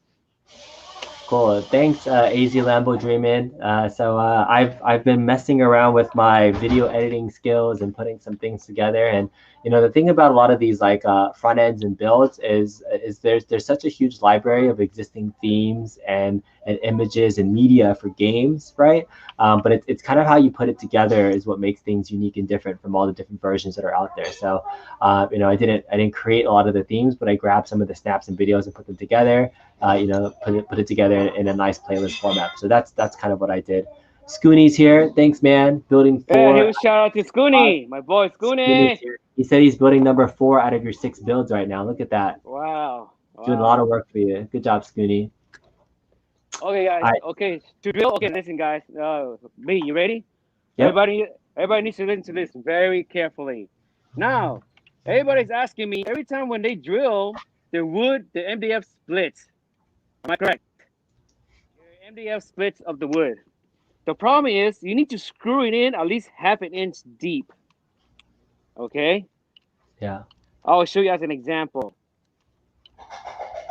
[SPEAKER 1] Cool. Thanks, AZ Lambo Dreamin'. I've been messing around with my video editing skills and putting some things together. And the thing about a lot of these front ends and builds is there's such a huge library of existing themes and images and media for games, right? But it's kind of how you put it together is what makes things unique and different from all the different versions that are out there. So I didn't create a lot of the themes, but I grabbed some of the snaps and videos and put them together. Put it together in a nice playlist format. So that's kind of what I did. Scooney's here. Thanks, man. Building 4.
[SPEAKER 2] Yeah, huge shout out to Scooney, my boy Scooney.
[SPEAKER 1] He said he's building number 4 out of your 6 builds right now. Look at that.
[SPEAKER 2] Wow.
[SPEAKER 1] Doing a lot of work for you. Good job, Scooney.
[SPEAKER 2] Okay, guys.
[SPEAKER 1] Right.
[SPEAKER 2] Okay, to drill. Okay, listen, guys. Me, you ready?
[SPEAKER 1] Yep.
[SPEAKER 2] Everybody needs to listen to this very carefully. Now, everybody's asking me every time when they drill the wood, the MDF splits. Am I correct? The MDF splits of the wood. The problem is you need to screw it in at least half an inch deep. Okay?
[SPEAKER 1] Yeah.
[SPEAKER 2] I'll show you as an example.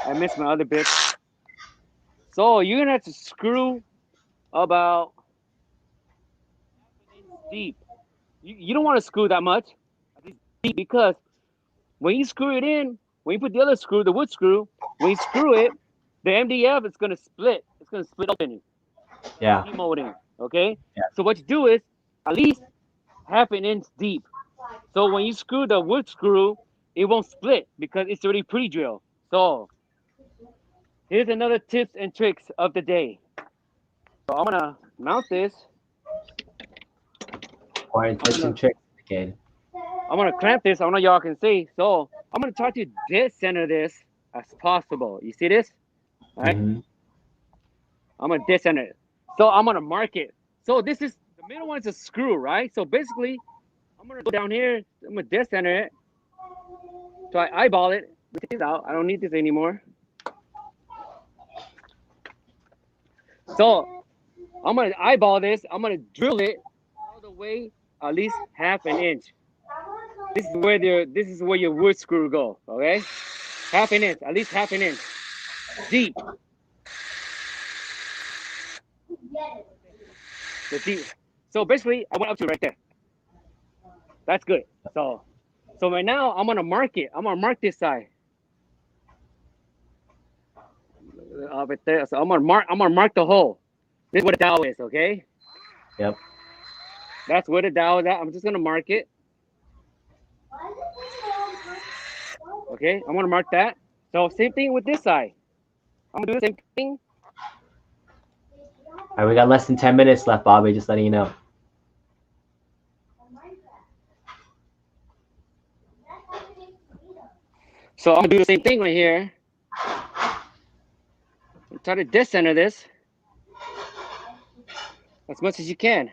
[SPEAKER 2] I missed my other bit. So you're gonna have to screw about half an inch deep. You don't want to screw that much, at least deep, because when you screw it in, when you put the other screw, the wood screw, when you screw it, the MDF is gonna split. It's gonna split open.
[SPEAKER 1] Yeah.
[SPEAKER 2] Demolding. Okay.
[SPEAKER 1] Yeah.
[SPEAKER 2] So what you do is at least half an inch deep. So when you screw the wood screw, it won't split because it's already pre-drilled. So here's another tips and tricks of the day. So I'm gonna mount this.
[SPEAKER 1] Important tips and tricks, kid.
[SPEAKER 2] I'm gonna clamp this. I don't know y'all can see. So I'm gonna try to dead center this as possible. You see this? All right.
[SPEAKER 1] Mm-hmm.
[SPEAKER 2] I'm gonna dead center it. So I'm gonna mark it. So this is the middle one is a screw, right? So basically, I'm I'm gonna go down here. I'm gonna decenter it. So I eyeball it. Take this out. I don't need this anymore. So I'm gonna eyeball this. I'm gonna drill it all the way at least half an inch. This is where your wood screw go. Okay, half an inch, at least half an inch deep. The deep. So basically, I went up to right there. That's good. So right now I'm gonna mark it. I'm gonna mark this side. Right there. So I'm gonna mark the hole. This is what the dowel is. Okay.
[SPEAKER 1] Yep.
[SPEAKER 2] That's where the dowel is at. I'm just gonna mark it. Okay, I'm gonna mark that. So same thing with this side. I'm gonna do the same thing.
[SPEAKER 1] All right, we got less than 10 minutes left, Bobby. Just letting you know.
[SPEAKER 2] So I'm gonna do the same thing right here. Try to decenter this as much as you can.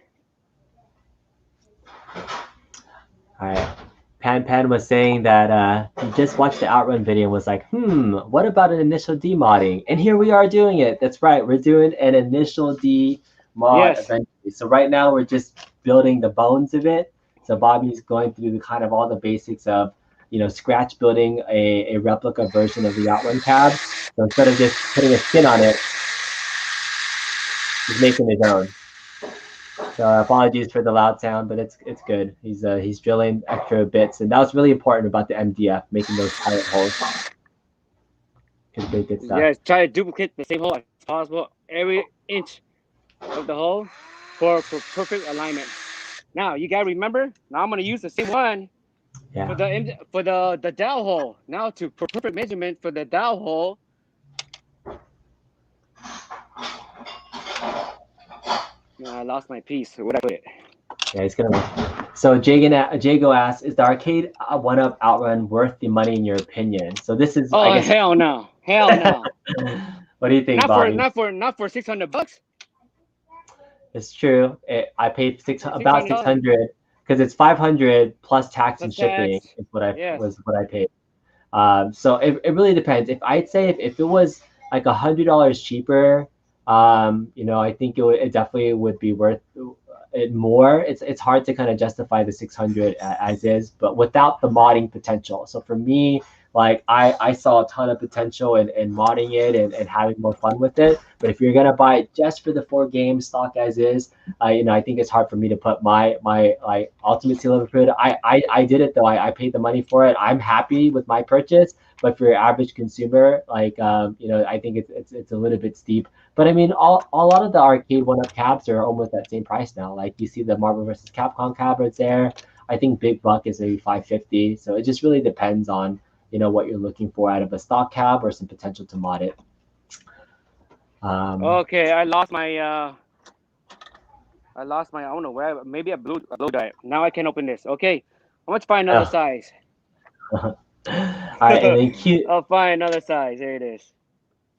[SPEAKER 1] All right. Pan was saying that he just watched the OutRun video and was like, what about an initial demodding? And here we are doing it. That's right. We're doing an initial demod eventually. So right now we're just building the bones of it. So Bobby's going through the kind of all the basics of, scratch building a replica version of the OutRun cab. So instead of just putting a skin on it, he's making his own. So apologies for the loud sound, but it's good. He's drilling extra bits, and that was really important about the MDF, making those pilot holes. Good stuff.
[SPEAKER 2] Yeah, try to duplicate the same hole as possible, every inch of the hole for perfect alignment. Now you gotta remember. Now I'm gonna use the same one for the dowel hole. Now for perfect measurement for the dowel hole. I lost my piece. Where'd I put it?
[SPEAKER 1] Yeah, he's gonna. So Jago asks, is the Arcade1Up OutRun worth the money in your opinion? So this is.
[SPEAKER 2] Oh, hell no! Hell no!
[SPEAKER 1] What do you think, Bobby?
[SPEAKER 2] Not for $600.
[SPEAKER 1] It's true. I paid about 600 because it's 500 plus tax and shipping is what I paid. So it really depends. I'd say if it was like $100 cheaper, I think it definitely would be worth it more. It's hard to kind of justify the 600 as is, but without the modding potential. So for me, like I saw a ton of potential in modding it and having more fun with it. But if you're gonna buy it just for the 4 games stock as is, I think it's hard for me to put my like ultimate seal of approval. I did it though. I paid the money for it. I'm happy with my purchase. But for your average consumer, like I think it's a little bit steep. But I mean, a lot of the Arcade1Up cabs are almost that same price now. Like you see the Marvel vs. Capcom cab right there. I think Big Buck is maybe $550. So it just really depends on what you're looking for out of a stock cab or some potential to mod it.
[SPEAKER 2] Okay, I lost my. I don't know where. Maybe a blow dry. Now I can open this. Okay, I'm gonna find another size.
[SPEAKER 1] All right, and then
[SPEAKER 2] I'll find another size. Here it is.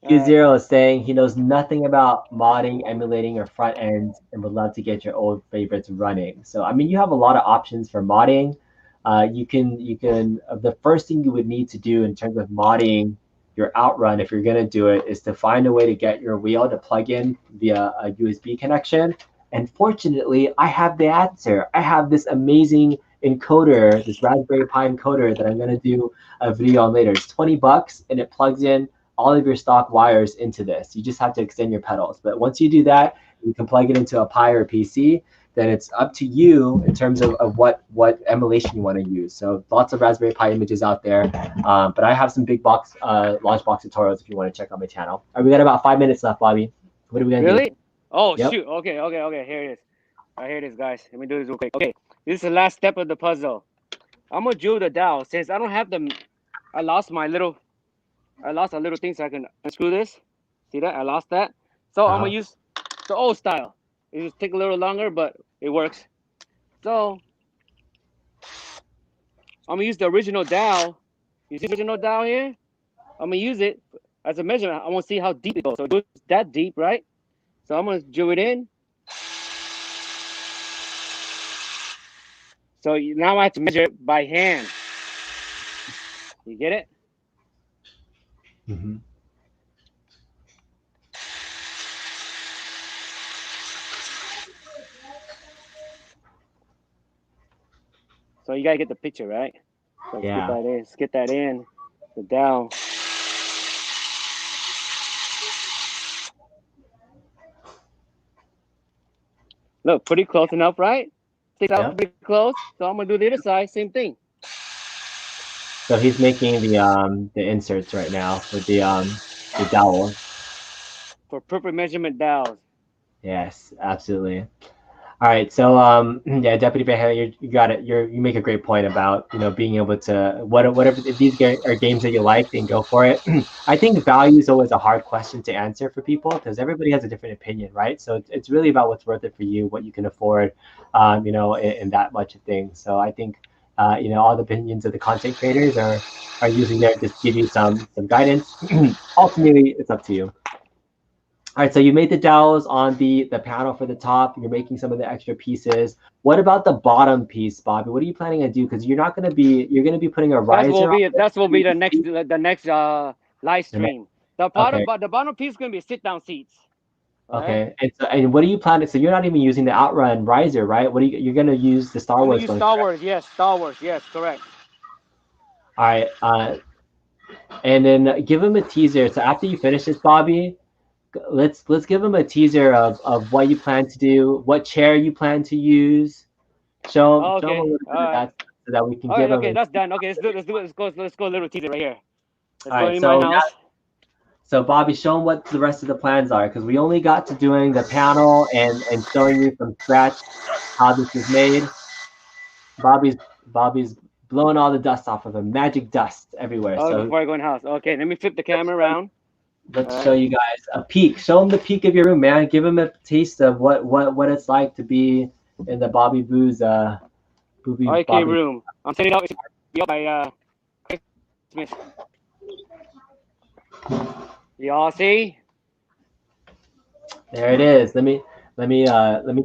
[SPEAKER 1] Q0 is saying he knows nothing about modding, emulating, or front ends, and would love to get your old favorites running. So I mean, you have a lot of options for modding. You can the first thing you would need to do in terms of modding your OutRun, if you're gonna do it, is to find a way to get your wheel to plug in via a USB connection. And fortunately, I have the answer. I have this amazing encoder, this Raspberry Pi encoder that I'm gonna do a video on later. It's $20 and it plugs in all of your stock wires into this. You just have to extend your pedals. But once you do that, you can plug it into a Pi or a PC. Then it's up to you in terms of what emulation you want to use. So lots of Raspberry Pi images out there. But I have some big box launch box tutorials if you want to check out my channel. All right, we got about 5 minutes left, Bobby. What are we gonna do?
[SPEAKER 2] Really? Oh, yep. Shoot. Okay. Here it is. All right, here it is, guys. Let me do this real quick. Okay, this is the last step of the puzzle. I'm gonna drill the dowel. Since I don't have them, I lost a little thing so I can unscrew this. See that? I lost that. So I'm gonna use the old style. It just take a little longer, but it works. So I'm gonna use the original dowel. You see the original dowel here? I'm gonna use it as a measurement. I want to see how deep it goes. So it goes that deep, right? So I'm gonna drill it in. So now I have to measure it by hand. You get it?
[SPEAKER 1] Mm-hmm.
[SPEAKER 2] So you gotta get the picture, right? So let's
[SPEAKER 1] Yeah.
[SPEAKER 2] get that in. Let's get that in. The dowel. Look, pretty close enough, right? Sticks out
[SPEAKER 1] Yep.
[SPEAKER 2] pretty close. So I'm gonna do the other side, same thing.
[SPEAKER 1] So he's making the inserts right now with the dowel.
[SPEAKER 2] For perfect measurement dowels.
[SPEAKER 1] Yes, absolutely. All right, so yeah, Deputy Behavior, you got it. You make a great point about being able to whatever if these are games that you like, then go for it. I think value is always a hard question to answer for people because everybody has a different opinion, right? So it's really about what's worth it for you, what you can afford, in that much of things. So I think all the opinions of the content creators are usually there to just give you some guidance. Ultimately, it's up to you. All right, so you made the dowels on the panel for the top. You're making some of the extra pieces. What about the bottom piece, Bobby? What are you planning to do? Because you're going to be putting a riser on it.
[SPEAKER 2] That will be the next live stream. The
[SPEAKER 1] Okay.
[SPEAKER 2] bottom piece is gonna be sit down seats. Right?
[SPEAKER 1] Okay. And what are you planning? So you're not even using the OutRun riser, right? What are you're going to use the Star
[SPEAKER 2] I'm gonna
[SPEAKER 1] Wars
[SPEAKER 2] use
[SPEAKER 1] one?
[SPEAKER 2] Star Wars. Yes, Star Wars. Yes, correct.
[SPEAKER 1] All right. And then give him a teaser. So after you finish this, Bobby, let's give him a teaser of what you plan to do, what chair you plan to use. Show him
[SPEAKER 2] Okay.
[SPEAKER 1] a little bit of that so that we can
[SPEAKER 2] All
[SPEAKER 1] give
[SPEAKER 2] right.
[SPEAKER 1] him.
[SPEAKER 2] Okay, that's done. Okay, let's do it. Let's go a little teaser right here. Let's
[SPEAKER 1] All
[SPEAKER 2] go
[SPEAKER 1] right.
[SPEAKER 2] in my
[SPEAKER 1] So
[SPEAKER 2] house.
[SPEAKER 1] so Bobby, show them what the rest of the plans are because we only got to doing the panel and showing you from scratch how this is made. Bobby's blowing all the dust off of him, magic dust everywhere.
[SPEAKER 2] Oh,
[SPEAKER 1] So
[SPEAKER 2] before I go in the house. Okay, let me flip the camera around.
[SPEAKER 1] let's show you guys a peek. Show them the peek of your room, man. Give them a taste of what it's like to be in the Bobby Boo's
[SPEAKER 2] Arcade room. I'm setting it up. It's up by Christmas. Y'all see?
[SPEAKER 1] There it is. Let me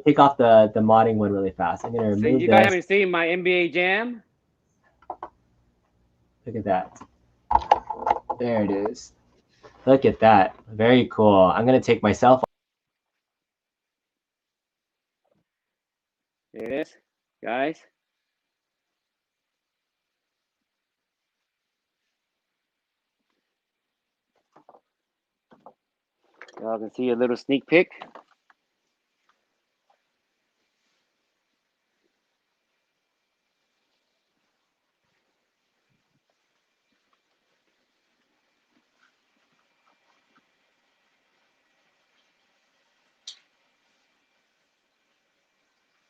[SPEAKER 1] take off the modding one really fast. I'm gonna
[SPEAKER 2] So
[SPEAKER 1] remove
[SPEAKER 2] you guys
[SPEAKER 1] this.
[SPEAKER 2] haven't seen my NBA Jam?
[SPEAKER 1] Look at that. There it is. Look at that. Very cool. I'm gonna take myself.
[SPEAKER 2] There it is, guys. Y'all can see a little sneak peek.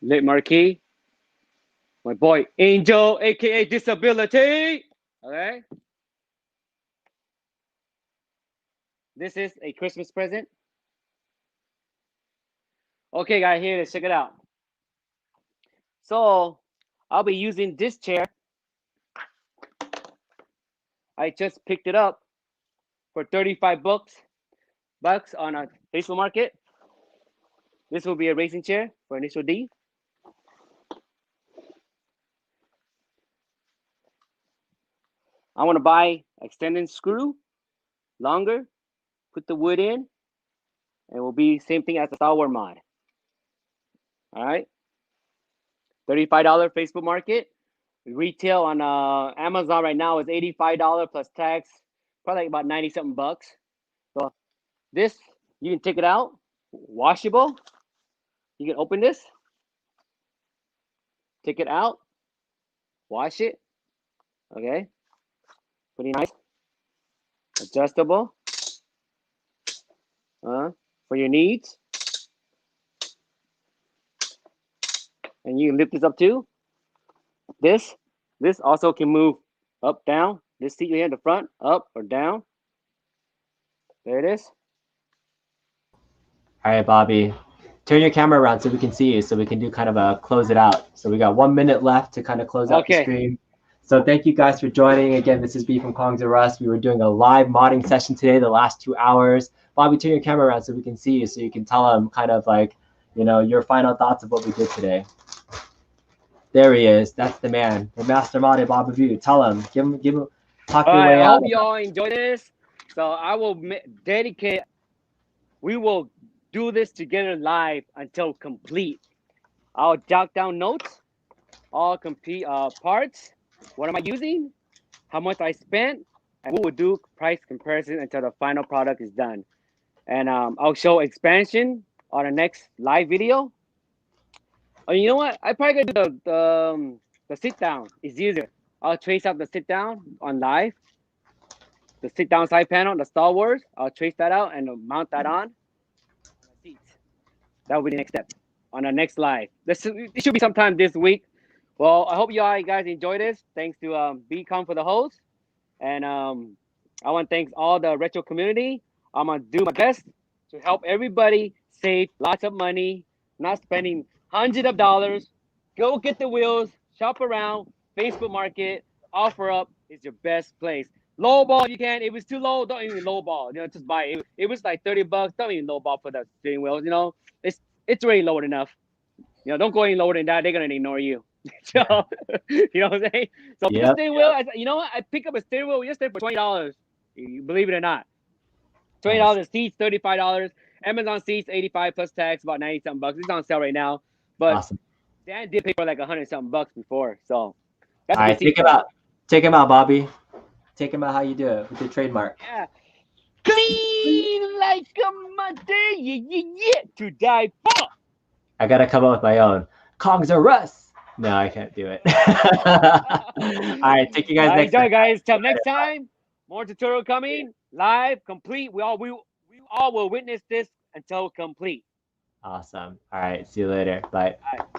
[SPEAKER 2] Lit Marquee. My boy Angel, aka Disability. Okay. This is a Christmas present. Okay, guys, here it is. Check it out. So I'll be using this chair. I just picked it up for 35 bucks on a Facebook Market. This will be a racing chair for initial D. I want to buy extended screw, longer, put the wood in, and it will be same thing as the Star Wars mod. All right, $35 Facebook Market. Retail on Amazon right now is $85 plus tax, probably like about 90 something bucks. So this you can take it out, washable. You can open this, take it out, wash it. Okay, pretty nice, adjustable. For your needs, and you can lift this up too. This also can move up, down. This seat here in the front, up or down. There it is.
[SPEAKER 1] All right, Bobby, turn your camera around so we can see you, so we can do kind of a close it out. So we got 1 minute left to kind of close out the stream. So thank you guys for joining. Again, this is B from Kongs R Us. We were doing a live modding session today, the last 2 hours. Bobby, turn your camera around so we can see you, so you can tell them kind of like, your final thoughts of what we did today. There he is. That's the man, the mastermind of Bobby View. Tell him, give him, talk
[SPEAKER 2] All
[SPEAKER 1] your
[SPEAKER 2] right,
[SPEAKER 1] way
[SPEAKER 2] I
[SPEAKER 1] out.
[SPEAKER 2] hope you all enjoy this. So I will dedicate. We will do this together live until complete. I'll jot down notes, all complete parts. What am I using? How much I spent, and we will do price comparison until the final product is done. And I'll show expansion on the next live video. Oh, you know what? I probably gonna do the sit down. It's easier. I'll trace out the sit down on live. The sit down side panel, the Star Wars. I'll trace that out and mount that on the seats. That will be the next step on the next live. It should be sometime this week. Well, I hope you all guys enjoy this. Thanks to BCom for the host. And I want to thank all the retro community. I'm going to do my best to help everybody save lots of money, not spending hundreds of dollars. Go get the wheels, shop around, Facebook Market, OfferUp is your best place. Lowball if you can. If it's too low, don't even lowball. You know, just buy it. It was like $30. Don't even lowball for the steering wheels. You know, it's already low enough. You know, don't go any lower than that. They're gonna ignore you. So, you know what I'm saying? So the
[SPEAKER 1] Yep.
[SPEAKER 2] steering wheel, you know what? I picked up a steering wheel yesterday for $20. You believe it or not, $20 seats, $35. Amazon seats, 85 plus tax, about 90 something bucks. It's on sale right now. But
[SPEAKER 1] Awesome.
[SPEAKER 2] Dan did pay for like 100 something bucks before, so that's
[SPEAKER 1] All
[SPEAKER 2] a good
[SPEAKER 1] right,
[SPEAKER 2] seat for him.
[SPEAKER 1] take him out, Bobby. Take him out how you do it with your trademark.
[SPEAKER 2] Yeah, clean like a mother, yeah, to die for.
[SPEAKER 1] I gotta come up with my own. Kongs are Russ. No, I can't do it. All right, take you guys next
[SPEAKER 2] Enjoy,
[SPEAKER 1] time.
[SPEAKER 2] guys. Till next time, more tutorial coming live, complete. We all will witness this until complete.
[SPEAKER 1] Awesome. All right, see you later. Bye.
[SPEAKER 2] All right.